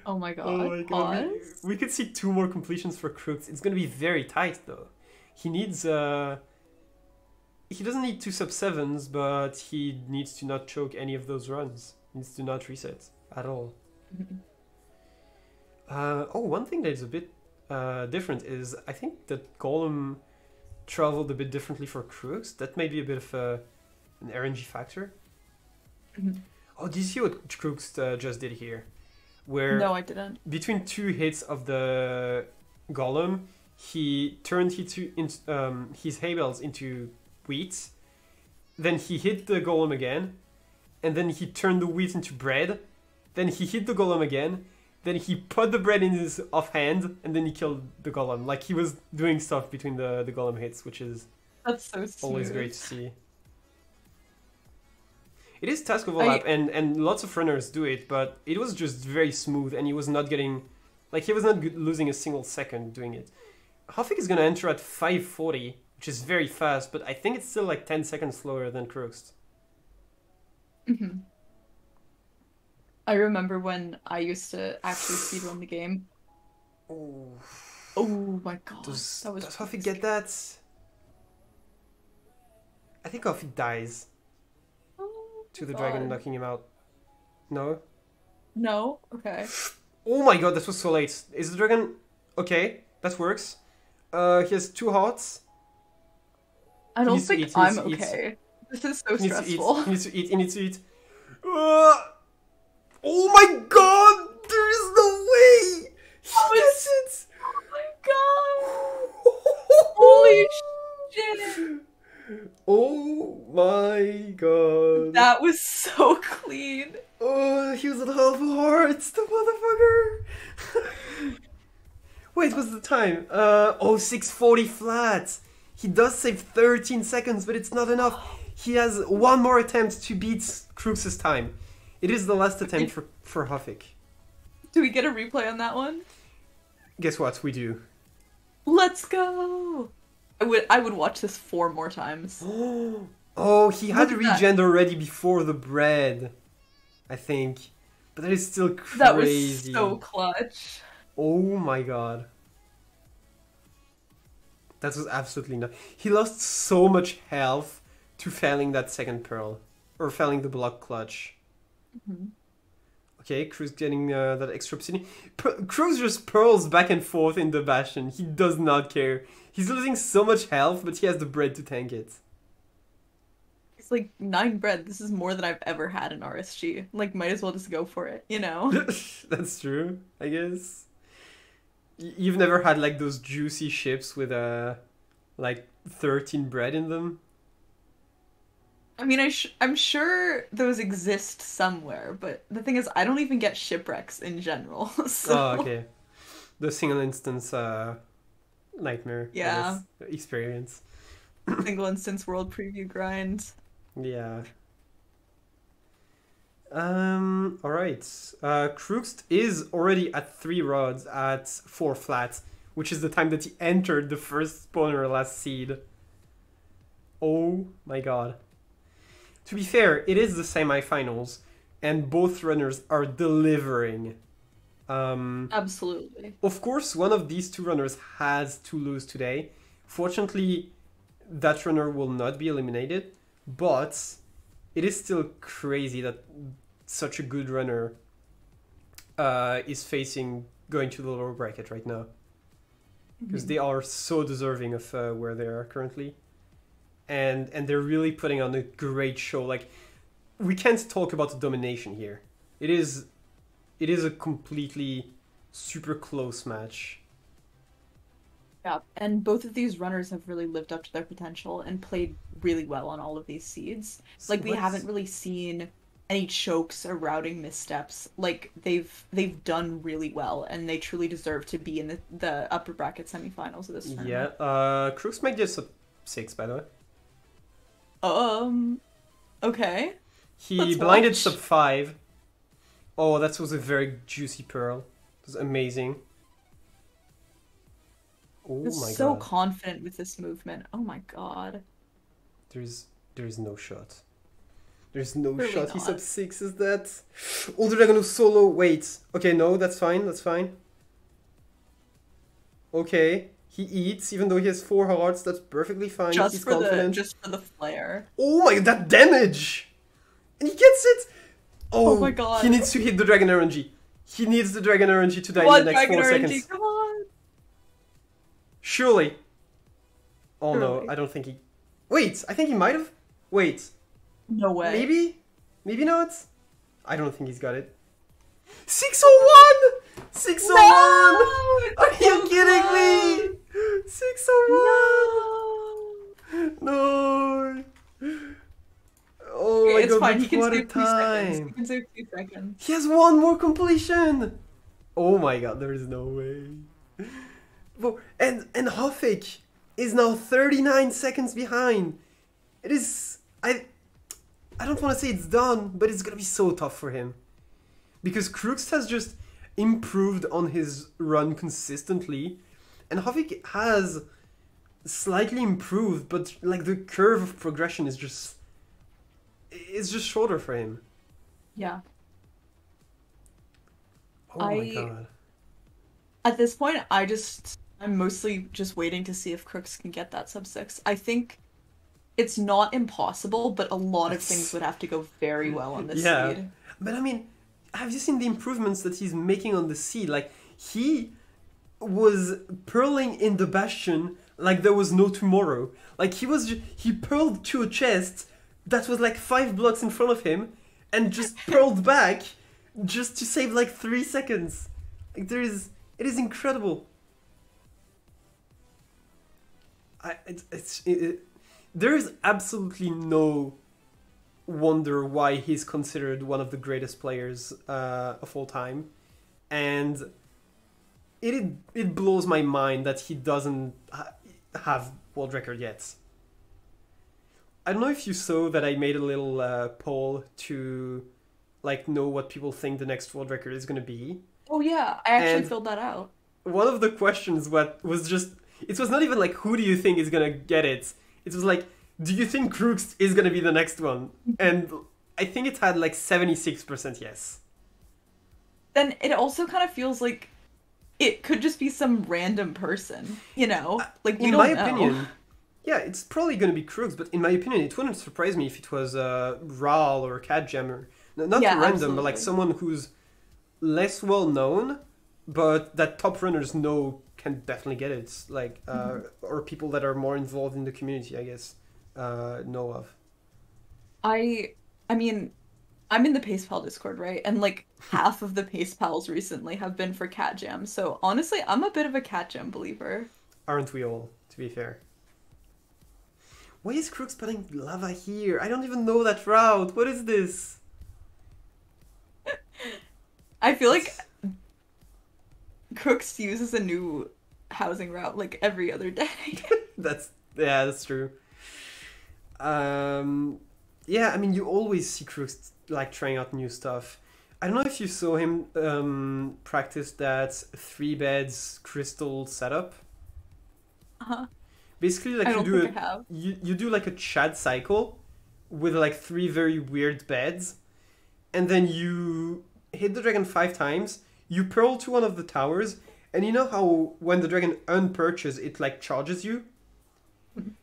Oh my Oh god. my god, Pause. we could see 2 more completions for Crookst. It's gonna be very tight though. He needs he doesn't need 2 sub 7s, but he needs to not choke any of those runs. He needs to not reset at all. Mhm. One thing that is a bit different is I think that Golem traveled a bit differently for Crookst. That may be a bit of an RNG factor. Mhm. Oh, did you see what Crookst just did here? Where No, I didn't. between 2 hits of the golem, he turned his hay bales into wheat. Then he hit the golem again, and then he turned the wheat into bread. Then he hit the golem again. Then he put the bread in his offhand, and then he killed the golem. Like he was doing stuff between the golem hits, which is That's so always smooth. great to see. It is task overlap, and lots of runners do it, but it was just very smooth, and he was not getting, like he was not losing a single second doing it. Hoffik is gonna enter at 540, which is very fast, but I think it's still like 10 seconds slower than Crookst. Mhm. I remember when I used to actually speedrun the game. Oh, Oh my god. does That was Hoffik really get that? I think Hoffik dies Oh to the my dragon god. knocking him out. No? No? Okay. Oh my god, that was so late. Is the dragon... Okay, that works. He has 2 hearts. I He don't needs to think eat, he needs I'm to eat. okay. This is so He needs to eat, stressful. he needs to eat, he needs to eat. Oh my god! There is no way! Oh, He gets oh my god! it! Holy shit! Oh my god. That was so clean. Oh, he was at half a heart, the motherfucker! Wait, what's the time? 640 flat! He does save 13 seconds, but it's not enough. He has one more attempt to beat Crookst's time. It is the last attempt for Hoffik. Do we get a replay on that one? Guess what? We do. Let's go! I would watch this 4 more times. Oh, he had Look at that. regen already before the bread, I think. But that is still crazy. That was so clutch. Oh my god. That was absolutely not. He lost so much health to failing that second pearl. Or failing the block clutch. Mhm. Okay, Cruz getting that extra obsidian. Cruz just pearls back and forth in the Bastion. He does not care. He's losing so much health, but he has the bread to tank it. It's like 9 bread. This is more than I've ever had in RSG. Like, might as well just go for it, you know? That's true, I guess. You've never had like those juicy ships with like 13 bread in them? I mean, I'm sure those exist somewhere, but the thing is, I don't even get shipwrecks in general. Oh, So, okay. The single instance nightmare, I yeah, guess, experience. single instance world preview grind. Yeah. All right. Crookst is already at 3 rods at 4 flat, which is the time that he entered the first spawner last seed. Oh my god. To be fair, it is the semifinals, and both runners are delivering. Absolutely. Of course, one of these two runners has to lose today. Fortunately, that runner will not be eliminated, but it is still crazy that such a good runner is facing going to the lower bracket right now, because they are so deserving of where they are currently, and they're really putting on a great show. Like, we can't talk about the domination here. It is a completely super close match. Yeah, and both of these runners have really lived up to their potential and played really well on all of these seeds. Like we haven't What's really seen any chokes or routing missteps. Like they've done really well and they truly deserve to be in the upper bracket semifinals of this Yeah, tournament. Crooks might get sub 6, by the way. Um, okay. He Let's blinded sub watch. 5. Oh, that was a very juicy pearl. It was amazing. Oh He's my so god. confident with this movement. Oh my god. There's there's no shot. There's no Really shot. He sub not. 6 is that. Oh, the dragon was solo. Wait. Okay, no, that's fine. That's fine. Okay. He eats, even though he has 4 hearts. That's perfectly fine. He's confident. Just for the flair. Oh my god, that damage! And he gets it! Oh my Oh, he god. needs to hit the dragon RNG. He needs the dragon RNG to die Come in the on, next Dragon 4 RNG, seconds. come on. Surely. Oh no, Surely. I don't think he... Wait, I think he might have... Wait, No way. maybe? Maybe not? I don't think he's got it. 601! No! 601! Are It's you so kidding close! me? 601! No! No! Oh Okay, my it's god, fine. but He can what a save 2 seconds. He time! can save 2 seconds. He has one more completion! Oh my god, there is no way. And Hoffik is now 39 seconds behind. It is... I don't want to say it's done, but it's gonna be so tough for him. Because Crookst has just improved on his run consistently, and Hoffik has slightly improved, but like the curve of progression is just... It's just shorter for him. Yeah. Oh my I god. At this point, I'm mostly just waiting to see if Crooks can get that sub 6. I think it's not impossible, but a lot of things That's... would have to go very well on this Yeah. seed. But I mean, have you seen the improvements that he's making on the seed? Like, he was pearling in the bastion like there was no tomorrow. Like, he pearled to a chest that was like 5 blocks in front of him and just pearled back just to save like 3 seconds. Like, it is incredible. There is absolutely no wonder why he's considered one of the greatest players of all time, and it blows my mind that he doesn't have world record yet. I don't know if you saw that I made a little poll to like know what people think the next world record is going to be, Oh yeah, I actually and filled that out. one of the questions was just, it was not even like who do you think is going to get it. It was like, do you think Crookst is going to be the next one? And I think it had like 76% yes. Then it also kind of feels like it could just be some random person, you know? Like we In my don't know. opinion, yeah, it's probably going to be Crookst, but in my opinion, it wouldn't surprise me if it was Ral or Cat Jammer. Not Yeah, random, but like absolutely. someone who's less well known, but that top runners know can definitely get it. Like, or people that are more involved in the community, I guess, know of. I I mean, I'm in the Pace Pal Discord, right? And like half of the Pace Pals recently have been for Cat Jam. So honestly, I'm a bit of a Cat Jam believer. Aren't we all, to be fair? Why is Crookst putting lava here? I don't even know that route. What is this? I feel like It's... Crooks uses a new housing route like every other day. yeah, that's true. Yeah, I mean, you always see Crookst like trying out new stuff. I don't know if you saw him practice that 3 beds crystal setup. Uh-huh. Basically, I like don't think I have. you do like a Chad cycle with like 3 very weird beds, and then you hit the dragon 5 times. You pearl to one of the towers, and you know how when the dragon unperches, it like charges you.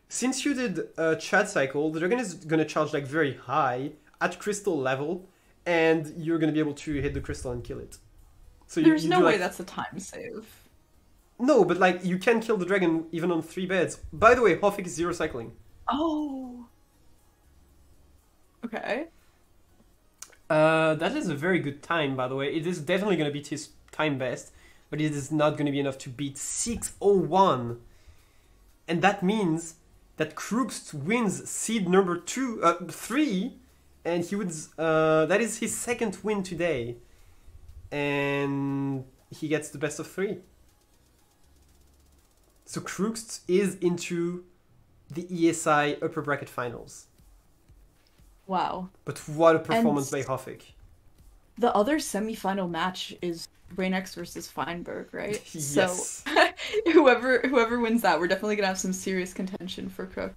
Since you did a Chad cycle, the dragon is gonna charge like very high at crystal level, and you're gonna be able to hit the crystal and kill it. So There's you no do way like that's a time save. no, but like you can kill the dragon even on 3 beds. By the way, Hoffik is zero cycling. Oh. Okay. That is a very good time, by the way. It is definitely going to beat his time best, but it is not going to be enough to beat 6:01. And that means that Crookst wins seed number 3, and he wins. That is his second win today, and he gets the best of 3. So Crookst is into the ESI upper bracket finals. Wow. But what a performance And by Hoffik. the other semifinal match is Raynex versus Feinberg, right? Yes. So whoever wins that, we're definitely gonna have some serious contention for Crook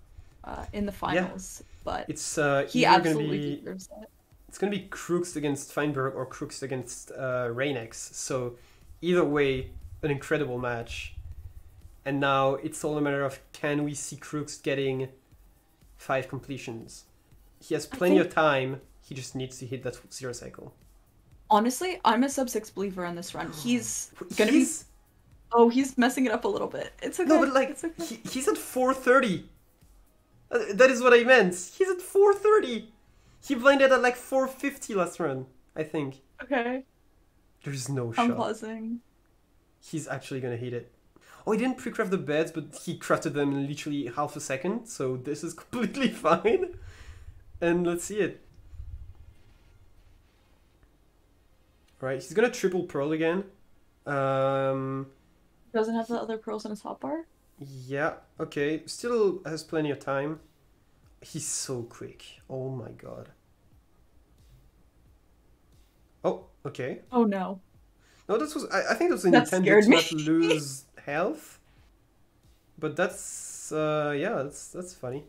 in the Yeah. finals. But It's he either going to absolutely be deserves it. it's going to be Crookst against Feinberg or Crookst against Raynex. So either way, an incredible match. And now it's all a matter of can we see Crookst getting 5 completions? He has I plenty think of time. He just needs to hit that 0 cycle. honestly, I'm a sub 6 believer on this run. He's gonna be. Oh, he's messing it up a little bit. It's okay. No, but like It's okay. he's at 430. That is what I meant. He's at 430. He blinded at like 450 last run, I think. Okay. There's no I'm shot. pausing. He's actually gonna hit it. Oh, he didn't pre-craft the beds, but he crafted them in literally half a second, so this is completely fine. And let's see it. Right, he's gonna triple pearl again. Doesn't have the other pearls in his hotbar? Yeah, okay. Still has plenty of time. He's so quick. Oh my god. Oh, okay. Oh no. No, this was. I think it was That intended scared to me. not lose health. But that's yeah, that's funny.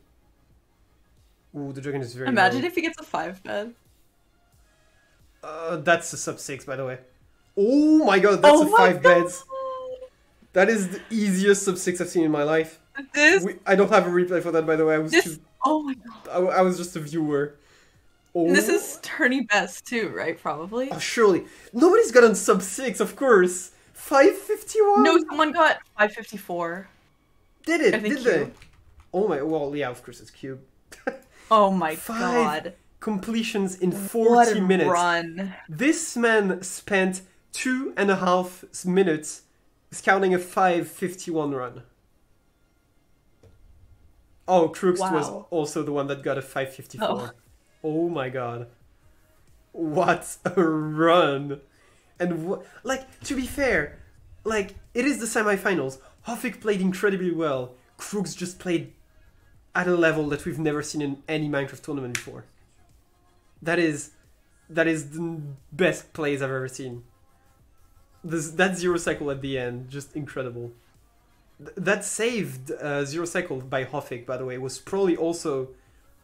Ooh, the dragon is very Imagine low. if he gets a 5 bed. That's a sub 6, by the way. Oh my god, that's Oh a my 5 beds. god! That is the easiest sub 6 I've seen in my life. This, I don't have a replay for that, by the way. I was this, oh my god. I was just a viewer. And this Oh, is tourney best too, right? Probably. oh, surely nobody's got on sub 6, of course. 551. No, someone got 554. Did I it? think Did they? Cube. Oh my. Well, yeah, of course it's cube. Oh my 5 god. completions in What 40 a minutes. run. This man spent 2.5 minutes scouting a 551 run. Oh, Crookst was Wow. also the one that got a 554. Oh. Oh my god. What a run. And like, to be fair, like, it is the semifinals. Hoffik played incredibly well. Crookst just played at a level that we've never seen in any Minecraft tournament before. That is the best plays I've ever seen. That 0 cycle at the end, just incredible. That saved 0 cycle by Hoffik, by the way, was probably also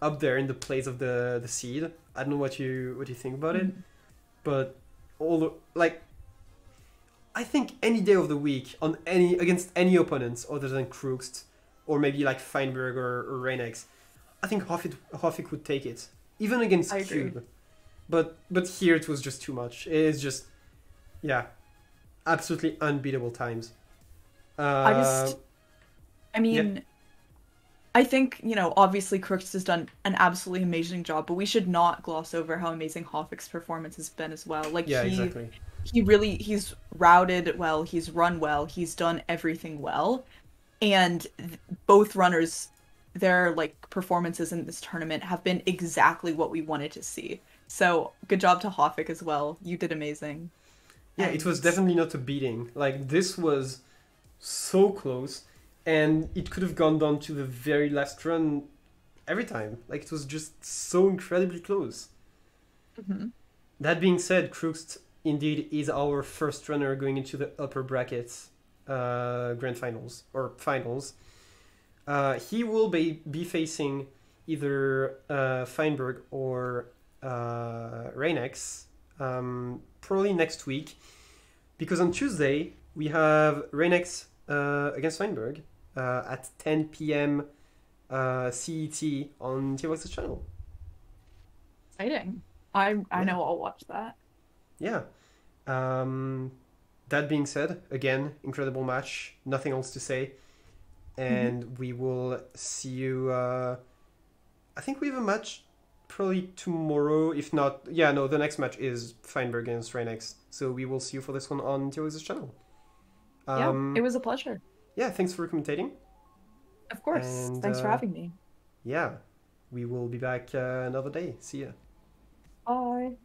up there in the plays of the seed. I don't know what you think about it, but like, I think any day of the week against any opponents other than Crookst or maybe like Feinberg or Raynex, I think Hoffik would take it, even against I agree. Cube. But here it was just too much. It's just, yeah, absolutely unbeatable times. I mean, Yeah. I think, obviously Crooks has done an absolutely amazing job, but we should not gloss over how amazing Hoffik's performance has been as well. Like Yeah, exactly. he's routed well, he's run well, he's done everything well. And both runners, their like performances in this tournament have been exactly what we wanted to see. So good job to Hoffik as well. You did amazing. Yeah, it was And definitely not a beating. Like, this was so close, and it could have gone down to the very last run every time. Like, it was just so incredibly close. Mhm. That being said, Crookst indeed is our first runner going into the upper brackets grand finals or finals. He will be facing either Feinberg or Reinex probably next week, because on Tuesday we have Reinex against Feinberg at 10 p.m. CET on TVX's channel. Exciting. I Yeah, know I'll watch that. yeah. Um, that being said, again, incredible match. Nothing else to say. Mhm. And we will see you. I think we have a match probably tomorrow. If not, yeah, no, the next match is Feinberg against Reinex. So we will see you for this one on TOX's channel. Yeah, it Um, was a pleasure. yeah, thanks for commentating. Of course. And Thanks for having me. yeah, we will be back another day. See ya. Bye.